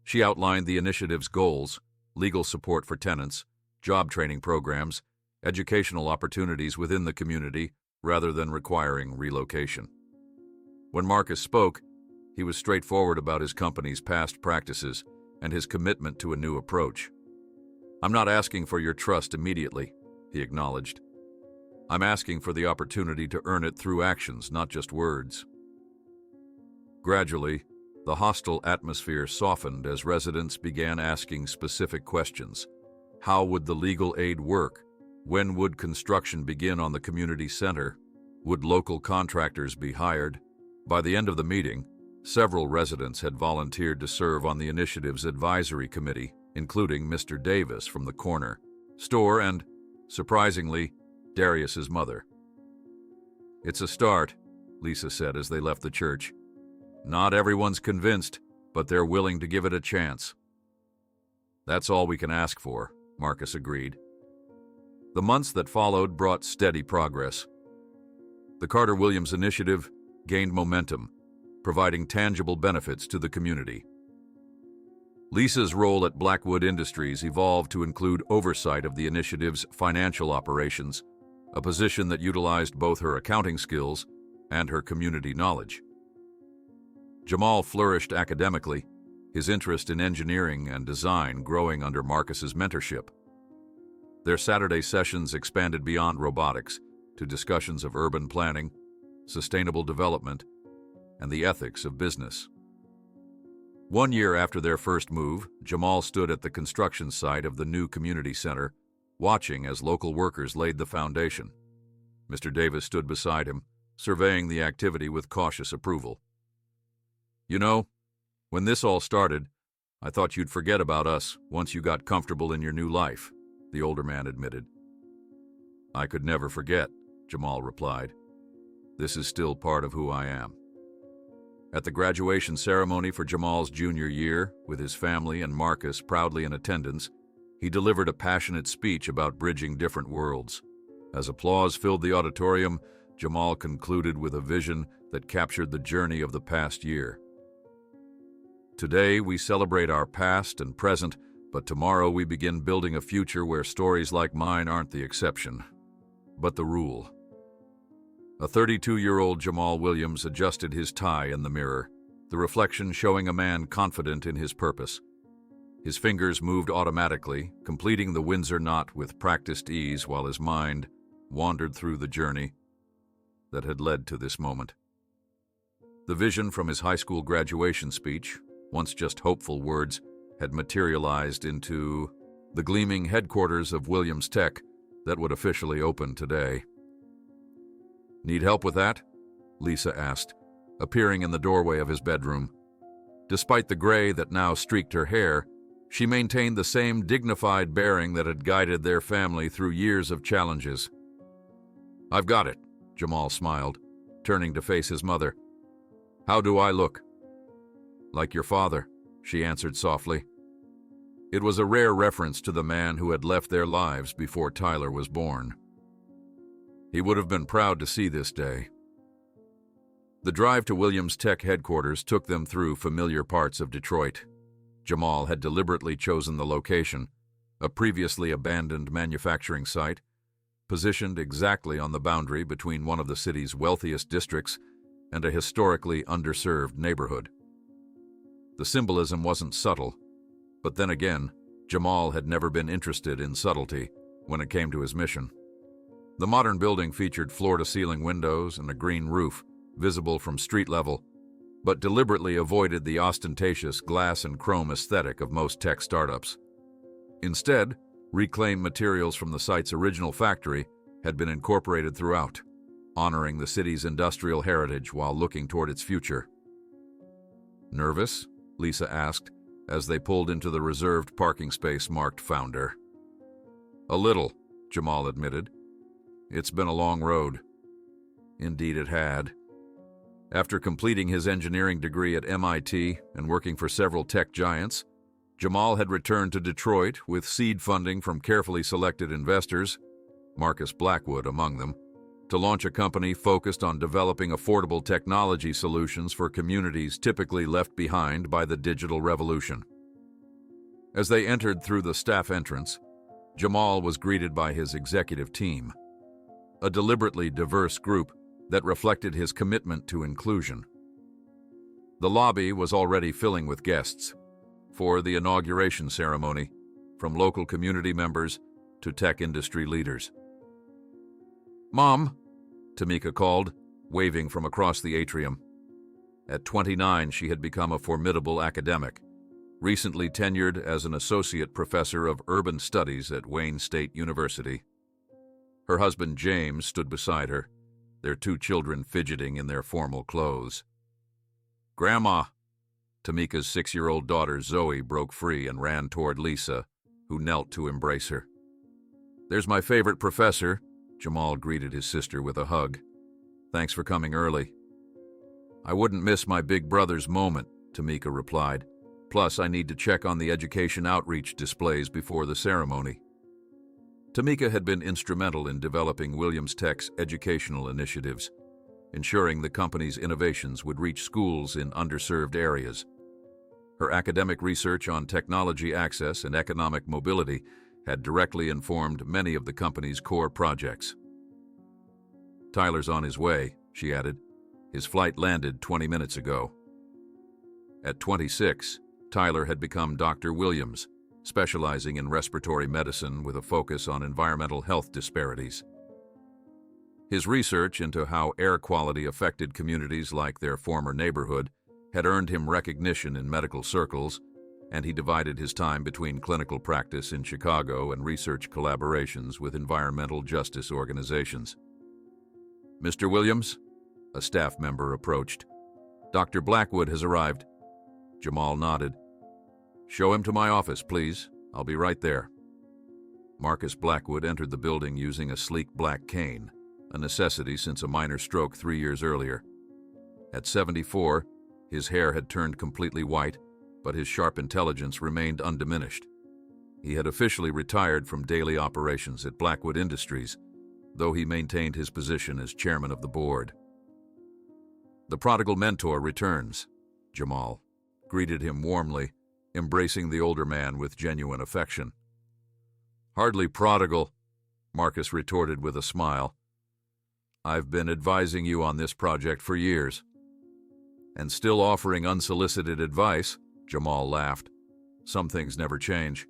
She outlined the initiative's goals: legal support for tenants, job training programs, educational opportunities within the community rather than requiring relocation. When Marcus spoke, he was straightforward about his company's past practices and his commitment to a new approach. "I'm not asking for your trust immediately," he acknowledged. "I'm asking for the opportunity to earn it through actions, not just words." Gradually, the hostile atmosphere softened as residents began asking specific questions. How would the legal aid work? When would construction begin on the community center? Would local contractors be hired? By the end of the meeting, several residents had volunteered to serve on the initiative's advisory committee, including Mr. Davis from the corner store and, surprisingly, Darius's mother. "It's a start," Lisa said as they left the church. "Not everyone's convinced, but they're willing to give it a chance." "That's all we can ask for," Marcus agreed. The months that followed brought steady progress. The Carter-Williams initiative gained momentum, providing tangible benefits to the community. Lisa's role at Blackwood Industries evolved to include oversight of the initiative's financial operations, a position that utilized both her accounting skills and her community knowledge. Jamal flourished academically, his interest in engineering and design growing under Marcus's mentorship. Their Saturday sessions expanded beyond robotics to discussions of urban planning, sustainable development, and the ethics of business. 1 year after their first move, Jamal stood at the construction site of the new community center, watching as local workers laid the foundation. Mr. Davis stood beside him, surveying the activity with cautious approval. "You know, when this all started, I thought you'd forget about us once you got comfortable in your new life," the older man admitted. "I could never forget," Jamal replied. "This is still part of who I am." At the graduation ceremony for Jamal's junior year, with his family and Marcus proudly in attendance, he delivered a passionate speech about bridging different worlds. As applause filled the auditorium, Jamal concluded with a vision that captured the journey of the past year. "Today we celebrate our past and present, but tomorrow we begin building a future where stories like mine aren't the exception, but the rule." A 32-year-old Jamal Williams adjusted his tie in the mirror, the reflection showing a man confident in his purpose. His fingers moved automatically, completing the Windsor knot with practiced ease while his mind wandered through the journey that had led to this moment. The vision from his high school graduation speech, once just hopeful words, had materialized into the gleaming headquarters of Williams Tech that would officially open today. "Need help with that?" Lisa asked, appearing in the doorway of his bedroom. Despite the gray that now streaked her hair, she maintained the same dignified bearing that had guided their family through years of challenges. "I've got it," Jamal smiled, turning to face his mother. "How do I look?" "Like your father," she answered softly. It was a rare reference to the man who had left their lives before Tyler was born. He would have been proud to see this day. The drive to Williams Tech headquarters took them through familiar parts of Detroit. Jamal had deliberately chosen the location, a previously abandoned manufacturing site, positioned exactly on the boundary between one of the city's wealthiest districts and a historically underserved neighborhood. The symbolism wasn't subtle, but then again, Jamal had never been interested in subtlety when it came to his mission. The modern building featured floor-to-ceiling windows and a green roof, visible from street level, but deliberately avoided the ostentatious glass and chrome aesthetic of most tech startups. Instead, reclaimed materials from the site's original factory had been incorporated throughout, honoring the city's industrial heritage while looking toward its future. "Nervous?" Lisa asked as they pulled into the reserved parking space marked Founder. "A little," Jamal admitted. "It's been a long road." Indeed it had. After completing his engineering degree at MIT and working for several tech giants, Jamal had returned to Detroit with seed funding from carefully selected investors, Marcus Blackwood among them, to launch a company focused on developing affordable technology solutions for communities typically left behind by the digital revolution. As they entered through the staff entrance, Jamal was greeted by his executive team, a deliberately diverse group that reflected his commitment to inclusion. The lobby was already filling with guests for the inauguration ceremony, from local community members to tech industry leaders. "Mom," Tamika called, waving from across the atrium. At 29, she had become a formidable academic, recently tenured as an associate professor of urban studies at Wayne State University. Her husband James stood beside her, their 2 children fidgeting in their formal clothes. "Grandma!" Tamika's 6-year-old daughter Zoe broke free and ran toward Lisa, who knelt to embrace her. "There's my favorite professor," Jamal greeted his sister with a hug. "Thanks for coming early." "I wouldn't miss my big brother's moment," Tamika replied. "Plus, I need to check on the education outreach displays before the ceremony." Tamika had been instrumental in developing Williams Tech's educational initiatives, ensuring the company's innovations would reach schools in underserved areas. Her academic research on technology access and economic mobility had directly informed many of the company's core projects. "Tyler's on his way," she added. "His flight landed 20 minutes ago." At 26, Tyler had become Dr. Williams, specializing in respiratory medicine with a focus on environmental health disparities. His research into how air quality affected communities like their former neighborhood had earned him recognition in medical circles, and he divided his time between clinical practice in Chicago and research collaborations with environmental justice organizations. "Mr. Williams?" A staff member approached. "Dr. Blackwood has arrived." Jamal nodded. "Show him to my office, please. I'll be right there." Marcus Blackwood entered the building using a sleek black cane, a necessity since a minor stroke 3 years earlier. At 74, his hair had turned completely white, but his sharp intelligence remained undiminished. He had officially retired from daily operations at Blackwood Industries, though he maintained his position as chairman of the board. "The prodigal mentor returns," Jamal greeted him warmly, embracing the older man with genuine affection. "Hardly prodigal," Marcus retorted with a smile. "I've been advising you on this project for years." "And still offering unsolicited advice," Jamal laughed. "Some things never change."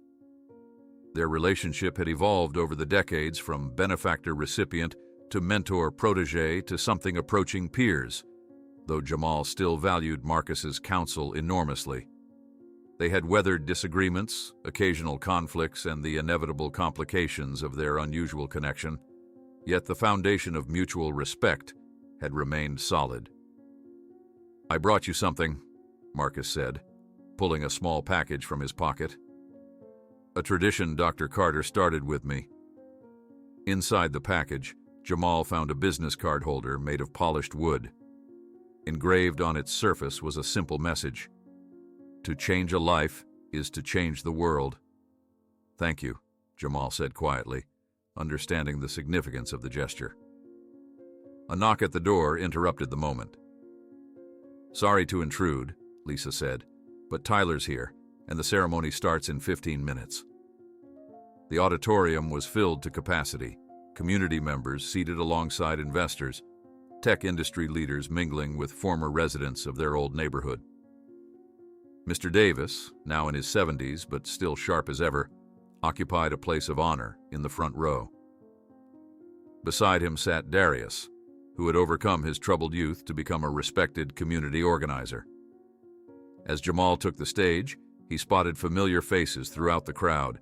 Their relationship had evolved over the decades from benefactor-recipient to mentor-protege to something approaching peers, though Jamal still valued Marcus's counsel enormously. They had weathered disagreements, occasional conflicts, and the inevitable complications of their unusual connection, yet the foundation of mutual respect had remained solid. "I brought you something," Marcus said, pulling a small package from his pocket. "A tradition Dr. Carter started with me." Inside the package, Jamal found a business card holder made of polished wood. Engraved on its surface was a simple message: "To change a life is to change the world." "Thank you," Jamal said quietly, understanding the significance of the gesture. A knock at the door interrupted the moment. "Sorry to intrude," Lisa said, "but Tyler's here, and the ceremony starts in 15 minutes. The auditorium was filled to capacity, community members seated alongside investors, tech industry leaders mingling with former residents of their old neighborhood. Mr. Davis, now in his 70s but still sharp as ever, occupied a place of honor in the front row. Beside him sat Darius, who had overcome his troubled youth to become a respected community organizer. As Jamal took the stage, he spotted familiar faces throughout the crowd.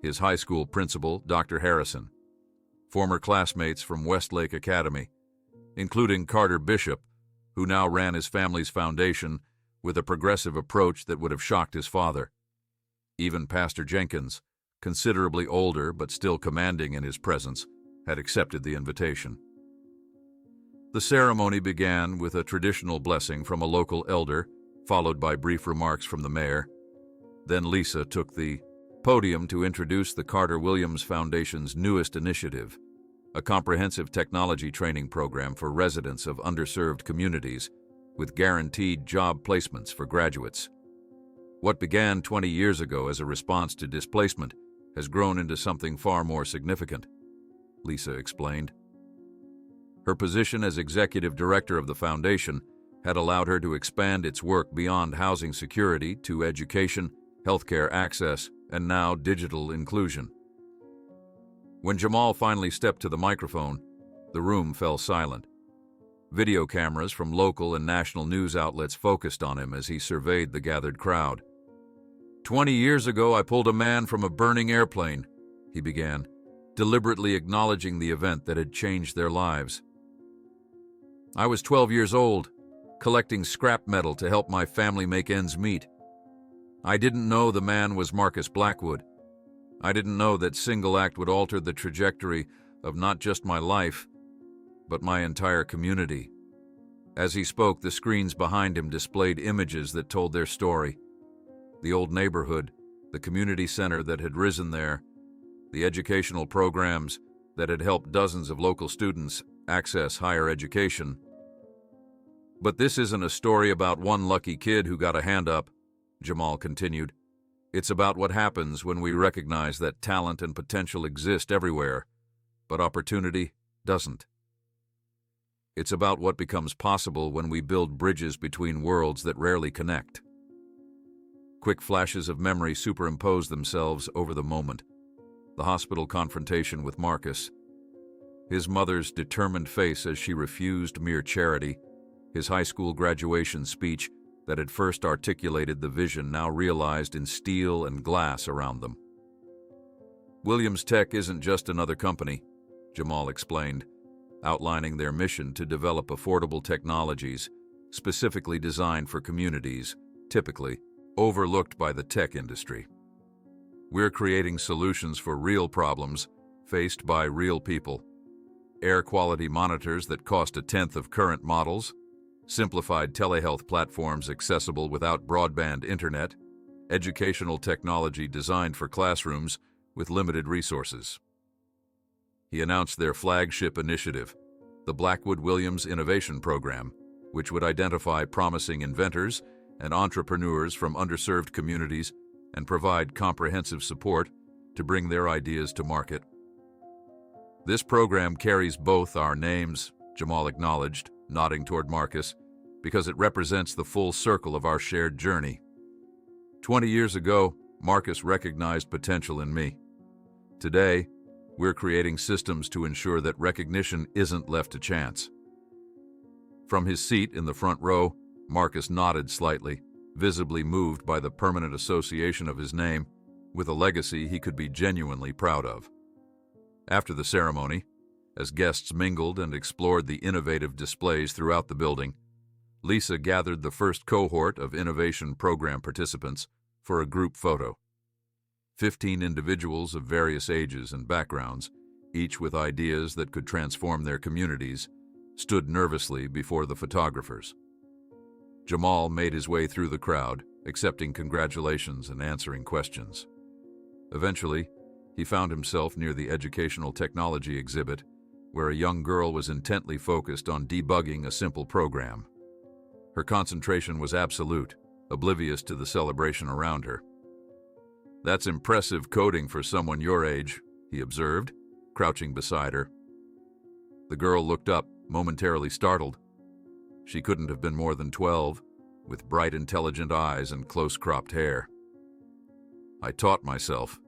His high school principal, Dr. Harrison, former classmates from Westlake Academy, including Carter Bishop, who now ran his family's foundation with a progressive approach that would have shocked his father. Even Pastor Jenkins, considerably older but still commanding in his presence, had accepted the invitation. The ceremony began with a traditional blessing from a local elder, followed by brief remarks from the mayor. Then Lisa took the podium to introduce the Carter Williams Foundation's newest initiative, a comprehensive technology training program for residents of underserved communities with guaranteed job placements for graduates. What began 20 years ago as a response to displacement has grown into something far more significant, Lisa explained. Her position as executive director of the foundation had allowed her to expand its work beyond housing security to education, healthcare access, and now digital inclusion. When Jamal finally stepped to the microphone, the room fell silent. Video cameras from local and national news outlets focused on him as he surveyed the gathered crowd. 20 years ago, I pulled a man from a burning airplane, he began, deliberately acknowledging the event that had changed their lives. I was 12 years old, collecting scrap metal to help my family make ends meet. I didn't know the man was Marcus Blackwood. I didn't know that single act would alter the trajectory of not just my life, but my entire community. As he spoke, the screens behind him displayed images that told their story. The old neighborhood, the community center that had risen there, the educational programs that had helped dozens of local students access higher education. But this isn't a story about one lucky kid who got a hand up, Jamal continued. It's about what happens when we recognize that talent and potential exist everywhere, but opportunity doesn't. It's about what becomes possible when we build bridges between worlds that rarely connect. Quick flashes of memory superimpose themselves over the moment. The hospital confrontation with Marcus, his mother's determined face as she refused mere charity, his high school graduation speech that had first articulated the vision now realized in steel and glass around them. Williams Tech isn't just another company, Jamal explained, outlining their mission to develop affordable technologies specifically designed for communities, typically overlooked by the tech industry. We're creating solutions for real problems faced by real people. Air quality monitors that cost a tenth of current models, simplified telehealth platforms accessible without broadband internet, educational technology designed for classrooms with limited resources. He announced their flagship initiative, the Blackwood Williams Innovation Program, which would identify promising inventors and entrepreneurs from underserved communities and provide comprehensive support to bring their ideas to market. This program carries both our names, Jamal acknowledged, nodding toward Marcus, because it represents the full circle of our shared journey. 20 years ago, Marcus recognized potential in me. Today, we're creating systems to ensure that recognition isn't left to chance. From his seat in the front row, Marcus nodded slightly, visibly moved by the permanent association of his name with a legacy he could be genuinely proud of. After the ceremony, as guests mingled and explored the innovative displays throughout the building, Lisa gathered the first cohort of Innovation Program participants for a group photo. 15 individuals of various ages and backgrounds, each with ideas that could transform their communities, stood nervously before the photographers. Jamal made his way through the crowd, accepting congratulations and answering questions. Eventually, he found himself near the educational technology exhibit, where a young girl was intently focused on debugging a simple program. Her concentration was absolute, oblivious to the celebration around her. "That's impressive coding for someone your age," he observed, crouching beside her. The girl looked up, momentarily startled. She couldn't have been more than 12, with bright, intelligent eyes and close-cropped hair. "I taught myself,"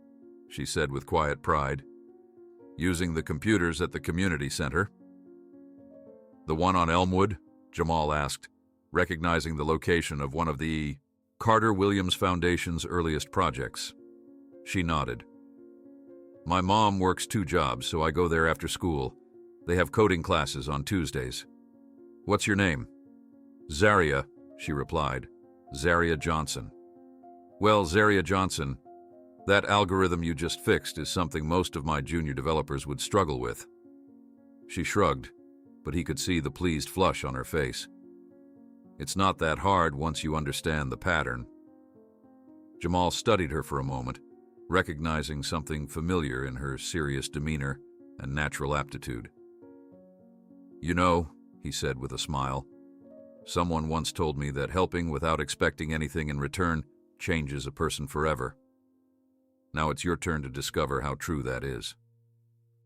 she said with quiet pride, "using the computers at the community center." The one on Elmwood? Jamal asked, recognizing the location of one of the Carter Williams Foundation's earliest projects. She nodded. My mom works 2 jobs, so I go there after school. They have coding classes on Tuesdays. What's your name? Zaria, she replied. Zaria Johnson. Well, Zaria Johnson, that algorithm you just fixed is something most of my junior developers would struggle with. She shrugged, but he could see the pleased flush on her face. It's not that hard once you understand the pattern. Jamal studied her for a moment, recognizing something familiar in her serious demeanor and natural aptitude. You know, he said with a smile, someone once told me that helping without expecting anything in return changes a person forever. Now it's your turn to discover how true that is.